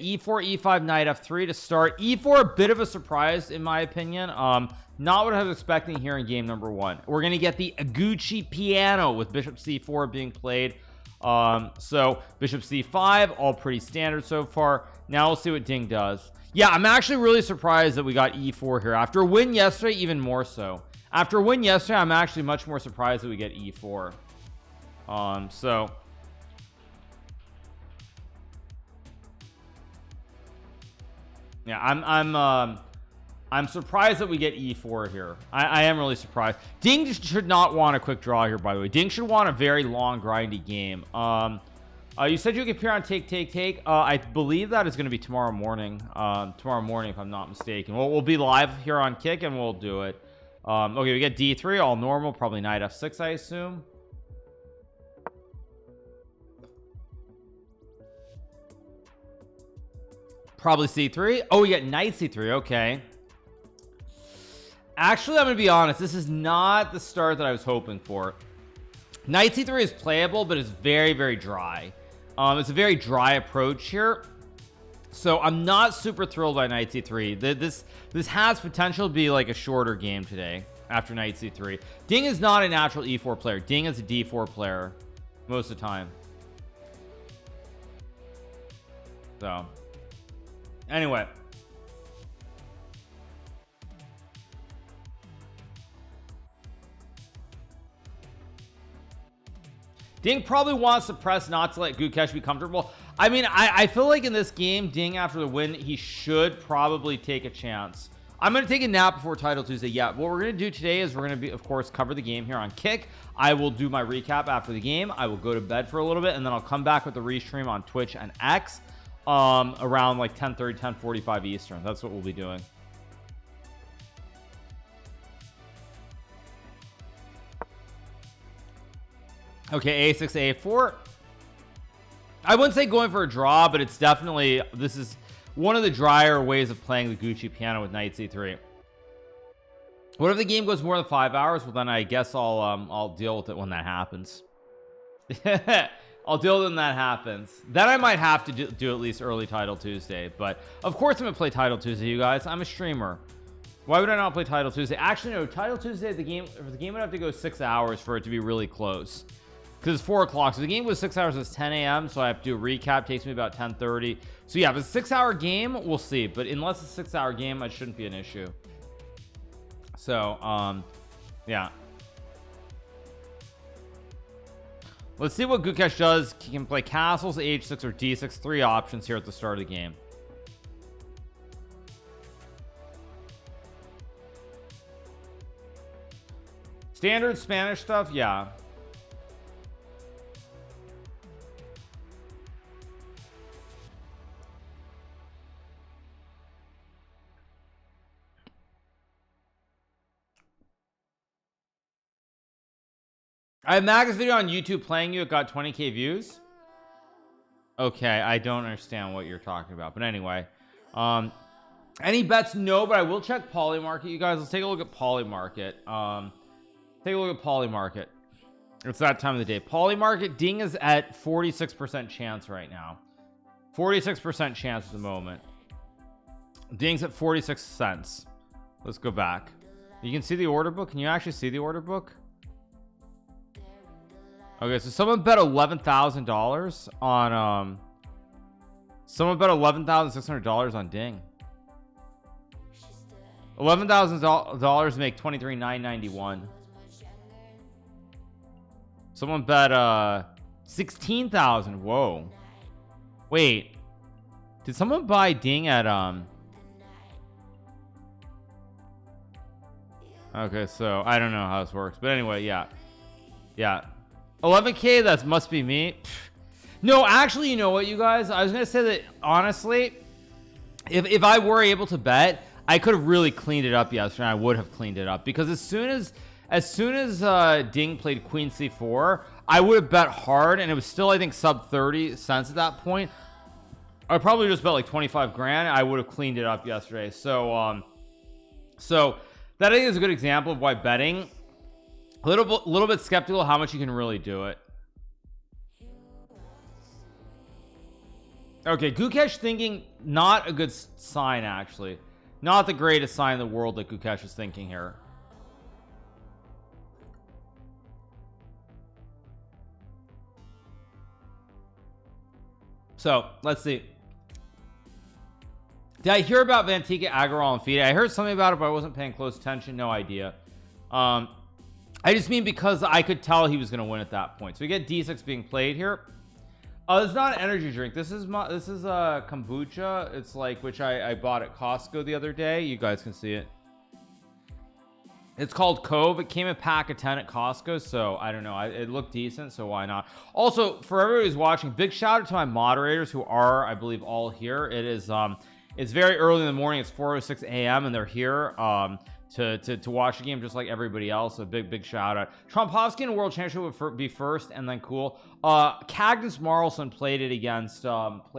e4, e5, knight f3 to start. E4, a bit of a surprise in my opinion. Not what I was expecting here in game number 1. We're gonna get the Gucci piano with bishop c4 being played. So bishop c5, all pretty standard so far. Now we'll see what Ding does. Yeah, I'm actually really surprised that we got e4 here after a win yesterday. Even more so after a win yesterday, I'm actually much more surprised that we get e4. So yeah, I'm surprised that we get e4 here. I am really surprised. Ding should not want a quick draw here, by the way. Ding should want a very long grindy game. You said you could appear on take. I believe that is going to be tomorrow morning. Tomorrow morning, if I'm not mistaken. We'll be live here on Kick and we'll do it. Okay, we get d3, all normal, probably knight f6, I assume. Probably c3. Oh, we get knight c3. Okay. Actually, I'm gonna be honest, this is not the start that I was hoping for. Knight c3 is playable, but it's very, very dry. It's a very dry approach here, so I'm not super thrilled by knight c3. This has potential to be like a shorter game today after knight c3. Ding is not a natural e4 player. Ding is a d4 player most of the time. So anyway, Ding probably wants to press not to let Gukesh be comfortable. I mean, I feel like in this game, Ding, after the win, he should probably take a chance. I'm going to take a nap before Title Tuesday. Yeah, what we're going to do today is we're going to, of course, cover the game here on Kick. I will do my recap after the game. I will go to bed for a little bit, and then I'll come back with the restream on Twitch and X around like 10:30, 10:45 Eastern. That's what we'll be doing. Okay, a6, a4. I wouldn't say going for a draw, but it's definitely, this is one of the drier ways of playing the Gucci piano with knight c3. What if the game goes more than 5 hours? Well, then I guess I'll deal with it when that happens. I'll deal with it when that happens. Then I might have to do at least early Title Tuesday. But of course I'm gonna play Title Tuesday, you guys. I'm a streamer. Why would I not play Title Tuesday? Actually, no. Title Tuesday, the game would have to go 6 hours for it to be really close. Because it's 4 o'clock, so the game was 6 hours. It's 10 a.m. so I have to do a recap. Takes me about 10:30. So yeah, if it's a 6-hour game, we'll see. But unless it's a 6-hour game, it shouldn't be an issue. So yeah, let's see what Gukesh does. He can play castles, h6 or d6. 3 options here at the start of the game. Standard Spanish stuff, yeah. I have Magnus video on YouTube playing you. It got 20k views. Okay, I don't understand what you're talking about, but anyway, any bets? No, but I will check Polymarket, you guys. Let's take a look at Polymarket. Take a look at Polymarket. It's that time of the day. Polymarket, Ding is at 46% chance right now. 46% chance at the moment. Ding's at 46 cents. Let's go back. You can see the order book. Can you actually see the order book? Okay, so someone bet $11,000 on someone bet $11,600 on Ding. $11,000 to make $23,991. Someone bet 16,000. Whoa, wait, did someone buy Ding at okay, so I don't know how this works, but anyway, yeah 11k. That must be me. No, actually, you know what, you guys, I was gonna say that honestly, if I were able to bet, I could have really cleaned it up yesterday. I would have cleaned it up, because as soon as Ding played Queen C4, I would have bet hard, and it was still, I think, sub 30 cents at that point. I probably just bet like 25 grand. I would have cleaned it up yesterday. So so that I think is a good example of why betting, a little bit skeptical how much you can really do it. Okay, Gukesh thinking, not a good sign, actually. Not the greatest sign in the world that Gukesh is thinking here. So, let's see. Did I hear about Vantika, Agarwal, and FIDE? I heard something about it, but I wasn't paying close attention. No idea. I just mean because I could tell he was going to win at that point. So we get D6 being played here. It's not an energy drink. This is kombucha. It's like, which I bought at Costco the other day. You guys can see it. It's called Cove. It came in a pack of 10 at Costco, so I don't know. It looked decent, so why not? Also, for everybody who's watching, big shout out to my moderators who are, I believe, all here. It is it's very early in the morning. It's 4:06 a.m. and they're here to watch the game just like everybody else. So big shout out. Trompovsky in a world championship would be first, and then cool. Cagnes Marlson played it against Sergei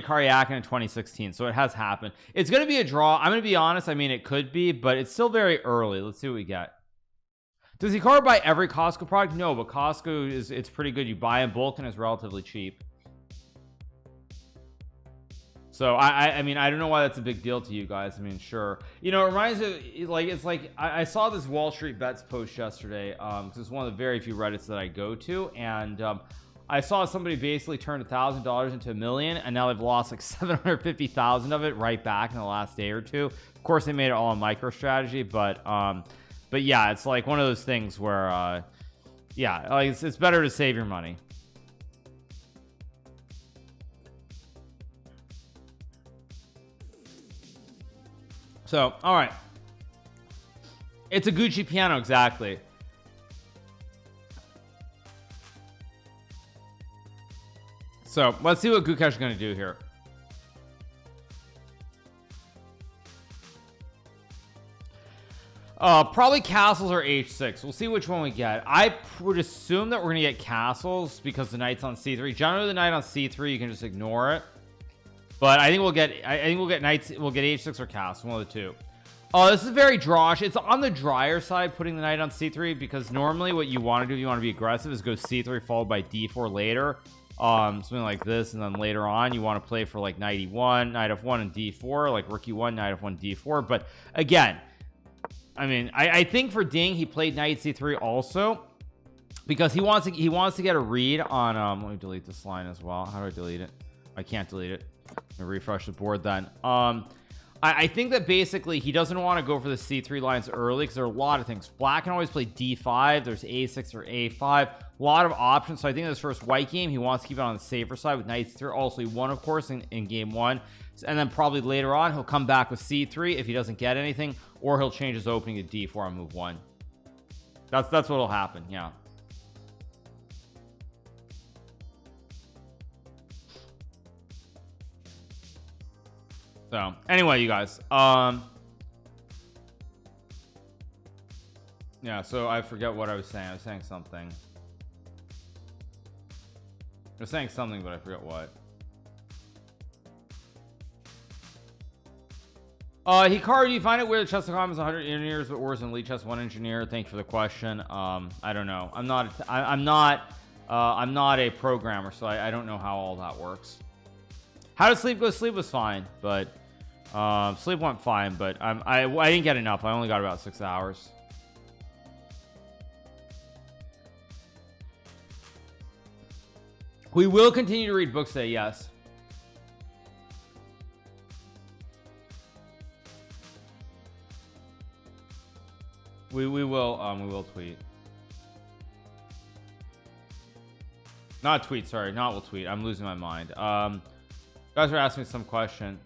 Karyakin in 2016, so it has happened. It's going to be a draw. I'm going to be honest. I mean, it could be, but it's still very early. Let's see what we get. Does Hikaru buy every Costco product? No, but Costco it's pretty good. You buy in bulk and it's relatively cheap. So I mean, I don't know why that's a big deal to you guys. I mean, sure, you know, it reminds me, like, it's like I saw this Wall Street Bets post yesterday, because it's one of the very few Reddits that I go to, and I saw somebody basically turned $1,000 into $1 million, and now they've lost like 750,000 of it right back in the last day or two. Of course, they made it all on MicroStrategy, but yeah, it's like one of those things where yeah, like it's better to save your money. So, all right, it's a Gucci piano, exactly. So let's see what Gukesh is going to do here. Probably castles or h6. We'll see which one we get. I would assume that we're going to get castles because the knight's on c3. Generally, the knight on c3, you can just ignore it. But I think we'll get knights. We'll get h6 or castle, one of the two. This is very drawish. It's on the drier side, putting the knight on c3, because normally what you want to do if you want to be aggressive is go c3 followed by d4 later. Something like this, and then later on you want to play for like knight e1, knight f1, and d4, like rook e1, knight f1, d4. But again, I mean, I think for Ding he played knight c3 also because he wants to get a read on let me delete this line as well. How do I delete it? I can't delete it. I'm gonna refresh the board then. I think that basically he doesn't want to go for the c3 lines early because there are a lot of things. Black can always play d5. There's a6 or a5, a lot of options. So I think this first white game he wants to keep it on the safer side with knight c3. Also he won, of course, in game one, and then probably later on he'll come back with c3 if he doesn't get anything, or he'll change his opening to d4 on move one. That's what'll happen. Yeah. So anyway, you guys, yeah, so I forget what I was saying. I was saying something. I was saying something, but I forget what. Hikaru, do you find it weird that chess is 100 engineers but worse than Elite Chess 1 engineer? Thank you for the question. I don't know. I'm not a programmer, so I don't know how all that works. How did sleep go? Sleep was fine, but sleep went fine, but I didn't get enough. I only got about 6 hours. We will continue to read books today. Yes. We will tweet. Not tweet, sorry, not will tweet. I'm losing my mind. You guys are asking me some question.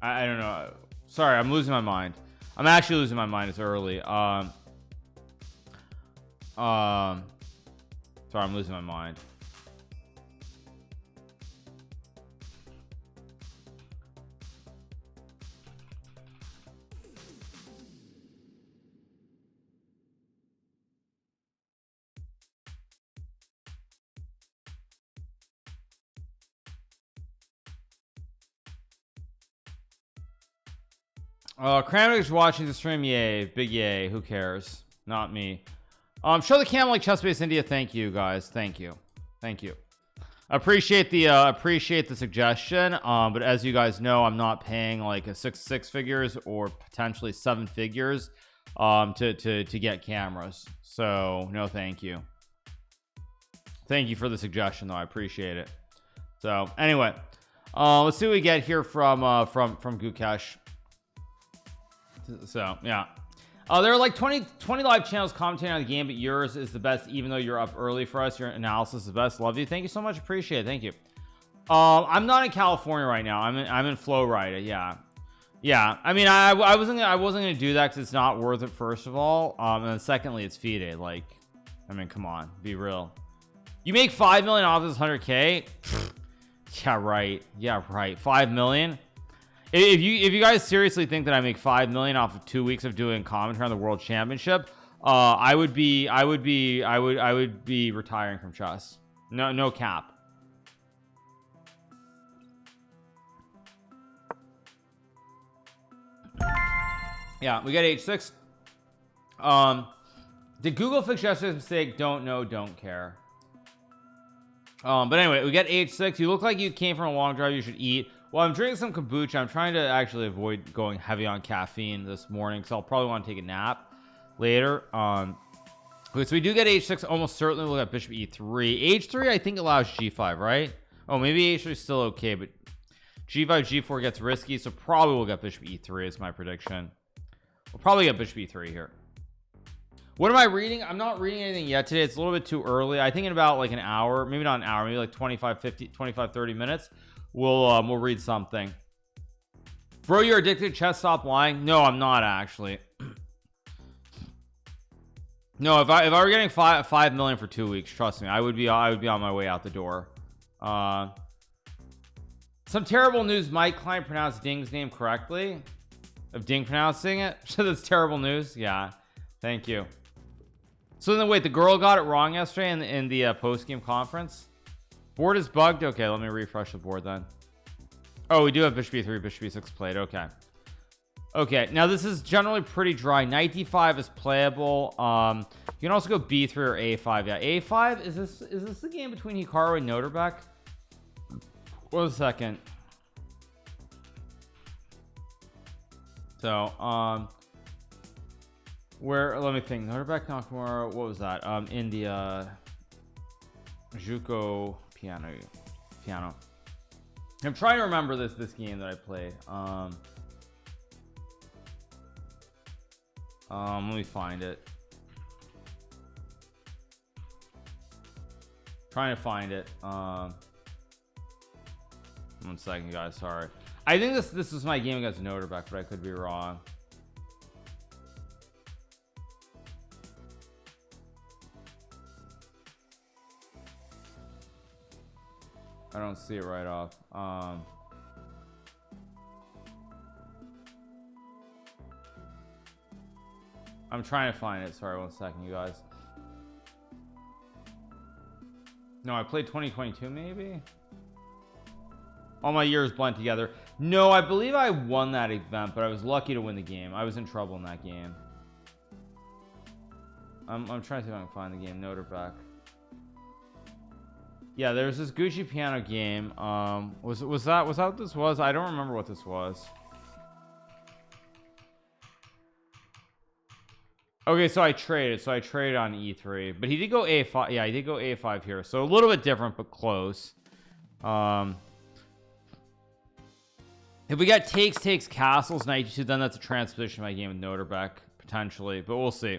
I don't know. Sorry, I'm losing my mind. I'm actually losing my mind. It's early. Sorry, I'm losing my mind. Kramnik's watching the stream. Yay, big yay. Who cares? Not me. Show the camel like chess base India. Thank you guys. Thank you. Thank you. Appreciate the suggestion. But as you guys know, I'm not paying like a six figures or potentially 7 figures to get cameras. So no, thank you. Thank you for the suggestion though. I appreciate it. So anyway, let's see what we get here from Gukesh. So yeah. There are like 20 live channels commentating on the game, but yours is the best, even though you're up early for us. Your analysis is the best. Love you. Thank you so much. Appreciate it. Thank you. I'm not in California right now. I'm in Florida. Yeah. I mean, I wasn't gonna do that because it's not worth it, first of all. And then secondly, it's FIDE. Like, I mean, come on, be real. You make 5 million off this 100K. Yeah, right. 5 million. If you guys seriously think that I make 5 million off of 2 weeks of doing commentary on the World Championship, I would be retiring from chess. No cap. Yeah, we got H6. Did Google fix yesterday's mistake? Don't know, don't care. But anyway, we got H6. You look like you came from a long drive. You should eat. Well, I'm drinking some kombucha. I'm trying to actually avoid going heavy on caffeine this morning, so I'll probably want to take a nap later. Okay, so we do get H6. Almost certainly we'll get Bishop E3. H3 I think allows G5, right? Oh, maybe H3 is still okay, but G5 G4 gets risky, so probably we'll get Bishop E3 is my prediction. We'll probably get Bishop E3 here. What am I reading? I'm not reading anything yet today. It's a little bit too early. I think in about like an hour, maybe not an hour, maybe like 25 30 minutes, we'll read something. Bro, you're addicted to chess, stop lying. No, I'm not actually. No, if I were getting 5 million for 2 weeks, trust me, I would be on my way out the door. Some terrible news. Mike Klein pronounced Ding's name correctly. Of Ding pronouncing it, so that's terrible news. Yeah, thank you. So then wait, the girl got it wrong yesterday in the post-game conference. Board is bugged. Okay, let me refresh the board then. Oh, we do have Bishop E3, Bishop E6 played. Okay, now this is generally pretty dry. Knight D5 is playable. You can also go B3 or A5. Yeah, A5. Is this the game between Hikaru and Noterbeck? 1 second. So where, let me think. Noterbeck, Nakamura, what was that? India, Juko, piano. I'm trying to remember this game that I played. Let me find it. Trying to find it. 1 second, guys. Sorry. I think this is my game against Noterbeck, but I could be wrong. I don't see it right off. I'm trying to find it. Sorry, 1 second, you guys. No, I played 2022 maybe. All my years blend together. No, I believe I won that event, but I was lucky to win the game. I was in trouble in that game. I'm trying to see if I can find the game. Noterbeck. Yeah, there's this Gucci piano game. Was that what this was? I don't remember what this was. Okay, so I traded on E3, but he did go A5. Yeah, he did go A5 here, so a little bit different but close. If we got takes castles knight e2, then that's a transposition of my game with Noterbeck potentially, but we'll see.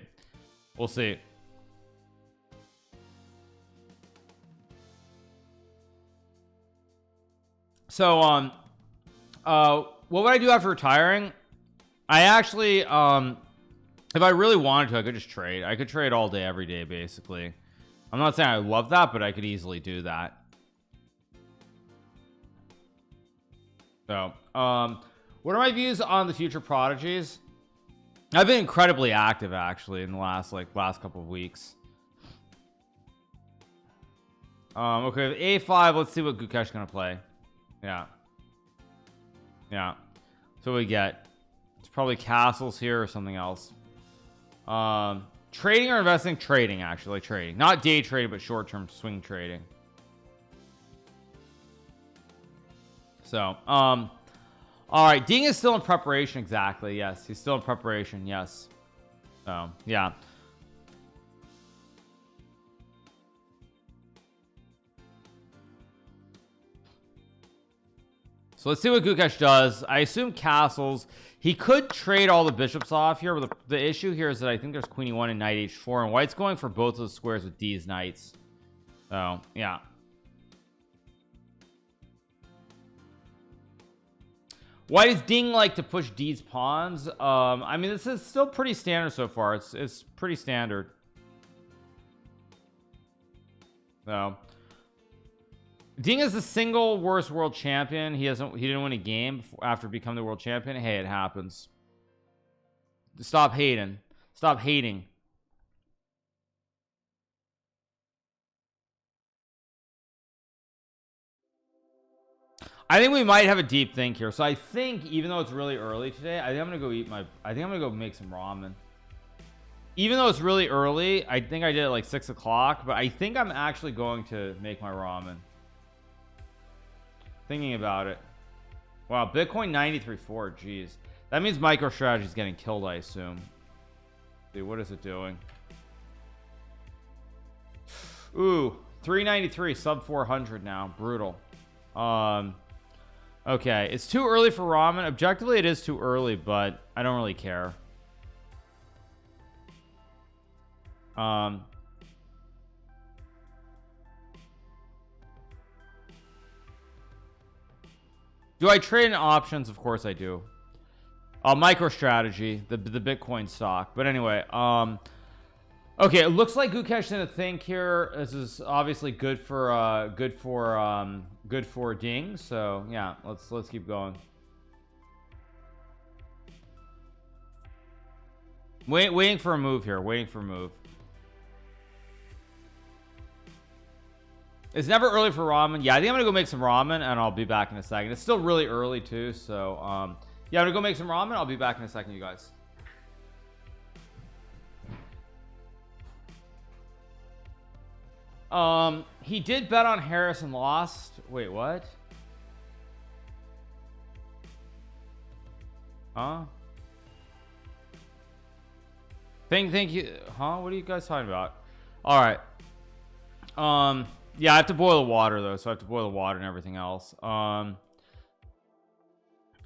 So what would I do after retiring? I actually if I really wanted to, I could just trade. I could trade all day every day basically. I'm not saying I love that, but I could easily do that. So what are my views on the future prodigies? I've been incredibly active actually in the last couple of weeks. Okay, A5. Let's see what Gukesh is gonna play. Yeah, so we get, it's probably castles here or something else. Trading or investing? Trading, actually. Trading, not day trading, but short-term swing trading. So all right, Ding is still in preparation. Exactly, yes, he's still in preparation. Yes. So yeah. So let's see what Gukesh does. I assume castles. He could trade all the bishops off here, but the issue here is that I think there's queen e1 and knight h4, and white's going for both of those squares with D's knights. So yeah. Why does Ding like to push D's pawns? I mean, this is still pretty standard so far. It's pretty standard. So Ding is the single worst world champion. He didn't win a game after becoming the world champion. Hey, it happens. Stop hating. Stop hating. I think we might have a deep think here. So I think, even though it's really early today, I think I'm gonna go eat my. I think I'm gonna go make some ramen. Even though it's really early, I think I did it like 6 o'clock, but I think I'm actually going to make my ramen. Thinking about it. Wow, Bitcoin 93.4. Jeez, that means MicroStrategy is getting killed, I assume. See, what is it doing? Ooh, 393, sub 400 now. Brutal. Okay, it's too early for ramen. Objectively, it is too early, but I don't really care. Do I trade in options? Of course I do. MicroStrategy, the Bitcoin stock. But anyway, okay, it looks like Gukesh didn't think here. This is obviously good for Ding. So yeah, let's keep going. Waiting for a move here. Waiting for a move. It's never early for ramen. Yeah, I think I'm gonna go make some ramen and I'll be back in a second. It's still really early too, so yeah, I'm gonna go make some ramen. I'll be back in a second, you guys. He did bet on Harris and lost. Wait, what? Huh? Thank you. Huh? What are you guys talking about? All right. Yeah, I have to boil the water though, so I have to boil the water and everything else.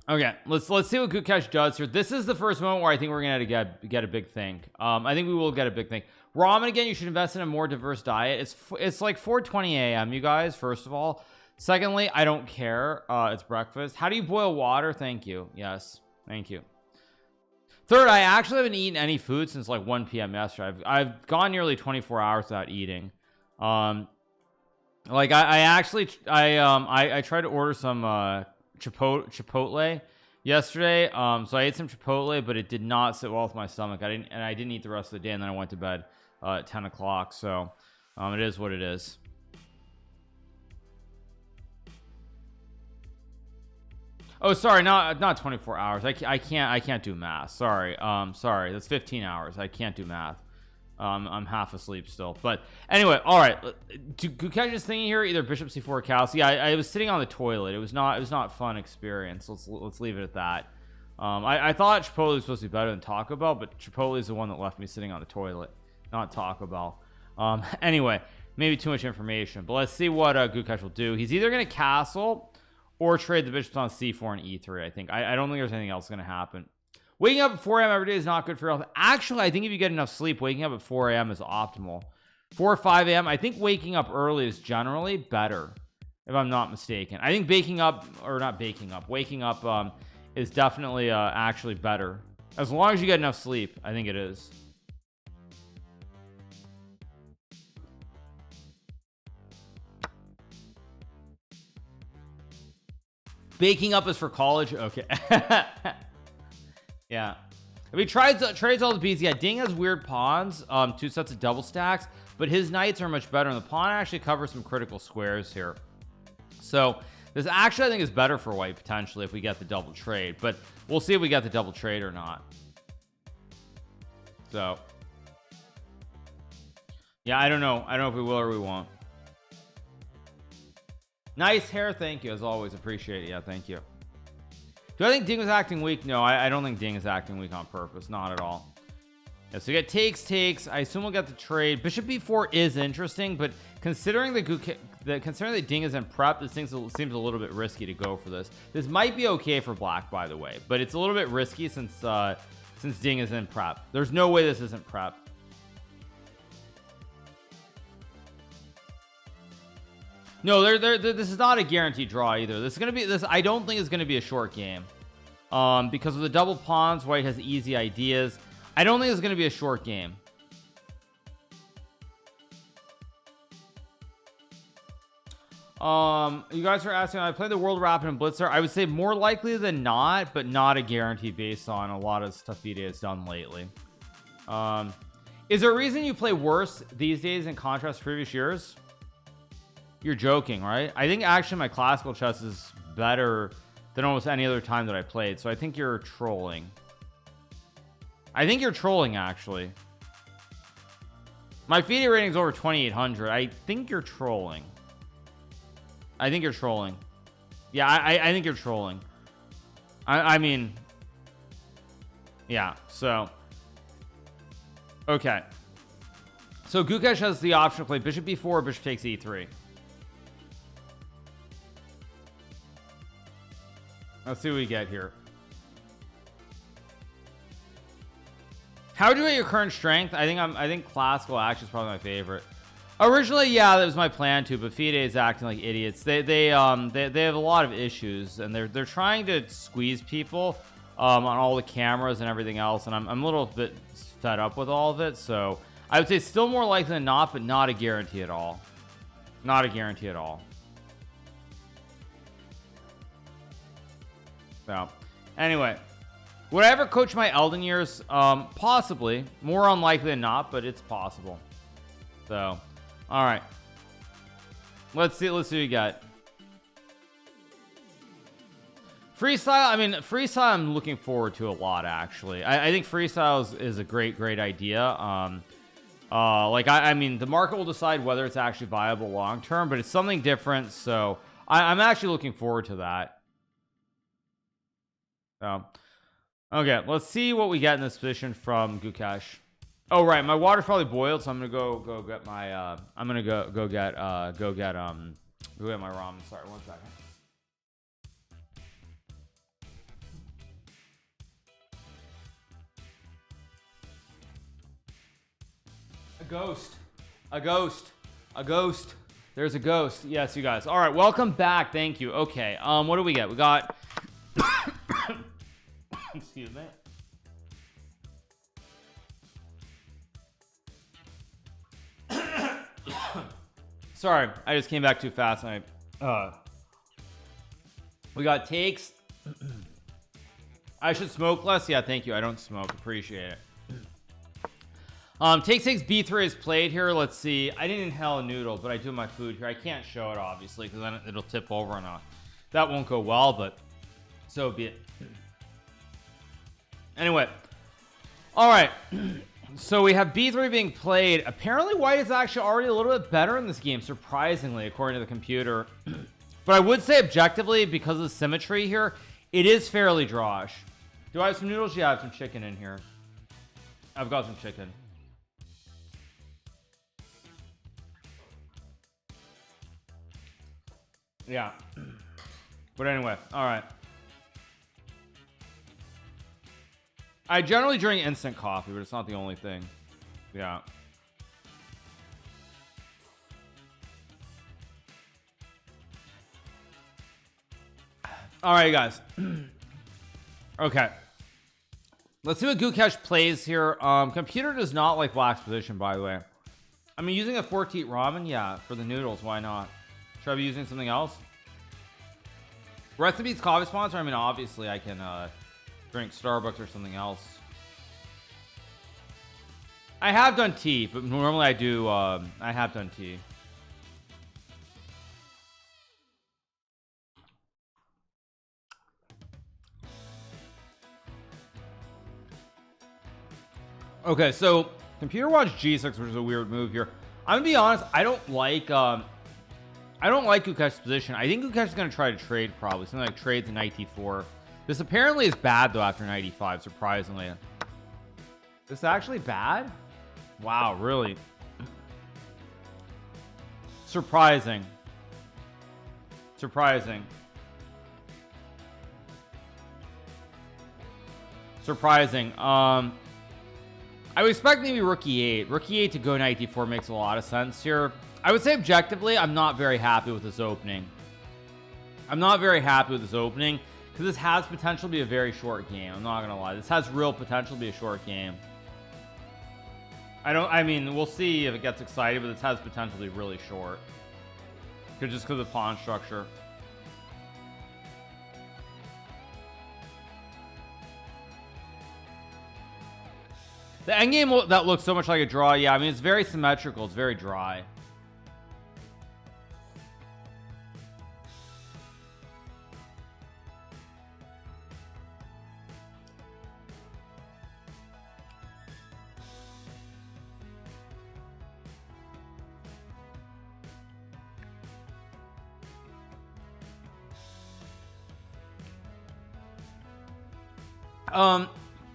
Okay, let's see what Gukesh does here. This is the first moment where I think we're gonna get a big think. I think we will get a big think. Ramen again. You should invest in a more diverse diet. It's like 4:20 a.m. you guys. First of all, secondly, I don't care. It's breakfast. How do you boil water? Thank you. Yes, thank you. Third, I actually haven't eaten any food since like 1 p.m. yesterday. I've gone nearly 24 hours without eating. Like I tried to order some Chipotle yesterday. So I ate some Chipotle, but it did not sit well with my stomach. I didn't eat the rest of the day, and then I went to bed at 10 o'clock. So it is what it is. Oh, sorry, not 24 hours. I can't do math. Sorry. Sorry, that's 15 hours. I can't do math. I'm half asleep still, but anyway, all right. Gukesh is thinking here either bishop c4 or cow. Yeah, I was sitting on the toilet. It was not a fun experience. Let's leave it at that. I thought Chipotle was supposed to be better than Taco Bell, but Chipotle is the one that left me sitting on the toilet, not Taco Bell. Anyway, maybe too much information, but let's see what Gukesh will do. He's either going to castle or trade the bishops on c4 and e3. I think I don't think there's anything else going to happen. Waking up at 4 a.m. every day is not good for your health. Actually, I think if you get enough sleep, waking up at 4 a.m. is optimal. 4 or 5 a.m. I think waking up early is generally better, if I'm not mistaken. I think waking up is definitely actually better. As long as you get enough sleep, I think it is. Baking up is for college. Okay. Yeah, if he trades all the pieces. Yeah, Ding has weird pawns, 2 sets of double stacks, but his knights are much better, and the pawn actually covers some critical squares here. So this actually I think is better for white potentially if we get the double trade, but we'll see if we get the double trade or not. So yeah, I don't know if we will or we won't. Nice hair, thank you as always, appreciate it. Yeah, thank you. Do I think Ding was acting weak? No, I don't think Ding is acting weak on purpose, not at all. Yeah, so we get takes. I assume we'll get the trade. Bishop b4 is interesting, but considering considering that Ding is in prep, this seems a little bit risky to go for this. This might be okay for black, by the way, but it's a little bit risky since Ding is in prep. There's no way this isn't prep. No, this is not a guaranteed draw either. This is gonna be this. I don't think it's gonna be a short game, because of the double pawns. White has easy ideas. I don't think it's going to be a short game. You guys are asking, I play the World Rapid and Blitzer. I would say more likely than not, but not a guarantee based on a lot of stuff FIDE has done lately. Is there a reason you play worse these days in contrast to previous years? You're joking, right? I think actually my classical chess is better than almost any other time that I played. So I think you're trolling. I think you're trolling, actually. My FIDE rating is over 2,800. I think you're trolling. I think you're trolling. Yeah, I think you're trolling. I mean, yeah, so. Okay. So Gukesh has the option to play bishop b4, bishop takes e3. Let's see what we get here. How do you rate your current strength? I think classical action is probably my favorite. Originally, yeah, that was my plan too, but FIDE is acting like idiots. They have a lot of issues, and they're trying to squeeze people on all the cameras and everything else, and I'm a little bit fed up with all of it. So I would say still more likely than not, but not a guarantee at all. Not a guarantee at all. So anyway. Would I ever coach my Elden years? Possibly. More unlikely than not, but it's possible. So, all right. Let's see what we got. Freestyle, I mean, freestyle I'm looking forward to a lot, actually. I think freestyle is a great idea. I mean, the market will decide whether it's actually viable long term, but it's something different, so I'm actually looking forward to that. So okay, let's see what we get in this position from Gukesh. Oh right, my water's probably boiled, so I'm gonna go get my I'm gonna go get my ramen. Sorry, 1 second. A ghost. There's a ghost. Yes, you guys. All right, welcome back. Thank you. Okay, what do we get? We got excuse me. Sorry, I just came back too fast. And we got takes. I should smoke less. Yeah, thank you. I don't smoke. Appreciate it. Takes b3 is played here. Let's see. I didn't inhale a noodle, but I do my food here. I can't show it obviously because then it'll tip over and that won't go well. But so be it. Anyway, all right, so we have b3 being played. Apparently white is actually already a little bit better in this game, surprisingly, according to the computer. But I would say objectively, because of the symmetry here, it is fairly drawish. Do I have some noodles? Yeah, I have some chicken in here. I've got some chicken. Yeah, but anyway, all right. I generally drink instant coffee, but it's not the only thing. Yeah. All right, guys. Okay. Let's see what Gukesh plays here. Computer does not like black's position, by the way. I mean, using a 4-teat ramen, yeah, for the noodles, why not? Should I be using something else? Recipes coffee sponsor? I mean, obviously I can drink Starbucks or something else. I have done tea, but normally I do I have done tea. Okay, so computer watch G6, which is a weird move here. I'm gonna be honest, I don't like I don't like Gukesh's position. I think Gukesh is going to try to trade probably. Something like trade to knight d4. This apparently is bad though after knight e5, surprisingly. This is actually bad? Wow, really? Surprising. Surprising. Surprising. I would expect maybe rook e8. Rook e8 to go knight d4 makes a lot of sense here. I would say objectively, I'm not very happy with this opening. I'm not very happy with this opening because this has potential to be a very short game. I'm not gonna lie. This has real potential to be a short game. I mean, we'll see if it gets excited, but this has potential to be really short. Just because of pawn structure. The endgame that looks so much like a draw. Yeah, I mean, it's very symmetrical. It's very dry.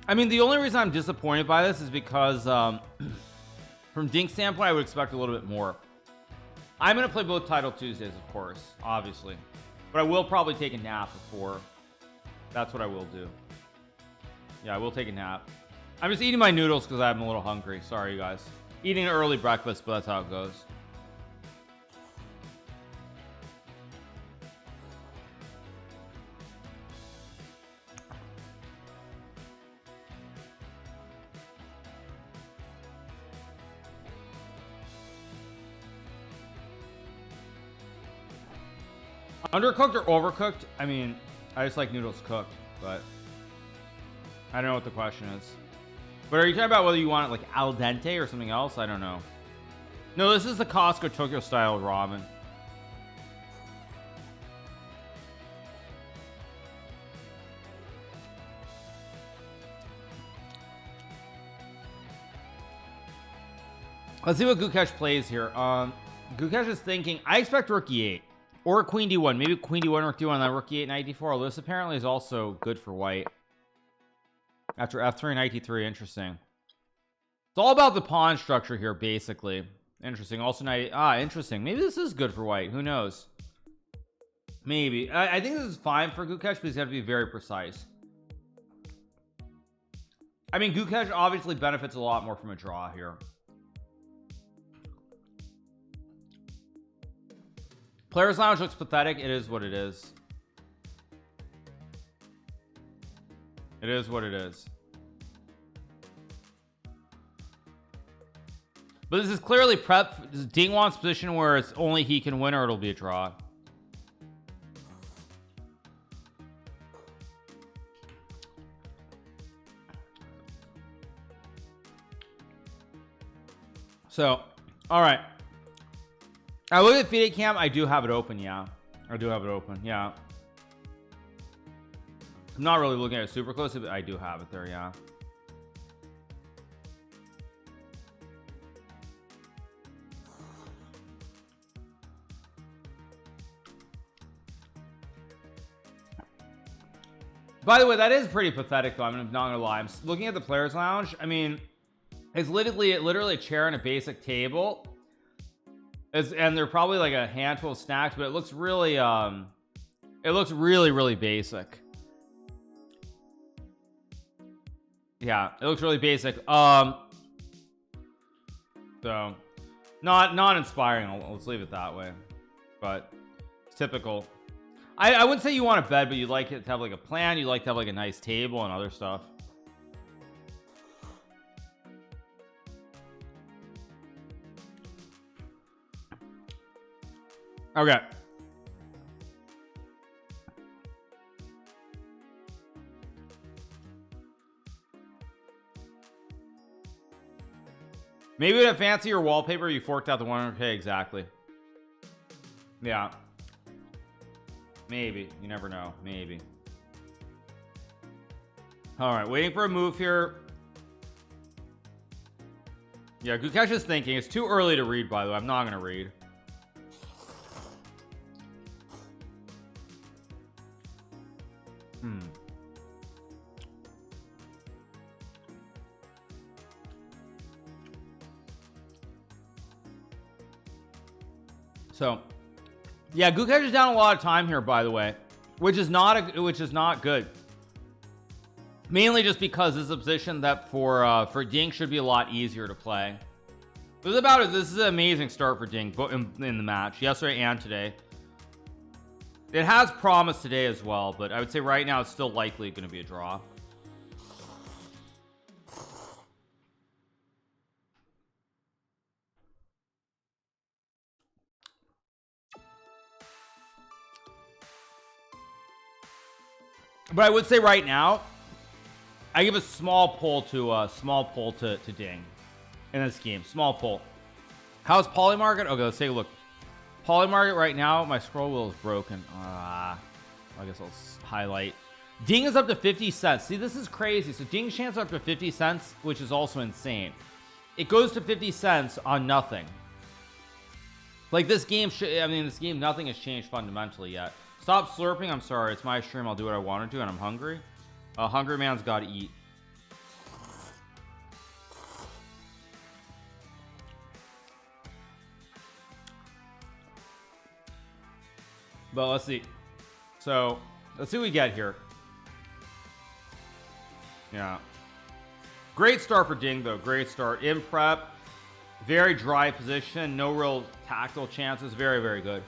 I mean, the only reason I'm disappointed by this is because from Dink's standpoint, I would expect a little bit more. I'm going to play both Title Tuesdays, of course, obviously. But I will probably take a nap before. That's what I will do. Yeah, I will take a nap. I'm just eating my noodles because I'm a little hungry. Sorry, you guys. Eating an early breakfast, but that's how it goes. Undercooked or overcooked? I mean, I just like noodles cooked, but I don't know what the question is. But are you talking about whether you want it like al dente or something else? I don't know. No, this is the Costco Tokyo style ramen. Let's see what Gukesh plays here. Gukesh is thinking, I expect rook e8. Or queen d1. Maybe queen d1, rook d1, then rook e8, knight d4. Although this apparently is also good for white. After f3, knight d3. Interesting. It's all about the pawn structure here, basically. Interesting. Also knight... interesting. Maybe this is good for white. Who knows? Maybe. I think this is fine for Gukesh, but he's got to be very precise. I mean, Gukesh obviously benefits a lot more from a draw here. Players Lounge looks pathetic. It is what it is. It is what it is. But this is clearly prep. This is Dingwan's position where it's only he can win or it'll be a draw. So, all right. I look at FIDE cam. I do have it open. Yeah, I do have it open. Yeah, I'm not really looking at it super closely, but I do have it there. Yeah. By the way, that is pretty pathetic though. I'm not gonna lie. I'm looking at the Players Lounge. I mean, it's literally a chair and a basic table. And they're probably like a handful of snacks, but it looks really really basic. Yeah, it looks really basic. So not inspiring. Let's leave it that way. But it's typical. I wouldn't say you want a bed, but you'd like it to have like a plan. You'd like to have like a nice table and other stuff. Okay. Maybe with a fancier wallpaper, you forked out the 100K exactly. Yeah. Maybe. You never know. Maybe. All right. Waiting for a move here. Yeah, Gukesh is thinking. It's too early to read, by the way. I'm not going to read. So, yeah, Gukesh is down a lot of time here, by the way, which is not good. Mainly just because this is a position that for Ding should be a lot easier to play. This is an amazing start for Ding in the match yesterday and today. It has promise today as well, but I would say right now it's still likely going to be a draw. But I would say right now, I give a small pull to Ding in this game. Small pull. How's Polymarket? Okay, let's take a look. Polymarket right now, my scroll wheel is broken. I guess I'll highlight. Ding is up to 50 cents. See, this is crazy. So Ding's chance up to 50 cents, which is also insane. It goes to 50 cents on nothing. Like this game, nothing has changed fundamentally yet. Stop slurping. I'm sorry. It's my stream. I'll do what I want to do, and I'm hungry. Hungry man's got to eat. But let's see. So let's see what we get here. Yeah. Great start for Ding, though. Great start. In prep. Very dry position. No real tactile chances. Very, very good.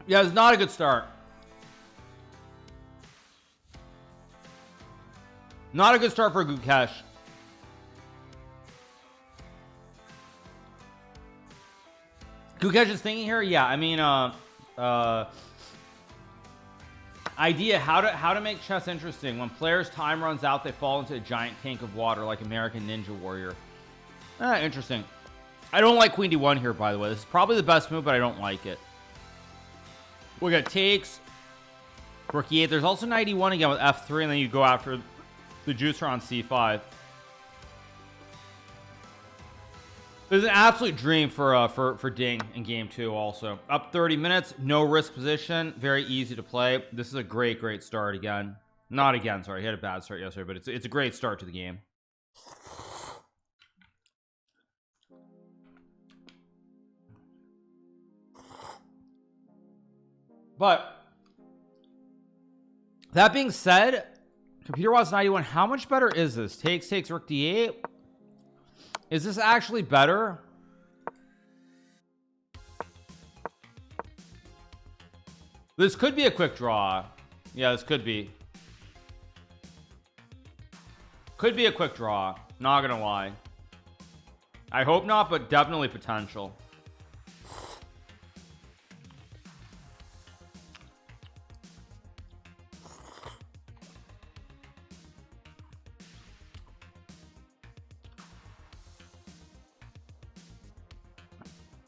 Yeah, it's not a good start. Not a good start for Gukesh. Gukesh is thinking here. Yeah, I mean, idea how to make chess interesting. When players' time runs out, they fall into a giant tank of water like American Ninja Warrior. Interesting. I don't like Queen D1 here, by the way. This is probably the best move, but I don't like it. We got takes. Rook E8. There's also 91 again with F3, and then you go after the juicer on C5. This is an absolute dream for Ding in game 2 also. Up 30 minutes, no risk position, very easy to play. This is a great start again. Not again, sorry. He had a bad start yesterday, but it's a great start to the game. But that being said, Computer Watts 91, how much better is this? Takes Rook D8. Is this actually better? This could be a quick draw. Yeah, this could be. Could be a quick draw. Not gonna lie. I hope not, but definitely potential.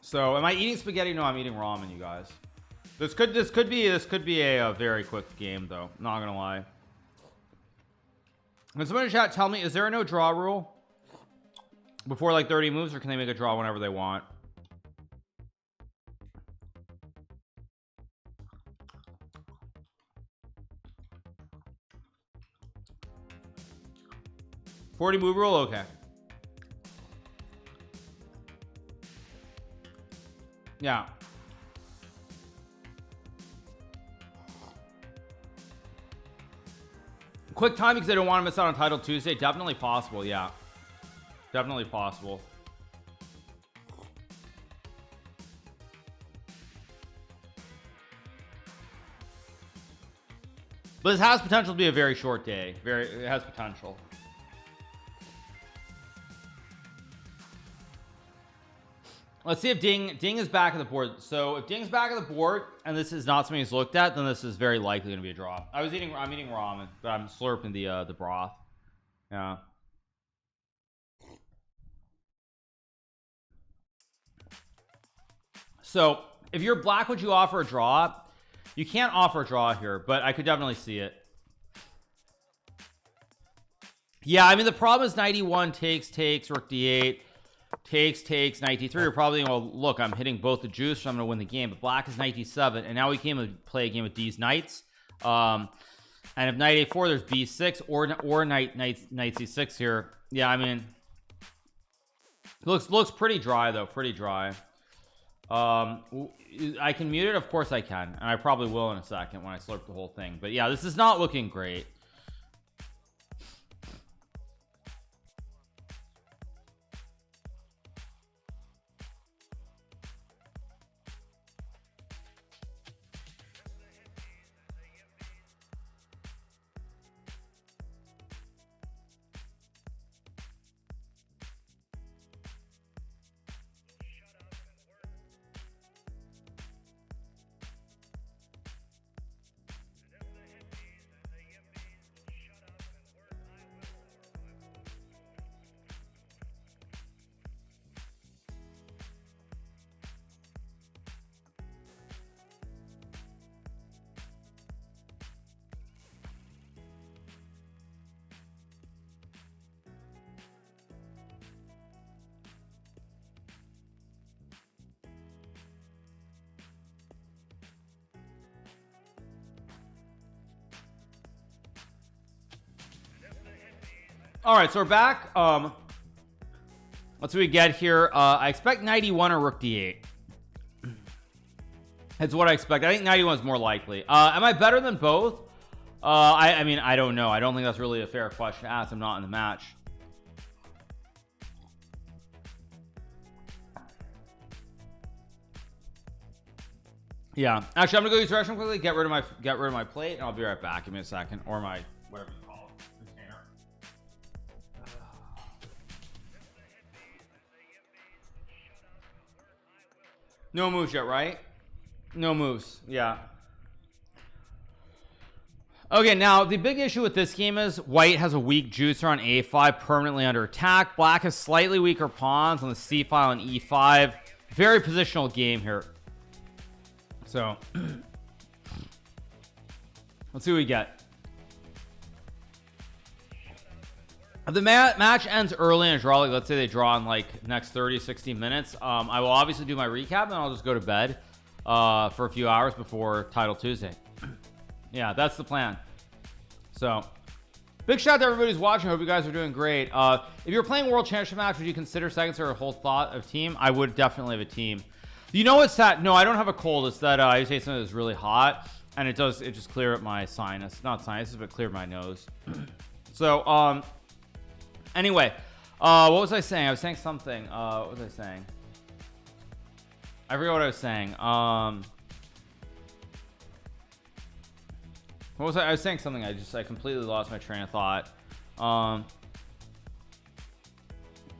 So, am I eating spaghetti? No, I'm eating ramen, you guys. This could be a very quick game, though. Not gonna lie. Can someone in chat tell me, is there a no draw rule before like 30 moves, or can they make a draw whenever they want? $40 move rule, okay. Yeah. Quick time because I don't want to miss out on Title Tuesday. Definitely possible, yeah. Definitely possible. But this has potential to be a very short day. It has potential. Let's see if Ding is back at the board. So if Ding's back at the board and this is not something he's looked at, then this is very likely going to be a draw. I'm eating ramen, but I'm slurping the broth. Yeah. So if you're black, would you offer a draw? You can't offer a draw here, but I could definitely see it. Yeah, I mean, the problem is 91 takes, rook d8, takes, knight d3. You're probably going, well, look, I'm hitting both the juice, so I'm going to win the game. But black is knight d7, and now we came to play a game with these knights. And if knight a4, there's b6 or knight c6 here. Yeah, I mean, looks pretty dry though, pretty dry. I can mute it, of course I can, and I probably will in a second when I slurp the whole thing. But yeah, this is not looking great. All right, so we're back. Let's see what we get here. I expect 91 or rook d8. That's what I expect. I think 91 is more likely. Am I better than both? I mean, I don't know. I don't think that's really a fair question to ask. I'm not in the match. Yeah, actually, I'm gonna go use direction quickly. Get rid of my plate, and I'll be right back. Give me a second, or my whatever you call it, container. No moves yet, right? No moves. Yeah. Okay, now the big issue with this game is white has a weak juicer on a5, permanently under attack. Black has slightly weaker pawns on the c file and e5. Very positional game here. So let's see what we get. If the match ends early in a draw, like let's say they draw in like next 30-60 minutes, I will obviously do my recap and I'll just go to bed for a few hours before Title Tuesday. Yeah, that's the plan. So big shout out to everybody who's watching. Hope you guys are doing great. If you're playing World Championship match, would you consider seconds or a whole thought of team? I would definitely have a team. You know what's that? No, I don't have a cold. It's that I say something that's really hot, and it just clear up my sinus, not sinuses, but clear my nose. So anyway, what was I saying? I was saying something. What was I saying? I forget what I was saying. What was I was saying something. I completely lost my train of thought.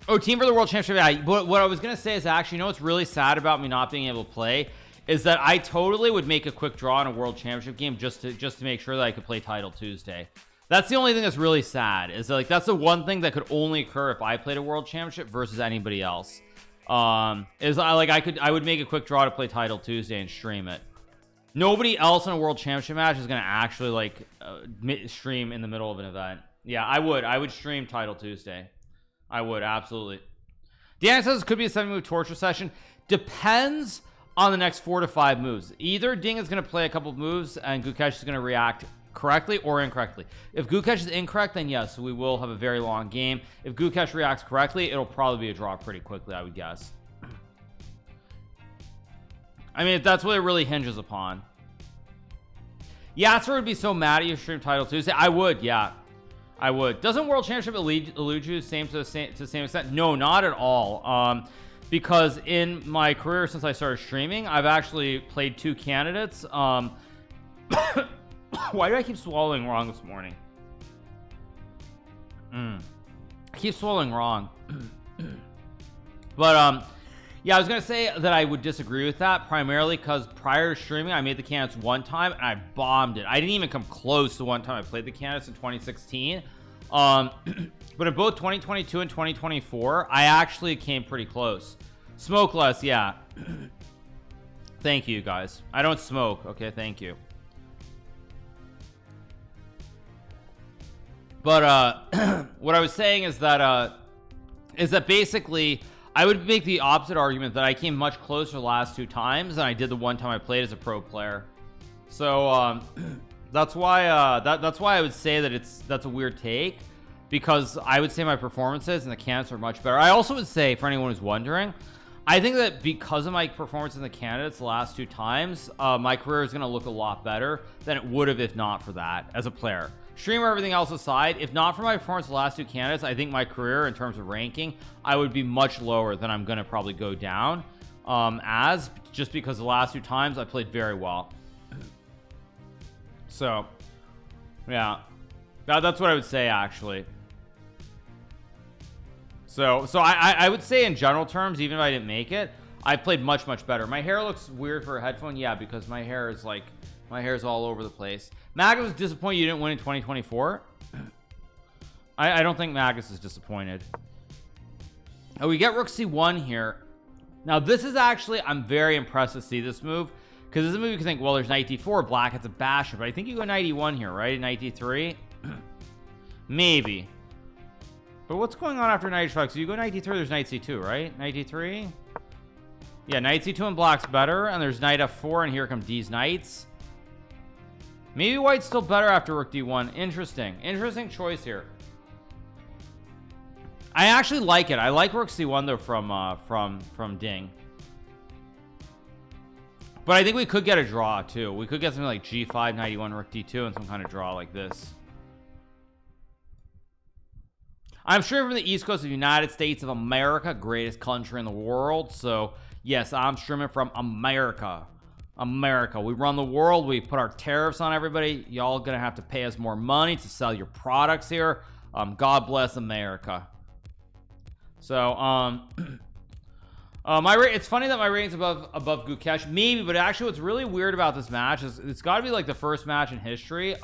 Oh, team for the World Championship. Yeah, what I was gonna say is actually, you know what's really sad about me not being able to play is that I totally would make a quick draw in a World Championship game just to make sure that I could play Title Tuesday. That's the only thing that's really sad, is that, like, that's the one thing that could only occur if I played a World Championship versus anybody else. Is I would make a quick draw to play Title Tuesday and stream it. Nobody else in a World Championship match is gonna actually like stream in the middle of an event. Yeah, I would stream Title Tuesday. I would, absolutely. Deanna says it could be a 7-move torture session. Depends on the next 4 to 5 moves. Either Ding is going to play a couple of moves and Gukesh is going to react correctly or incorrectly. If Gukesh is incorrect, then yes, we will have a very long game. If Gukesh reacts correctly, it'll probably be a draw pretty quickly, I would guess. I mean, that's what it really hinges upon. Yatzer would be so mad at you stream Title Tuesday. I would, yeah. I would. Doesn't World Championship elude you to the same extent? No, not at all. Because in my career since I started streaming, I've actually played 2 candidates. Why do I keep swallowing wrong this morning? I keep swallowing wrong. But yeah, I was gonna say that I would disagree with that primarily because prior to streaming, I made the candidates one time and I bombed it. I didn't even come close to one time I played the candidates in 2016. But in both 2022 and 2024, I actually came pretty close. Smoke less, yeah. Thank you, guys. I don't smoke. Okay, thank you. But what I was saying is that basically I would make the opposite argument that I came much closer the last 2 times than I did the one time I played as a pro player. So that's why that's why I would say that that's a weird take, because I would say my performances and the candidates are much better. I also would say, for anyone who's wondering, I think that because of my performance in the candidates the last 2 times, my career is going to look a lot better than it would have if not for that as a player. Streamer, everything else aside, if not for my performance the last 2 candidates, I think my career in terms of ranking, I would be much lower than I'm going to probably go down just because the last 2 times I played very well. So, yeah, that's what I would say, actually. So I would say in general terms, even if I didn't make it, I played much better. My hair looks weird for a headphone, yeah, because my hair is all over the place. Magus was disappointed you didn't win in 2024. I don't think Magus is disappointed. Oh, we get Rook C1 here. Now this is actually, I'm very impressed to see this move, because this is a move you can think, well, there's knight d4, black has a bastion, but I think you go knight e1 here, right? Knight d3, maybe. But what's going on after knight h5? So you go knight d3, there's knight c2, right? Knight d3, yeah, knight c2 and black's better, and there's knight f4, and here come these knights. Maybe white's still better after rook d1. Interesting choice here. I actually like it. I like rook c1 though from Ding. But I think we could get a draw too. We could get something like g5, knight e1, rook d2, and some kind of draw like this. I'm sure from the East Coast of the United States of America, greatest country in the world. So yes, I'm streaming from America. We run the world. We put our tariffs on everybody. Y'all gonna have to pay us more money to sell your products here. God bless America. So it's funny that my rating's above Gukesh, maybe, but actually what's really weird about this match is it's got to be like the first match in history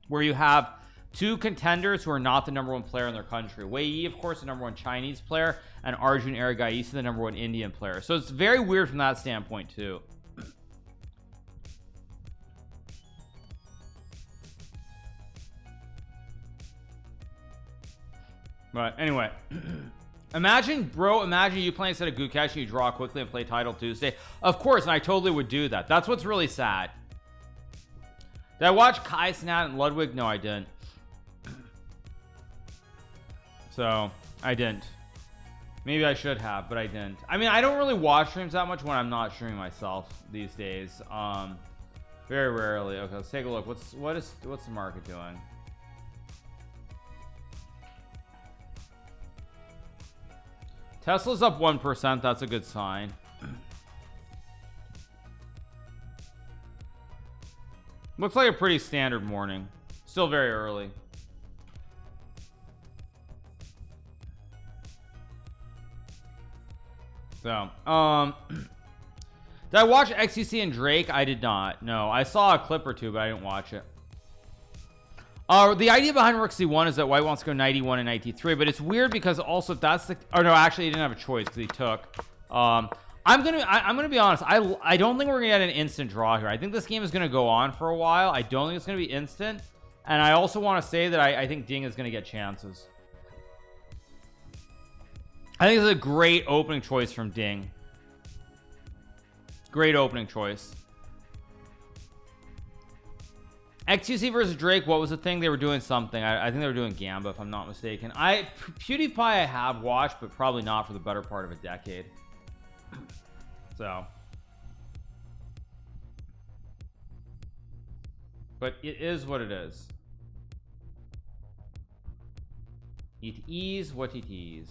where you have 2 contenders who are not the #1 player in their country. Wei Yi, of course, the #1 Chinese player, and Arjun Erigaisi, the #1 Indian player. So it's very weird from that standpoint too. But anyway, imagine you playing instead of Gukesh and you draw quickly and play Title Tuesday. Of course, and I totally would do that. That's what's really sad. Did I watch Kai Cenat and Ludwig? No, I didn't. So I didn't. Maybe I should have, but I didn't. I mean, I don't really watch streams that much when I'm not streaming myself these days. Very rarely. Okay, let's take a look. What's the market doing? Tesla's up 1%. That's a good sign. Looks like a pretty standard morning. Still very early. So, did I watch XUC and Drake? I did not. No, I saw a clip or two, but I didn't watch it. The idea behind rook c1 is that white wants to go knight e1 and knight d3, but it's weird because also if that's the, oh no, actually he didn't have a choice because he took. I'm gonna be honest. I don't think we're gonna get an instant draw here. I think this game is gonna go on for a while. I don't think it's gonna be instant, and I also want to say that I think Ding is gonna get chances. I think it's a great opening choice from Ding. Great opening choice. XUC versus Drake, what was the thing? They were doing something. I think they were doing Gamba, if I'm not mistaken. PewDiePie I have watched, but probably not for the better part of a decade. So. But it is what it is. It is what it is.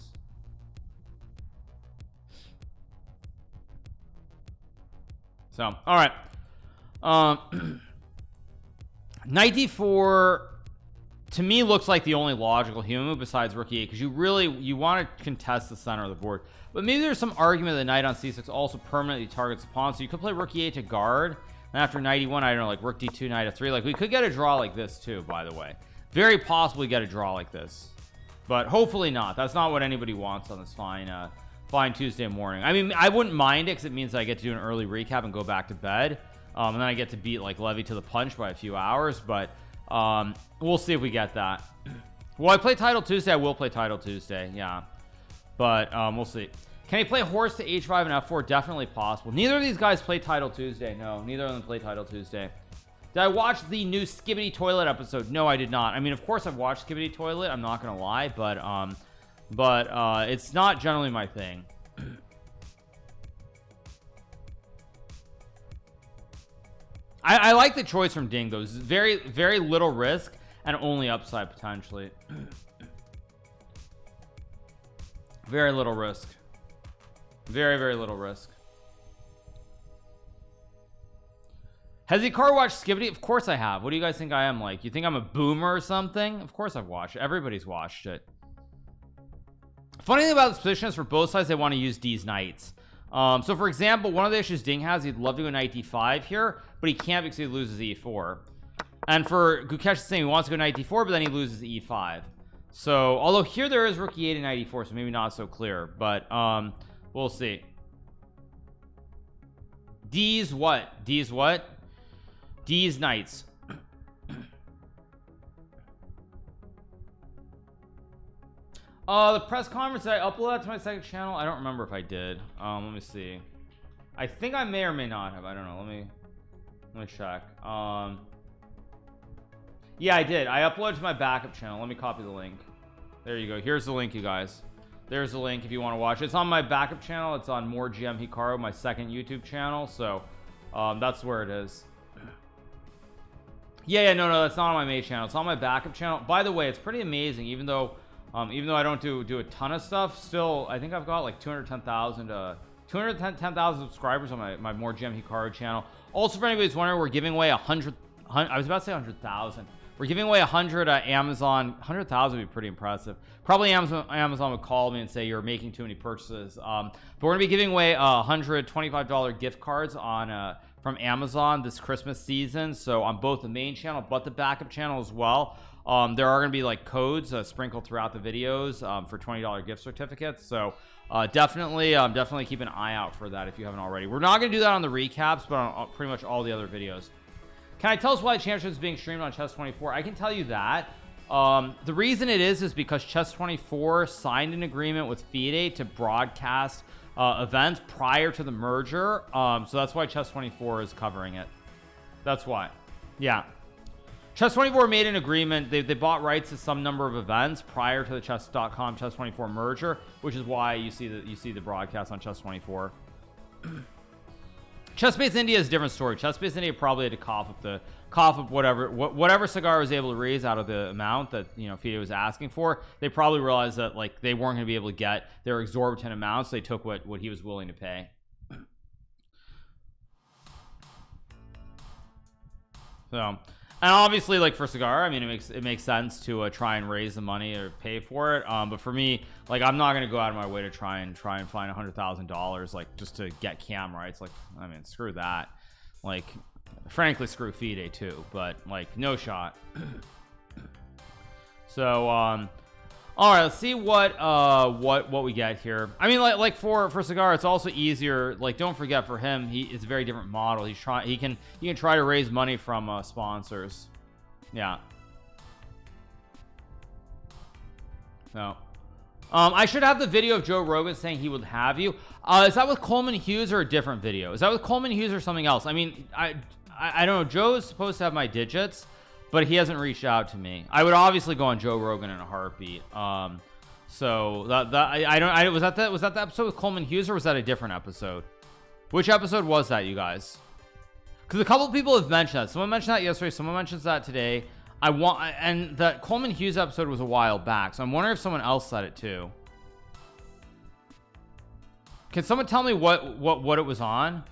So, all right. Knight d4 to me looks like the only logical human move besides rook e8, because you want to contest the center of the board. But maybe there's some argument that knight on c6 also permanently targets the pawn, so you could play rook e8 to guard, and after knight e1, I don't know, like rook d2, knight f3. Like we could get a draw like this too, by the way. Very possibly get a draw like this, but hopefully not. That's not what anybody wants on this fine Tuesday morning. I mean, I wouldn't mind it because it means I get to do an early recap and go back to bed. And then I get to beat like Levy to the punch by a few hours, but we'll see if we get that. Will I play Title Tuesday? I will play Title Tuesday, yeah. But we'll see. Can he play horse to H5 and F4? Definitely possible. Neither of these guys play Title Tuesday. No, neither of them play Title Tuesday. Did I watch the new Skibbity Toilet episode? No, I did not. I mean, of course I've watched Skibbity Toilet. I'm not gonna lie, but it's not generally my thing. I like the choice from Ding though. It's very, very little risk and only upside potentially. Very little risk. Very, very little risk. Has Hikaru watched Skibbity? Of course I have. What do you guys think I am like? You think I'm a boomer or something? Of course I've watched it. Everybody's watched it. Funny thing about this position is for both sides they want to use D's knights. So for example, one of the issues Ding has, he'd love to go knight d5 here, but he can't because he loses e4. And for Gukesh is saying he wants to go knight d4, but then he loses e5. So although here there is rook e8 and knight e4, so maybe not so clear, but we'll see. D's what? D's what? D's knights. The press conference, did I upload that to my second channel? I don't remember if I did. Let me see. I think I may or may not have. I don't know. Let me check. Yeah, I did. I uploaded to my backup channel. Let me copy the link. There you go. Here's the link, you guys. There's the link if you want to watch it. It's on my backup channel. It's on More GMHikaru, my second YouTube channel. So that's where it is. Yeah, no, that's not on my main channel. It's on my backup channel. By the way, it's pretty amazing. Even though I don't do a ton of stuff, still I think I've got like 210,000 subscribers on my More GMHikaru channel. Also, for anybody who's wondering, we're giving away 100. I was about to say 100,000. We're giving away 100 Amazon. 100,000 would be pretty impressive. Probably Amazon would call me and say you're making too many purchases. But we're gonna be giving away $125 gift cards on from Amazon this Christmas season. So on both the main channel but the backup channel as well. There are gonna be like codes sprinkled throughout the videos for $20 gift certificates. So definitely keep an eye out for that if you haven't already. We're not gonna do that on the recaps, but on pretty much all the other videos. Can I tell us why the championship is being streamed on Chess24? I can tell you that. The reason it is because Chess24 signed an agreement with FIDE to broadcast events prior to the merger. So that's why Chess24 is covering it. That's why. Yeah. Chess24 made an agreement. They bought rights to some number of events prior to the Chess.com Chess24 merger, which is why you see the broadcast on Chess24. Chess-Based India is a different story. Chess-Based India probably had to cough up whatever Cigar was able to raise out of the amount that FIDE was asking for. They probably realized that like they weren't going to be able to get their exorbitant amounts. So they took what he was willing to pay. So, and obviously, like for Cigar, I mean, it makes sense to try and raise the money or pay for it. But for me, like I'm not gonna go out of my way to try and find $100,000 like just to get cam rights. Like, I mean, screw that. Like, frankly, screw FIDE too. But like, no shot. So, all right, let's see what we get here. I mean, like for Cigar, it's also easier. Like, don't forget, for him, it's a very different model. He can try to raise money from sponsors. Yeah. No. I should have the video of Joe Rogan saying he would have you. Is that with Coleman Hughes or a different video? Is that with Coleman Hughes or something else? I mean, I don't know. Joe is supposed to have my digits, but he hasn't reached out to me. I would obviously go on Joe Rogan in a heartbeat. So was that the episode with Coleman Hughes, or was that a different episode? Which episode was that, you guys? Because a couple of people have mentioned that. Someone mentioned that yesterday. Someone mentions that today. And the Coleman Hughes episode was a while back, so I'm wondering if someone else said it too. Can someone tell me what it was on?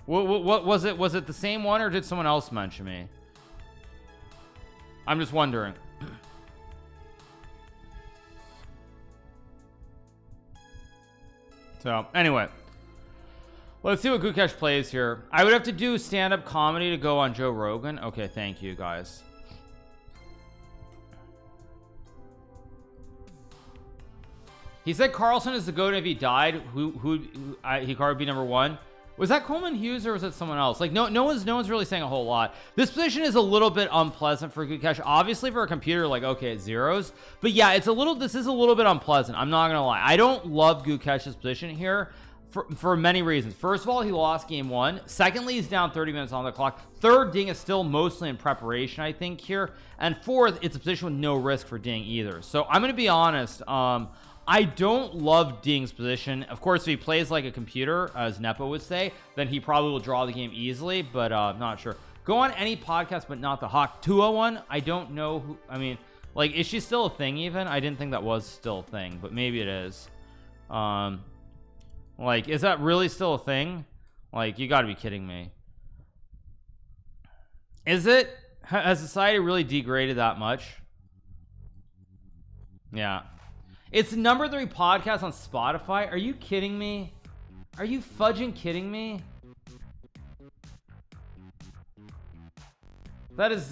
What was it? Was it the same one, or did someone else mention me? I'm just wondering. So anyway, let's see what Gukesh plays here. I would have to do stand-up comedy to go on Joe Rogan. Okay, thank you guys. He said Carlson is the GOAT, and if he died, who Hikaru would be number 1. Was that Coleman Hughes or was it someone else? Like no one's really saying a whole lot. This position is a little bit unpleasant for Gukesh. Obviously for a computer, like okay, it's zeros, but yeah, this is a little bit unpleasant. I'm not gonna lie. I don't love Gukesh's position here for many reasons. First of all, he lost game 1. Secondly, he's down 30 minutes on the clock. Third, Ding is still mostly in preparation, I think here. And fourth, it's a position with no risk for Ding either. So I'm gonna be honest. I don't love Ding's position. Of course, if he plays like a computer, as Nepo would say, then he probably will draw the game easily, but I'm not sure. Go on any podcast, but not the Hawk 201. I don't know who, I mean, like, is she still a thing even? I didn't think that was still a thing, but maybe it is. Like, is that really still a thing? Like, you gotta be kidding me. Is it? Has society really degraded that much? Yeah. It's the number 3 podcast on Spotify. Are you kidding me? Are you fudging kidding me? That is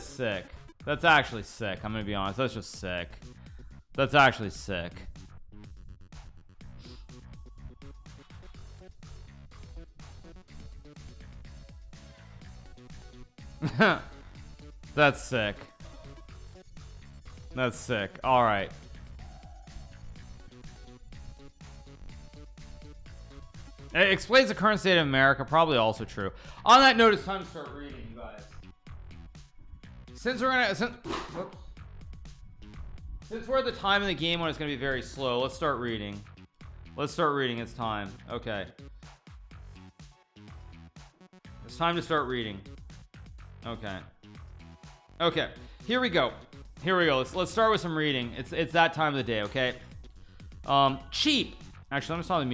sick. That's actually sick. I'm gonna be honest. That's just sick. That's actually sick. That's sick. That's sick. All right. It explains the current state of America. Probably also true. On that note, it's time to start reading, you guys. Since we're at the time in the game when it's gonna be very slow, let's start reading. Let's start reading. It's time. Okay. It's time to start reading. Okay. Okay. Here we go. Here we go. Let's start with some reading. It's that time of the day. Okay. Cheap. Actually, let me start the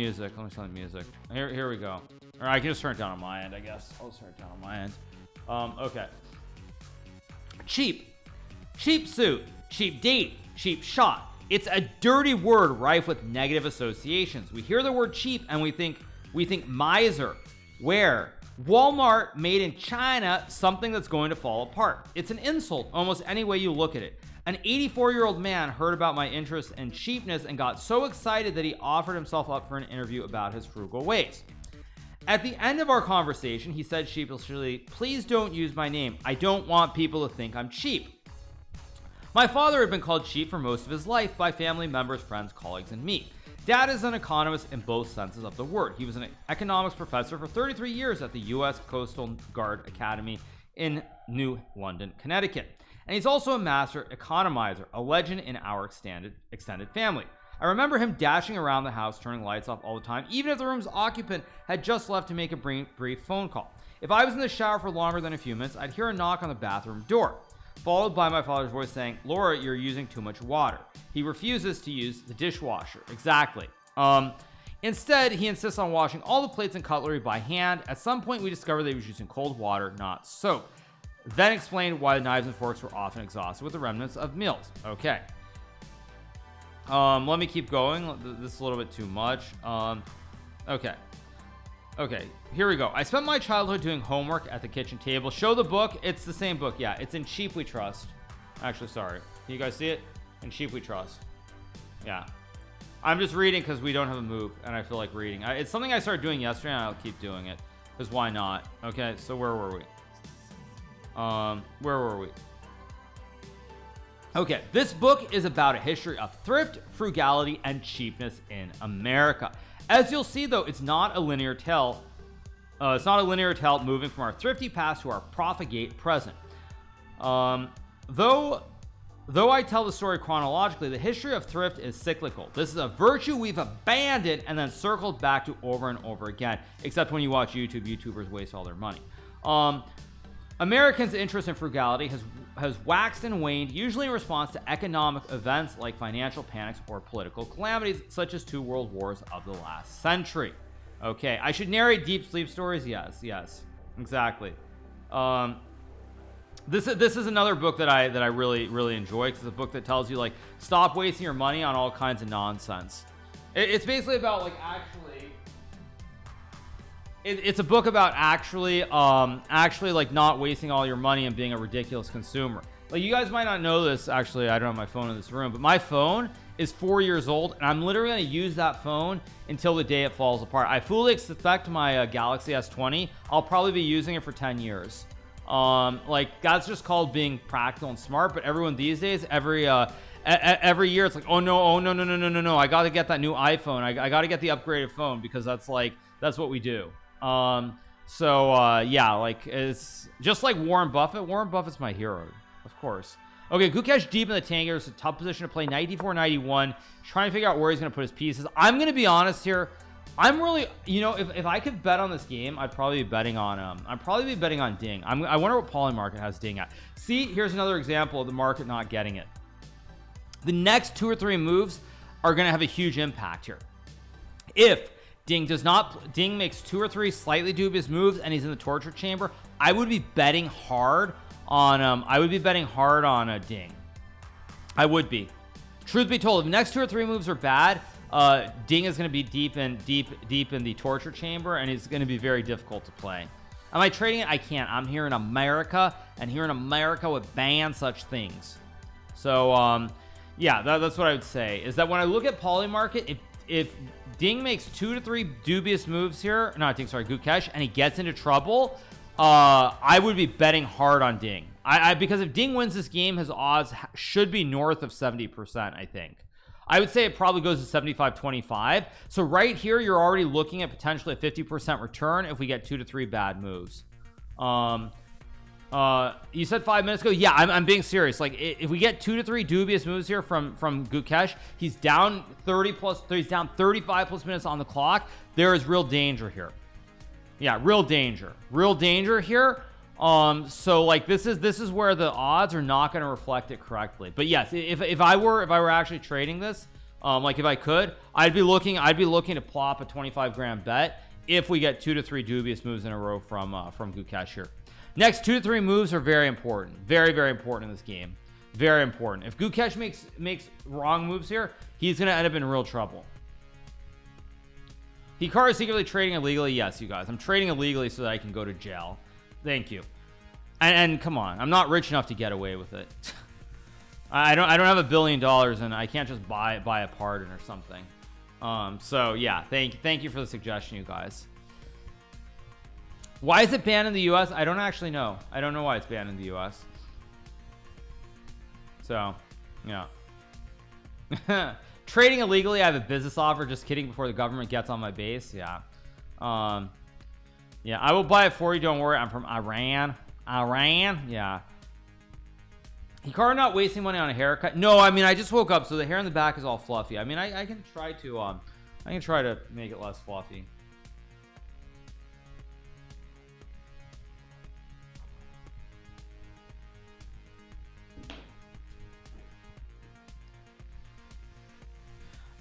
music. Here we go. Or I can just turn it down on my end, I guess. I'll just turn it down on my end. Okay. Cheap. Cheap suit. Cheap date. Cheap shot. It's a dirty word rife with negative associations. We hear the word cheap and we think miser. Where? Walmart made in China, something that's going to fall apart. It's an insult almost any way you look at it. An 84-year-old man heard about my interest in cheapness and got so excited that he offered himself up for an interview about his frugal ways. At the end of our conversation, he said sheepishly, "Please don't use my name. I don't want people to think I'm cheap." My father had been called cheap for most of his life by family members, friends, colleagues, and me. Dad is an economist in both senses of the word. He was an economics professor for 33 years at the U.S. Coastal Guard Academy in New London, Connecticut. And he's also a master economizer, a legend in our extended family. I remember him dashing around the house, turning lights off all the time, even if the room's occupant had just left to make a brief phone call. If I was in the shower for longer than a few minutes, I'd hear a knock on the bathroom door, followed by my father's voice saying, "Laura, you're using too much water." He refuses to use the dishwasher. Exactly. Instead, he insists on washing all the plates and cutlery by hand. At some point, we discovered that he was using cold water, not soap. Then explained why the knives and forks were often exhausted with the remnants of meals. Okay. Let me keep going. This is a little bit too much. Okay. Okay, here we go. I spent my childhood doing homework at the kitchen table. Show the book. It's the same book. Yeah, it's in Cheap We Trust. Actually, sorry. Can you guys see it? In Cheap We Trust. Yeah. I'm just reading because we don't have a move, and I feel like reading. It's something I started doing yesterday, and I'll keep doing it. Because why not? Okay, so where were we? Okay, this book is about a history of thrift, frugality, and cheapness in America. As you'll see, though, it's not a linear tale. Moving from our thrifty past to our profligate present. Though I tell the story chronologically, the history of thrift is cyclical. This is a virtue we've abandoned and then circled back to over and over again, except when you watch YouTube. YouTubers waste all their money. Americans' interest in frugality has waxed and waned, usually in response to economic events like financial panics or political calamities, such as 2 world wars of the last century. Okay, I should narrate deep sleep stories? Yes, exactly. This is another book that I really enjoy, because it's a book that tells you, like, stop wasting your money on all kinds of nonsense. It's basically about, like, actually... It's a book about actually like not wasting all your money and being a ridiculous consumer. Like, you guys might not know this. Actually, I don't have my phone in this room, but my phone is 4 years old, and I'm literally going to use that phone until the day it falls apart. I fully expect my Galaxy S20, I'll probably be using it for 10 years. Like, that's just called being practical and smart. But everyone these days, every year, it's like, oh no, I got to get that new iPhone. I got to get the upgraded phone, because that's what we do. Yeah, like, it's just like Warren Buffett. Warren Buffett's my hero, of course. Okay, Gukesh deep in the tank here. It's a tough position to play. 94, 91. Trying to figure out where he's going to put his pieces. I'm going to be honest here. I'm really, you know, if I could bet on this game, I'd probably be betting on Ding. I wonder what Poly Market has Ding at. See, here's another example of the market not getting it. The next 2 or 3 moves are going to have a huge impact here. If Ding makes 2 or 3 slightly dubious moves and he's in the torture chamber, I would be betting hard on Ding. I would be. Truth be told, if the next 2 or 3 moves are bad, Ding is going to be deep in the torture chamber, and it's going to be very difficult to play. Am I trading it? I can't. I'm here in America, and here in America would ban such things. So yeah, that's what I would say, is that when I look at Poly Market, if Ding makes 2 to 3 dubious moves here, Gukesh, and he gets into trouble, I would be betting hard on Ding. Because if Ding wins this game, his odds should be north of 70%, I think. I would say it probably goes to 75-25. So right here, you're already looking at potentially a 50% return if we get 2 to 3 bad moves. You said 5 minutes ago. Yeah, I'm being serious. Like, if we get 2 to 3 dubious moves here from Gukesh, he's down 35 plus minutes on the clock. There is real danger here. Yeah, real danger here. So like, this is where the odds are not going to reflect it correctly. But yes, if I were actually trading this, like, if I could, I'd be looking to plop a 25 grand bet if we get 2 to 3 dubious moves in a row from Gukesh here. Next 2 to 3 moves are very important, very, very important in this game. Very important. If Gukesh makes wrong moves here, he's going to end up in real trouble. Hikaru is secretly trading illegally. Yes, you guys, I'm trading illegally so that I can go to jail. Thank you. And come on, I'm not rich enough to get away with it. I don't have $1 billion, and I can't just buy a pardon or something. So yeah, thank you for the suggestion, you guys. Why is it banned in the US? I don't actually know. I don't know why it's banned in the US. So yeah. Trading illegally. I have a business offer. Just kidding. Before the government gets on my base. Yeah. Yeah, I will buy it for you. Don't worry. I'm from Iran. Yeah. Hikaru not wasting money on a haircut. No, I mean, I just woke up, so the hair in the back is all fluffy. I mean, I can try to make it less fluffy.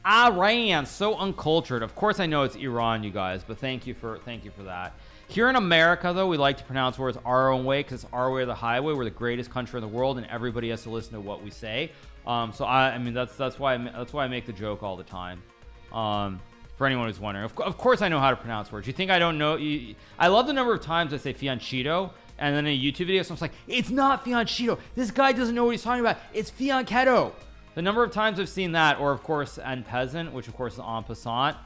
Iran, so uncultured. Of course I know it's Iran, you guys, but thank you for that. Here in America, though, we like to pronounce words our own way, because it's our way or the highway. We're the greatest country in the world, and everybody has to listen to what we say. So I mean, that's why I make the joke all the time. For anyone who's wondering, of course I know how to pronounce words. You think I don't know? I love the number of times I say fianchetto, and then in a YouTube video, someone's like, "It's not fianchetto. This guy doesn't know what he's talking about. It's fianchetto." The number of times I've seen that, or of course en peasant, which of course is en passant,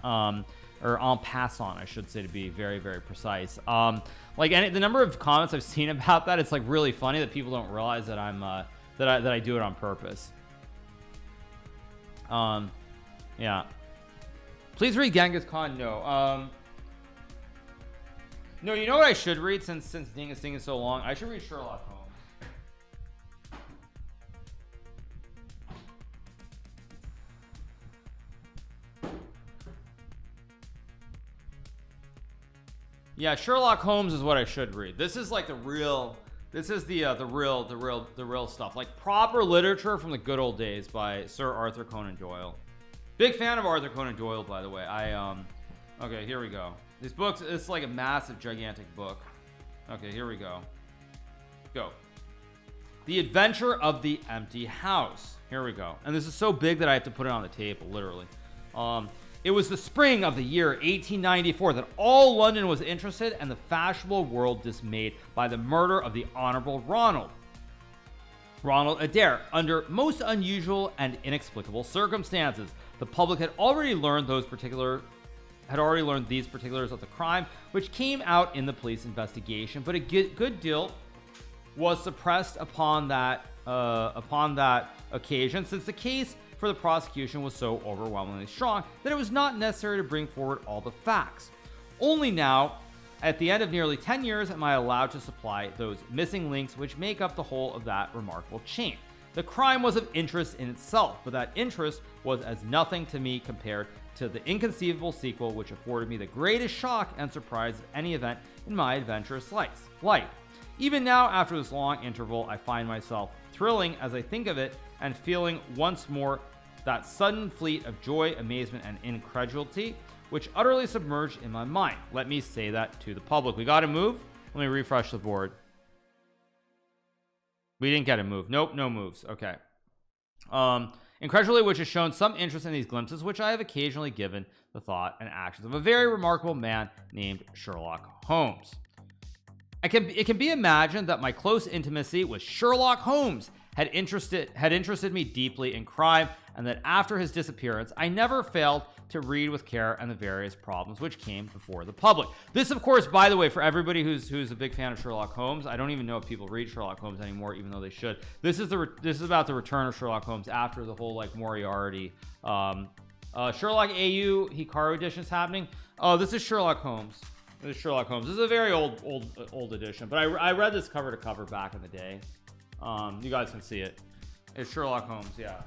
or en passant, I should say, to be very, very precise. Like, and the number of comments I've seen about that, it's like really funny that people don't realize that I'm that I do it on purpose. Yeah. Please read Genghis Khan. No. No, you know what I should read since Ding is so long? I should read Sherlock Holmes. Yeah, Sherlock Holmes is what I should read. This is like the real stuff. Like proper literature from the good old days by Sir Arthur Conan Doyle. Big fan of Arthur Conan Doyle, by the way. Okay, here we go. These books, it's like a massive, gigantic book. Okay, here we go. Go. The Adventure of the Empty House. Here we go. And this is so big that I have to put it on the table, literally. It was the spring of the year 1894 that all London was interested and the fashionable world dismayed by the murder of the Honorable Ronald Ronald Adair. Under most unusual and inexplicable circumstances, the public had already learned these particulars of the crime, which came out in the police investigation, but a good deal was suppressed upon that occasion, since the case for the prosecution was so overwhelmingly strong that it was not necessary to bring forward all the facts. Only now, at the end of nearly 10 years, am I allowed to supply those missing links which make up the whole of that remarkable chain. The crime was of interest in itself, but that interest was as nothing to me compared to the inconceivable sequel which afforded me the greatest shock and surprise of any event in my adventurous life. Even now, after this long interval, I find myself thrilling as I think of it and feeling once more that sudden fleet of joy, amazement, and incredulity which utterly submerged in my mind. Let me say that to the public. We got to move. Let me refresh the board. We didn't get a move. Nope, no moves. Okay. Incredulity, which has shown some interest in these glimpses, which I have occasionally given the thought and actions of a very remarkable man named Sherlock Holmes. It can be imagined that my close intimacy with Sherlock Holmes had interested me deeply in crime, and that after his disappearance, I never failed to read with care and the various problems which came before the public. This, of course, by the way, for everybody who's a big fan of Sherlock Holmes, I don't even know if people read Sherlock Holmes anymore, even though they should. This is about the return of Sherlock Holmes after the whole like Moriarty, Sherlock AU Hikaru edition is happening. Oh, this is Sherlock Holmes. This is Sherlock Holmes. This is a very old edition, but I read this cover to cover back in the day. You guys can see it. It's Sherlock Holmes, yeah.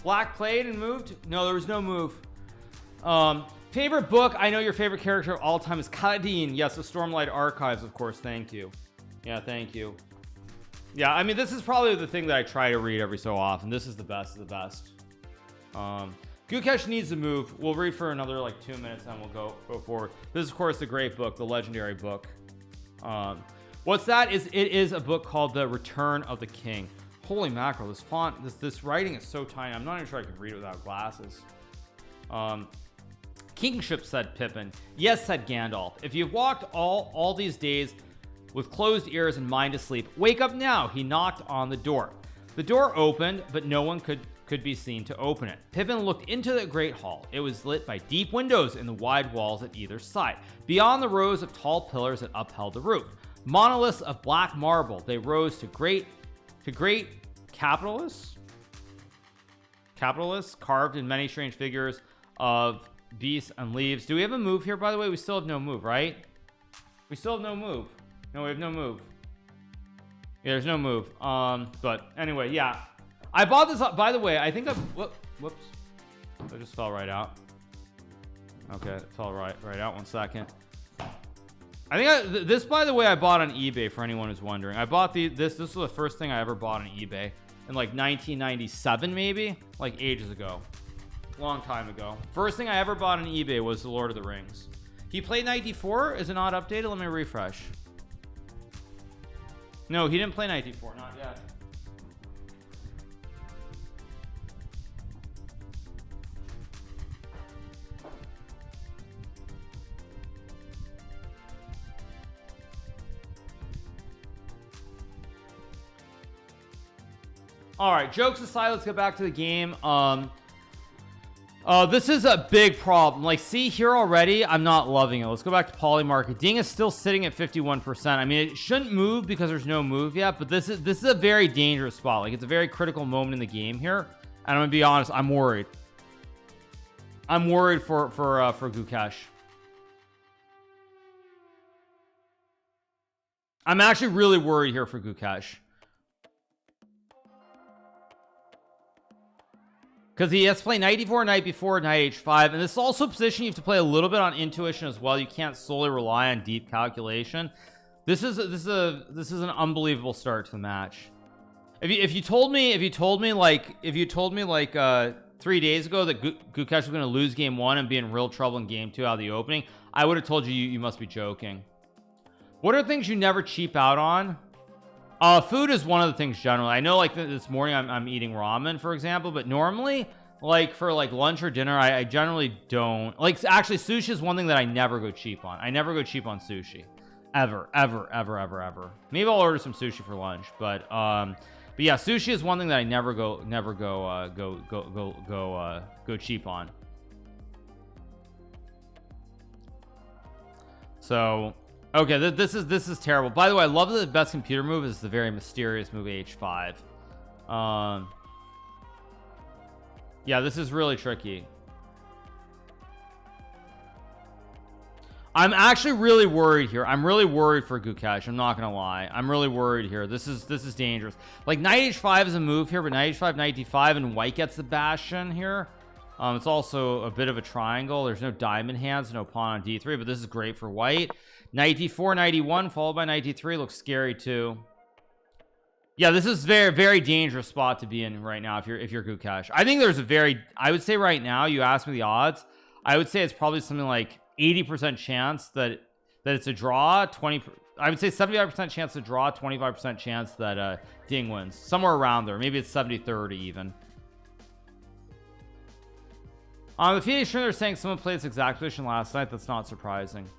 Black played and moved? No, there was no move. Favorite book? I know your favorite character of all time is Kaladin. Yes, the Stormlight Archives, of course. Thank you. Yeah, thank you. Yeah, I mean, this is probably the thing that I try to read every so often. This is the best of the best. Gukesh needs to move. We'll read for another like 2 minutes and we'll go forward. This is, of course, the great book, the legendary book. What's that? It is a book called The Return of the King. Holy mackerel, this font, this writing is so tiny. I'm not even sure I can read it without glasses. Kingship, said Pippin. Yes, said Gandalf. If you've walked all these days with closed ears and mind asleep, wake up now. He knocked on the door. The door opened, but no one could be seen to open it. Pippin looked into the great hall. It was lit by deep windows in the wide walls at either side. Beyond the rows of tall pillars that upheld the roof, monoliths of black marble, they rose to great capitalists carved in many strange figures of beasts and leaves. Do we have a move here, by the way? We still have no move, right? We still have no move. No, we have no move. Yeah, there's no move. But anyway, yeah, I bought this up, by the way. I think whoops, I just fell right out. Okay, it fell right out. 1 second. I think this, by the way, I bought on eBay for anyone who's wondering. I bought this was the first thing I ever bought on eBay in like 1997, maybe, like ages ago, long time ago. First thing I ever bought on eBay was The Lord of the Rings. He played 94. Is it not updated? Let me refresh. No, he didn't play 94, not yet. All right, jokes aside, let's get back to the game. This is a big problem. Like, see here already, I'm not loving it. Let's go back to Polymarket. Ding is still sitting at 51%. I mean, it shouldn't move because there's no move yet, but this is a very dangerous spot. Like, it's a very critical moment in the game here, and I'm gonna be honest, I'm worried. I'm worried for Gukesh. I'm actually really worried here for Gukesh. Because he has to play knight d4, knight b4, knight h5, and this is also a position you have to play a little bit on intuition as well. You can't solely rely on deep calculation. This is an unbelievable start to the match. If you told me like 3 days ago that Gukesh was going to lose game 1 and be in real trouble in game 2 out of the opening, I would have told you you must be joking. What are things you never cheap out on? Food is one of the things generally. I know like this morning I'm eating ramen, for example, but normally like for like lunch or dinner, I generally don't like. Actually, sushi is one thing that I never go cheap on. I never go cheap on sushi, ever. Maybe I'll order some sushi for lunch, but yeah, sushi is one thing that I never go cheap on. So okay, this is terrible. By the way, I love that the best computer move is the very mysterious move H5. Yeah, this is really tricky. I'm actually really worried here. I'm really worried for Gukesh. I'm not gonna lie. I'm really worried here. This is dangerous. Like knight h5 is a move here, but knight h5, knight d5, and white gets the bastion here. It's also a bit of a triangle. There's no diamond hands, no pawn on d3, but this is great for white. Knight d4, knight e1, followed by knight d3 looks scary too. Yeah, this is very dangerous spot to be in right now if you're Gukesh. I think there's I would say right now, you ask me the odds, I would say it's probably something like 80% chance that it's a draw, I would say 75% chance to draw, 25% chance that Ding wins, somewhere around there. Maybe it's 70-30 even. The FIDE stream, they're saying someone played this exact position last night. That's not surprising.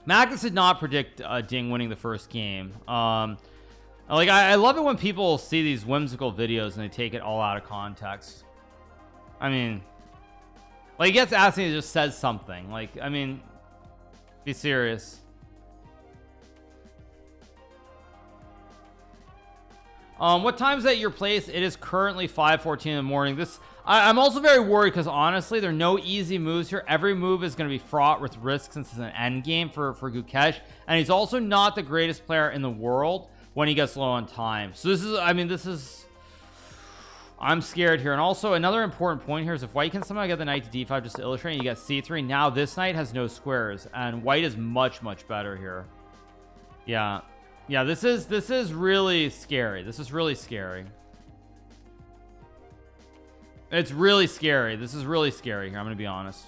Magnus did not predict Ding winning the first game. Like I love it when people see these whimsical videos and they take it all out of context. I mean, like he gets asked and he just says something. Like, I mean, be serious. What time is at your place? It is currently 5:14 in the morning. I'm also very worried because honestly, there are no easy moves here. Every move is going to be fraught with risk since it's an end game for Gukesh, and he's also not the greatest player in the world when he gets low on time. So I'm scared here. And also another important point here is if white can somehow get the knight to d5, just to illustrate, you get c3. Now this knight has no squares and white is much better here. Yeah, this is really scary. This is really scary. It's really scary. This is really scary here, I'm gonna be honest.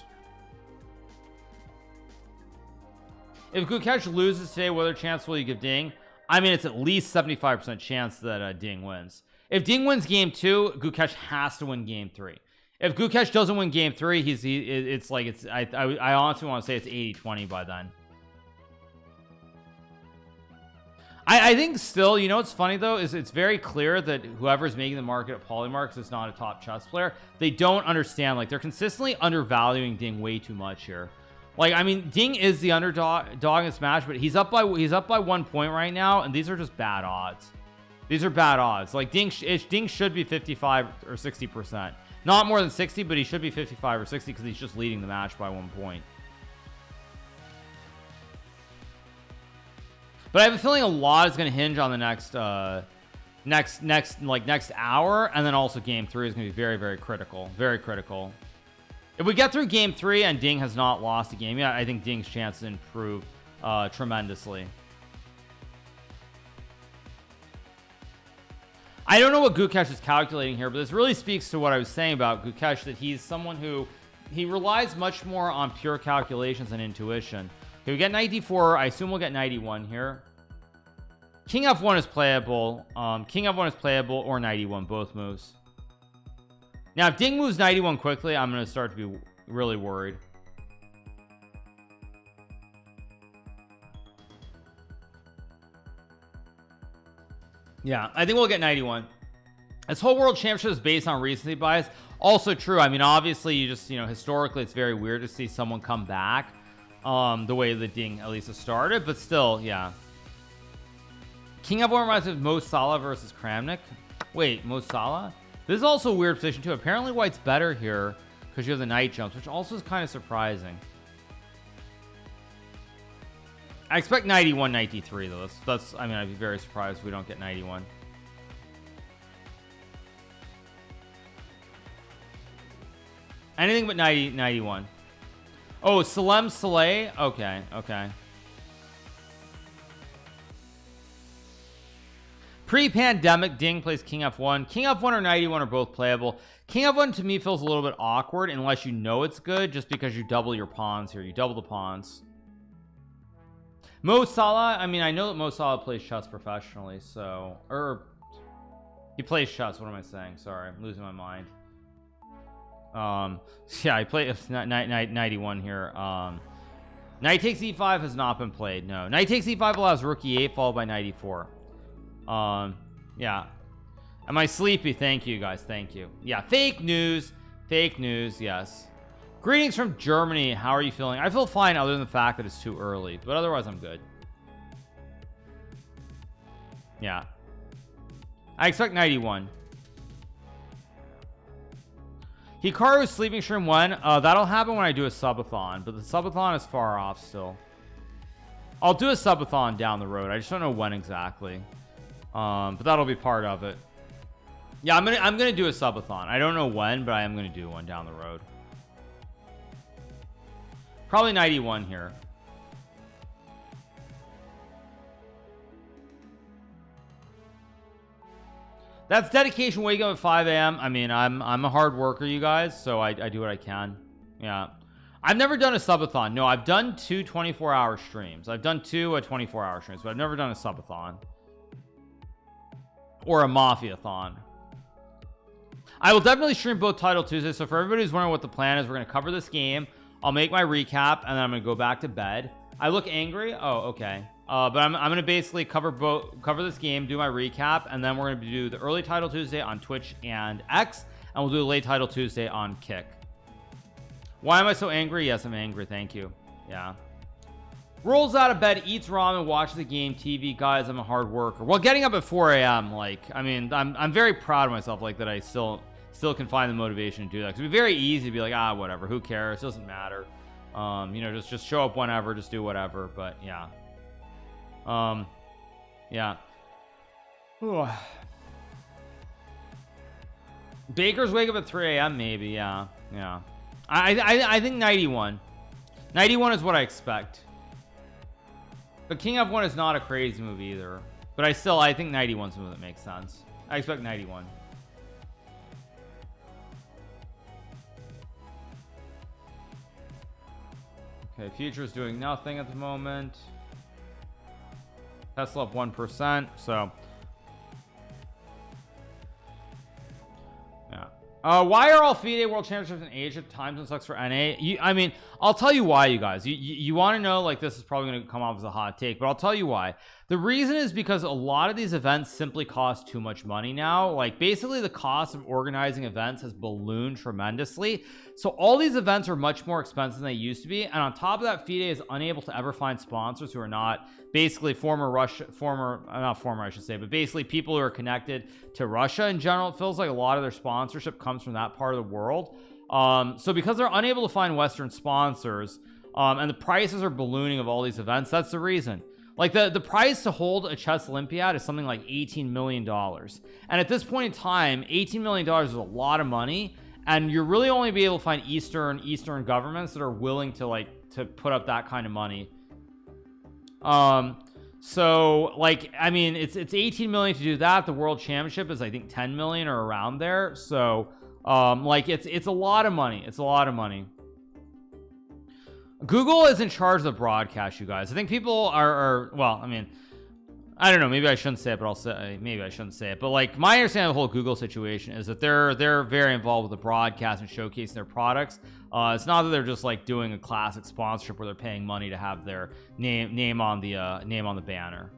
If Gukesh loses today, what other chance will you give Ding? I mean, it's at least 75% chance that Ding wins. If Ding wins game 2, Gukesh has to win game 3. If Gukesh doesn't win game 3, I honestly want to say it's 80-20 by then. I think still, you know what's funny though, is it's very clear that whoever's making the market at Polymarks is not a top chess player. They don't understand, like they're consistently undervaluing Ding way too much here. Like, I mean, Ding is the underdog in this match, but he's up by 1 point right now, and these are just bad odds. These are bad odds. Like Ding should be 55 or 60%, not more than 60, but he should be 55 or 60 because he's just leading the match by 1 point. But I have a feeling a lot is going to hinge on the next hour, and then also game 3 is going to be very critical. If we get through game 3 and Ding has not lost a game yet, I think Ding's chances improve tremendously. I don't know what Gukesh is calculating here, but this really speaks to what I was saying about Gukesh, that he's someone who he relies much more on pure calculations and intuition. Okay, we get knight d4. I assume we'll get knight e1 here. King f1 is playable. King f1 is playable, or knight e1, both moves. Now, if Ding moves knight e1 quickly, I'm going to start to be really worried. Yeah, I think we'll get knight e1. This whole world championship is based on recency bias. Also true. I mean, obviously, you just, historically, it's very weird to see someone come back the way the Ding at least has started, but still, yeah. King f1 reminds me of Mo Salah versus Kramnik. Wait, Mo Salah? This is also a weird position too. Apparently white's better here because you have the knight jumps, which also is kind of surprising. I expect knight e1, knight d3 though. That's I mean, I'd be very surprised if we don't get knight e1. Anything but knight e1. Oh, Salem Saleh. Okay. Pre-pandemic, Ding plays King F1. King F1 or Knight E1 are both playable. King F1 to me feels a little bit awkward unless you know it's good, just because you double your pawns here. You double the pawns. Mo Salah, I mean, I know that Mo Salah plays chess professionally, so, or he plays chess. What am I saying? Sorry, I'm losing my mind. Yeah, I play Knight E1 here. Knight takes E5 has not been played. No, Knight takes E5 allows Rook E8 followed by Knight E4. Yeah. Am I sleepy? Thank you guys. Thank you. Yeah, fake news. Fake news. Yes. Greetings from Germany. How are you feeling? I feel fine other than the fact that it's too early, but otherwise I'm good. Yeah. I expect 91. Hikaru sleeping stream when? That'll happen when I do a subathon, but the subathon is far off still. I'll do a subathon down the road. I just don't know when exactly. But that'll be part of it. Yeah, I'm gonna do a subathon. I don't know when, but I am gonna do one down the road. Probably 91 here. That's dedication. Wake up at 5 a.m. I mean, I'm a hard worker, you guys, so I do what I can. Yeah, I've never done a subathon. No, I've done 2 24-hour streams. I've done 2 24-hour streams, but I've never done a subathon or a mafia-thon. I will definitely stream both Title Tuesdays. So for everybody who's wondering what the plan is, we're going to cover this game. I'll make my recap, and then I'm going to go back to bed. I look angry. Oh, okay. But I'm going to basically cover this game, do my recap, and then we're going to do the early Title Tuesday on Twitch and X, and we'll do the late Title Tuesday on Kick. Why am I so angry? Yes, I'm angry. Thank you. Yeah. Rolls out of bed, eats ramen, watches the game, TV. Guys, I'm a hard worker. Well, getting up at 4 a.m. like, I mean, I'm very proud of myself, like, that I still can find the motivation to do that. Because it'd be very easy to be like, ah, whatever, who cares? It doesn't matter. You know, just show up whenever, just do whatever. But yeah. Yeah. Bakers wake up at 3 a.m. maybe. Yeah. Yeah. I think 91 is what I expect. But King F1 is not a crazy move either. But I think 91's a move that makes sense. I expect 91. Okay, Future's doing nothing at the moment. Tesla up 1%, so yeah. Why are all FIDE World Championships in Asia? Time zone sucks for NA. I mean, I'll tell you why, you guys. You want to know, like, this is probably going to come off as a hot take, but I'll tell you why. The reason is because a lot of these events simply cost too much money now. Like, basically the cost of organizing events has ballooned tremendously. So all these events are much more expensive than they used to be. And on top of that, FIDE is unable to ever find sponsors who are not basically not former, I should say, but basically people who are connected to Russia in general. It feels like a lot of their sponsorship comes from that part of the world. So because they're unable to find Western sponsors, and the prices are ballooning of all these events, that's the reason. Like the price to hold a chess Olympiad is something like $18 million. And at this point in time, $18 million is a lot of money. And you're really only be able to find Eastern governments that are willing to put up that kind of money. So like, I mean, it's 18 million to do that. The world championship is, I think, 10 million or around there. So like it's a lot of money. It's a lot of money. Google is in charge of the broadcast, you guys. I think people are well, I mean, I don't know, maybe I shouldn't say it, but I'll say, maybe I shouldn't say it, but like my understanding of the whole Google situation is that they're very involved with the broadcast and showcasing their products. It's not that they're just like doing a classic sponsorship where they're paying money to have their name on the banner.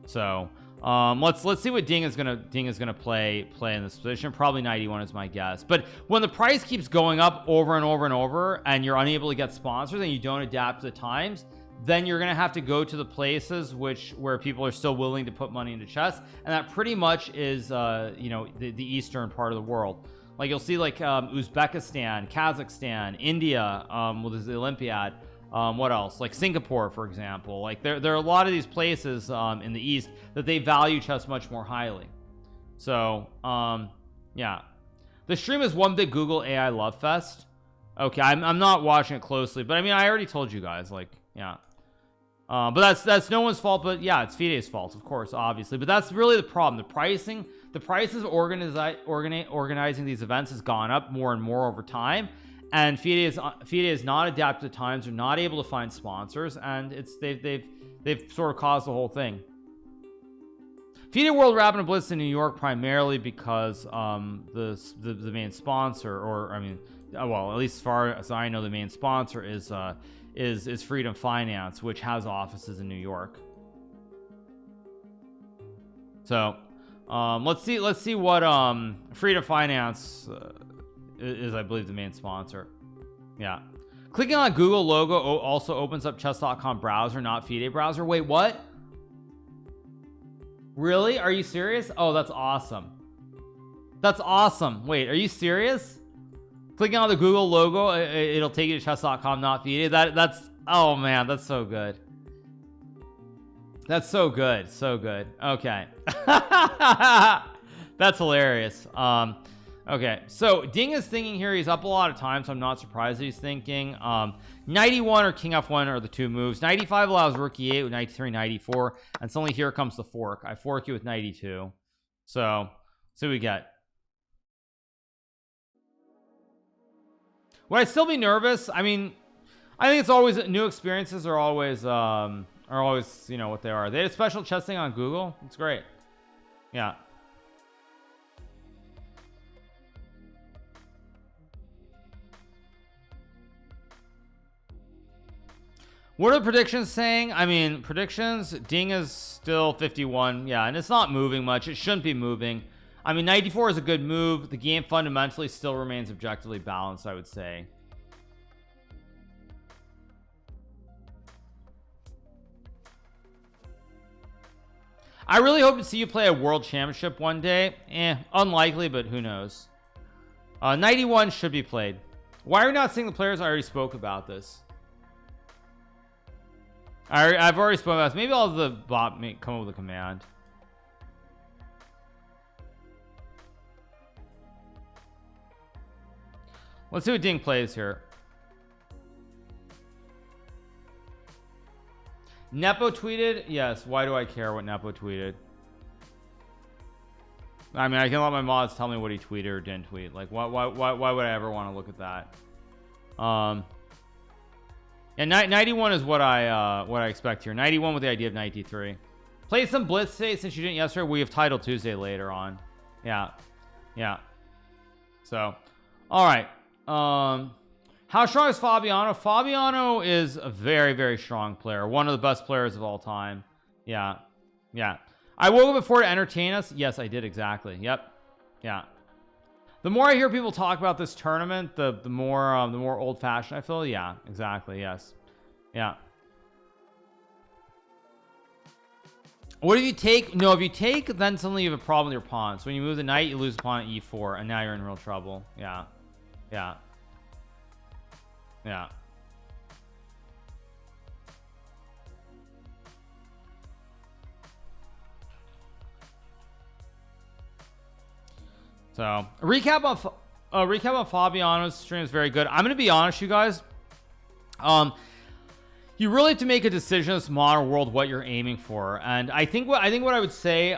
So let's see what Ding is gonna play in this position. Probably 91 is my guess. But when the price keeps going up over and over and over, and you're unable to get sponsors and you don't adapt to the times, then you're gonna have to go to the places where people are still willing to put money into chess, and that pretty much is you know, the eastern part of the world. Like you'll see like Uzbekistan, Kazakhstan, India with the Olympiad. What else? Like Singapore, for example. Like there are a lot of these places in the East that they value chess much more highly. So yeah, the stream is one big Google AI love fest. Okay, I'm not watching it closely, but I mean, I already told you guys, like, yeah. But that's no one's fault, but yeah, it's FIDE's fault, of course, obviously. But that's really the problem. The prices of organizing these events has gone up more and more over time, and FIDE is not adapted to times. They're not able to find sponsors, and they've sort of caused the whole thing. FIDE World Rapid and Blitz in New York primarily because the main sponsor, or I mean, well, at least as far as I know, the main sponsor is Freedom Finance, which has offices in New York. So let's see what Freedom Finance is, I believe, the main sponsor. Yeah, clicking on Google logo also opens up chess.com browser, not FIDE browser. Wait, what? Really? Are you serious? Oh, that's awesome. That's awesome. Wait, are you serious? Clicking on the Google logo, it'll take you to chess.com, not FIDE. That's, oh man, that's so good. That's so good. So good. Okay. That's hilarious. Okay, so Ding is thinking here. He's up a lot of times, so I'm not surprised that he's thinking. 91 or King F1 are the two moves. 95 allows Rook E8 with 93, 94, and suddenly here comes the fork. I fork you with 92. So we get. Would I still be nervous? I mean, I think it's always, new experiences are always you know what they are. They had a special chess thing on Google. It's great. Yeah. What are the predictions saying? I mean, predictions, Ding is still 51. Yeah, and it's not moving much. It shouldn't be moving. I mean, 94 is a good move. The game fundamentally still remains objectively balanced, I would say. I really hope to see you play a world championship one day. Unlikely, but who knows. 91 should be played. Why are we not seeing the players? I already spoke about this. I've already spoken about this. Maybe I'll have the bot come up with a command. Let's see what Ding plays here. Nepo tweeted. Yes, why do I care what Nepo tweeted? I mean, I can let my mods tell me what he tweeted or didn't tweet. Like, why would I ever want to look at that? And 91 is what I expect here. 91 with the idea of 93. Play some blitz today since you didn't yesterday. We have Title Tuesday later on. Yeah. So, all right. How strong is Fabiano? Fabiano is a very, very strong player. One of the best players of all time. Yeah. I woke up before to entertain us. Yes, I did, exactly. Yep. Yeah. The more I hear people talk about this tournament, the more old-fashioned I feel. Yeah, exactly. Yes. Yeah. What if you take? No, if you take, then suddenly you have a problem with your pawn. So when you move the knight, you lose the pawn at e4, and now you're in real trouble. Yeah. So a recap on Fabiano's stream is very good. I'm gonna be honest, you guys. You really have to make a decision in this modern world what you're aiming for, and I think what I would say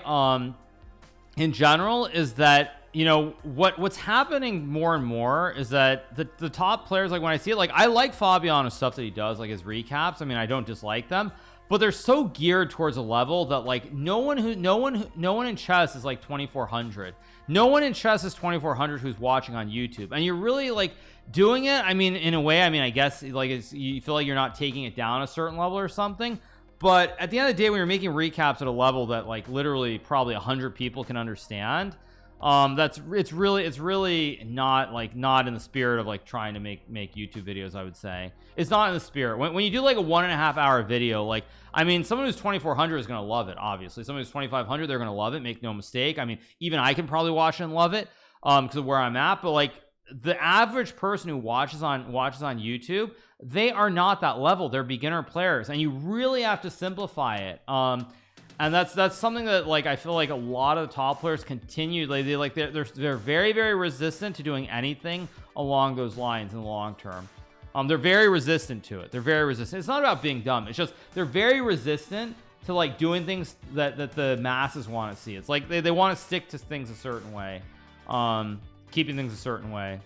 in general is that, you know, what's happening more and more is that the top players, like when I see it, like I like Fabiano's stuff that he does, like his recaps. I mean, I don't dislike them, but they're so geared towards a level that like no one in chess is like 2400. No one in chess is 2400 who's watching on YouTube, and you're really like doing it. I mean, in a way, I mean, I guess like you feel like you're not taking it down a certain level or something, but at the end of the day, when you're making recaps at a level that like literally probably 100 people can understand, it's really not in the spirit of like trying to make YouTube videos. I would say it's not in the spirit. When you do like a 1.5 hour video, like, I mean, someone who's 2400 is going to love it. Obviously someone who's 2500, they're going to love it, make no mistake. I mean, even I can probably watch it and love it because of where I'm at, but like the average person who watches on YouTube, they are not that level. They're beginner players, and you really have to simplify it. And that's something that like I feel like a lot of the top players continue, they're very, very resistant to doing anything along those lines in the long term. They're very resistant to it. They're very resistant. It's not about being dumb. It's just they're very resistant to like doing things that the masses want to see. It's like they want to stick to things a certain way, keeping things a certain way.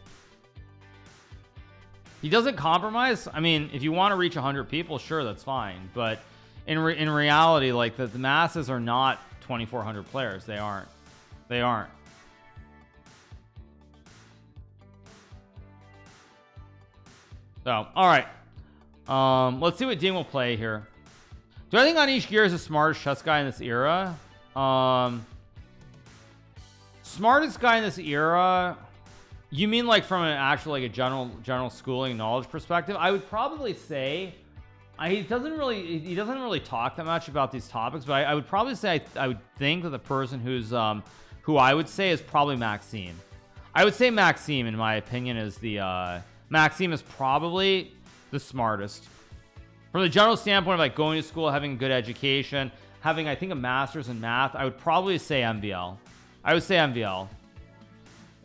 He doesn't compromise. I mean, if you want to reach 100 people, sure, that's fine. But in reality, like the masses are not 2,400 players. They aren't. They aren't. So, all right. Let's see what Ding will play here. Do I think Anish Gir is the smartest chess guy in this era? Smartest guy in this era? You mean like from an actual like a general schooling knowledge perspective? I would probably say he doesn't really talk that much about these topics, but I would probably say I would think that the person who I would say is probably Maxime. I would say Maxime, in my opinion, is the Maxime is probably the smartest from the general standpoint of like going to school, having a good education, having I think a master's in math. I would probably say MVL. I would say MVL.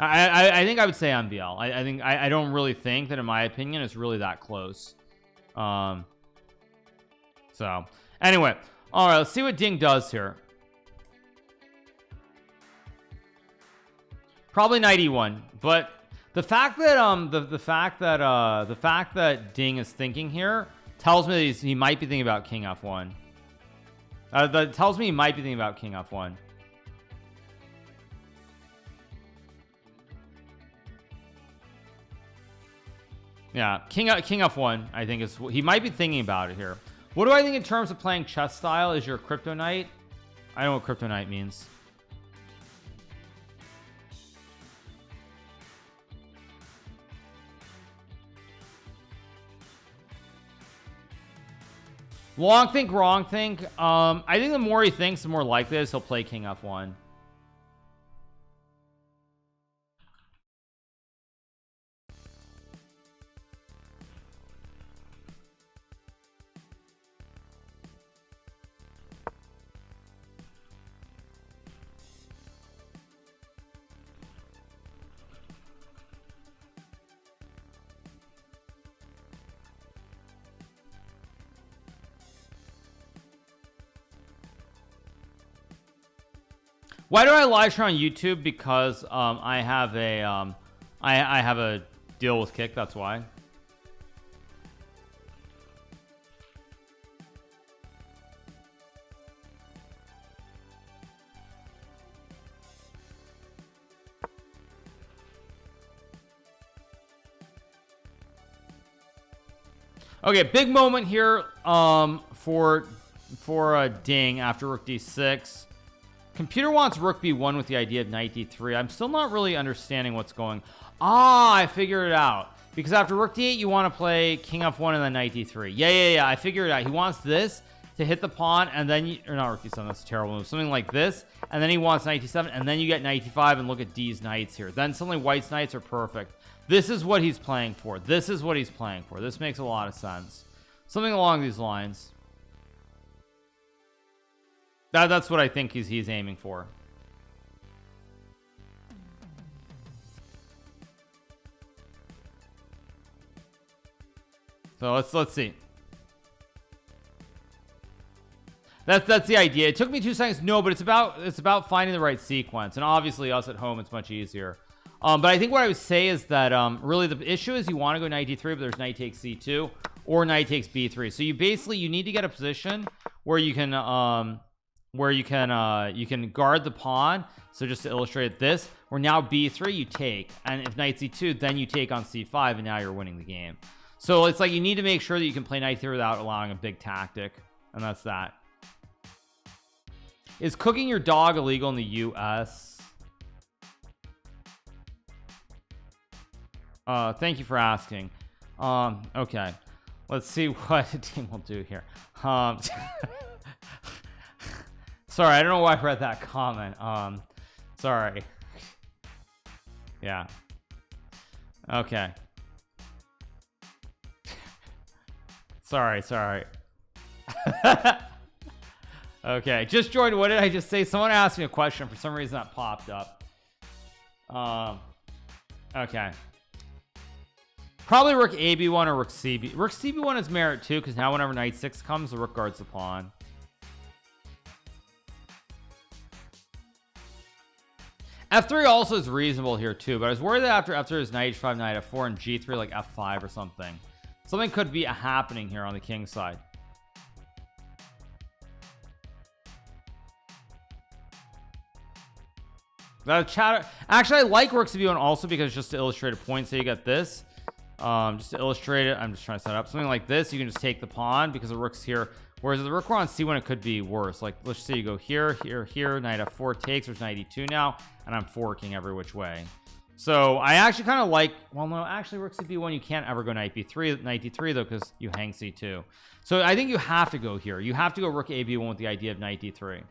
I think I would say MVL. I don't really think that, in my opinion, it's really that close. So anyway, all right, let's see what Ding does here. Probably 91, but the fact that the fact that Ding is thinking here tells me that he might be thinking about King F1. That tells me he might be thinking about King F1. Yeah, King F1, I think is he might be thinking about it here. What do I think in terms of playing chess style? Is your Crypto Knight? I don't know what Crypto Knight means. Long think, wrong think. I think the more he thinks, the more likely it is he'll play King F1. Why do I live stream on YouTube? Because I have a I have a deal with Kick. That's why. Okay, big moment here for Ding after Rook D6. Computer wants Rook B1 with the idea of Knight D3. I'm still not really understanding what's going. I figured it out. Because after Rook D8, you want to play King F1 and then Knight D3. Yeah. I figured it out. He wants this to hit the pawn, and then or not Rook D7. That's a terrible move. Something like this, and then he wants Knight D7, and then you get Knight D5, and look at D's knights here. Then suddenly White's knights are perfect. This is what he's playing for. This is what he's playing for. This makes a lot of sense. Something along these lines. That's what I think he's aiming for. So let's see. That's the idea. It took me 2 seconds. No, but it's about finding the right sequence, and obviously us at home it's much easier. But I think what I would say is that really the issue is you want to go Knight D3, but there's Knight takes C2 or Knight takes B3. So you need to get a position where you can guard the pawn. So just to illustrate this, where now B3 you take, and if Knight C2, then you take on C5, and now you're winning the game. So it's like you need to make sure that you can play Knight 3 without allowing a big tactic, and that's that. Is cooking your dog illegal in the US? Thank you for asking. Okay, let's see what the team will do here. Sorry, I don't know why I read that comment. Sorry. Yeah. Okay. Sorry. Okay, just joined. What did I just say? Someone asked me a question. For some reason that popped up. Okay. Probably rook AB1 or rook CB. Rook CB1 is merit too, because now whenever knight 6 comes, the rook guards the pawn. F3 also is reasonable here too, but I was worried that after F3 is knight h5, knight f4, and G3 like F5 or something. Something could be happening here on the king side. That chatter. Actually, I like rook CB1 also because just to illustrate a point, say you got this. Just to illustrate it, I'm just trying to set up something like this. You can just take the pawn because the rook's here. Whereas if the rook were on C1, it could be worse. Like, let's say you go here, here, here, knight f4 takes. There's knight e2 now, and I'm forking every which way. So I actually kind of like, well, no, actually rook CB1, you can't ever go knight b3, knight d3 though, because you hang c2. So I think you have to go here. You have to go rook ab1 with the idea of knight d3.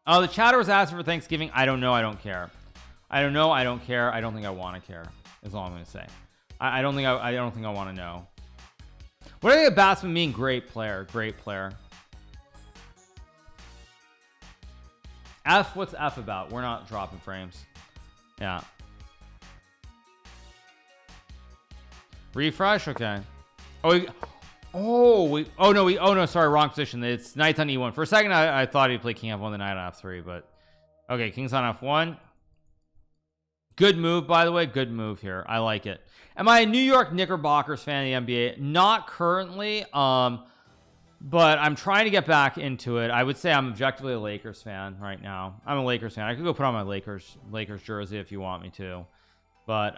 Oh, the chatter was asking for Thanksgiving. I don't know. I don't care. I don't know. I don't care. I don't think I want to care. Is all I'm going to say. I don't think I want to know. What do you think of Batsman mean? Great player. Great player. F. What's F about? We're not dropping frames. Yeah. Refresh. Okay. Oh, no, sorry, wrong position. It's knight on e1. For a second, I thought he'd play king f1, the knight on f3, but okay, king's on f1. Good move, by the way. Good move here. I like it. Am I a New York Knickerbockers fan of the NBA? Not currently, but I'm trying to get back into it. I would say I'm objectively a Lakers fan right now. I'm a Lakers fan. I could go put on my Lakers jersey if you want me to, but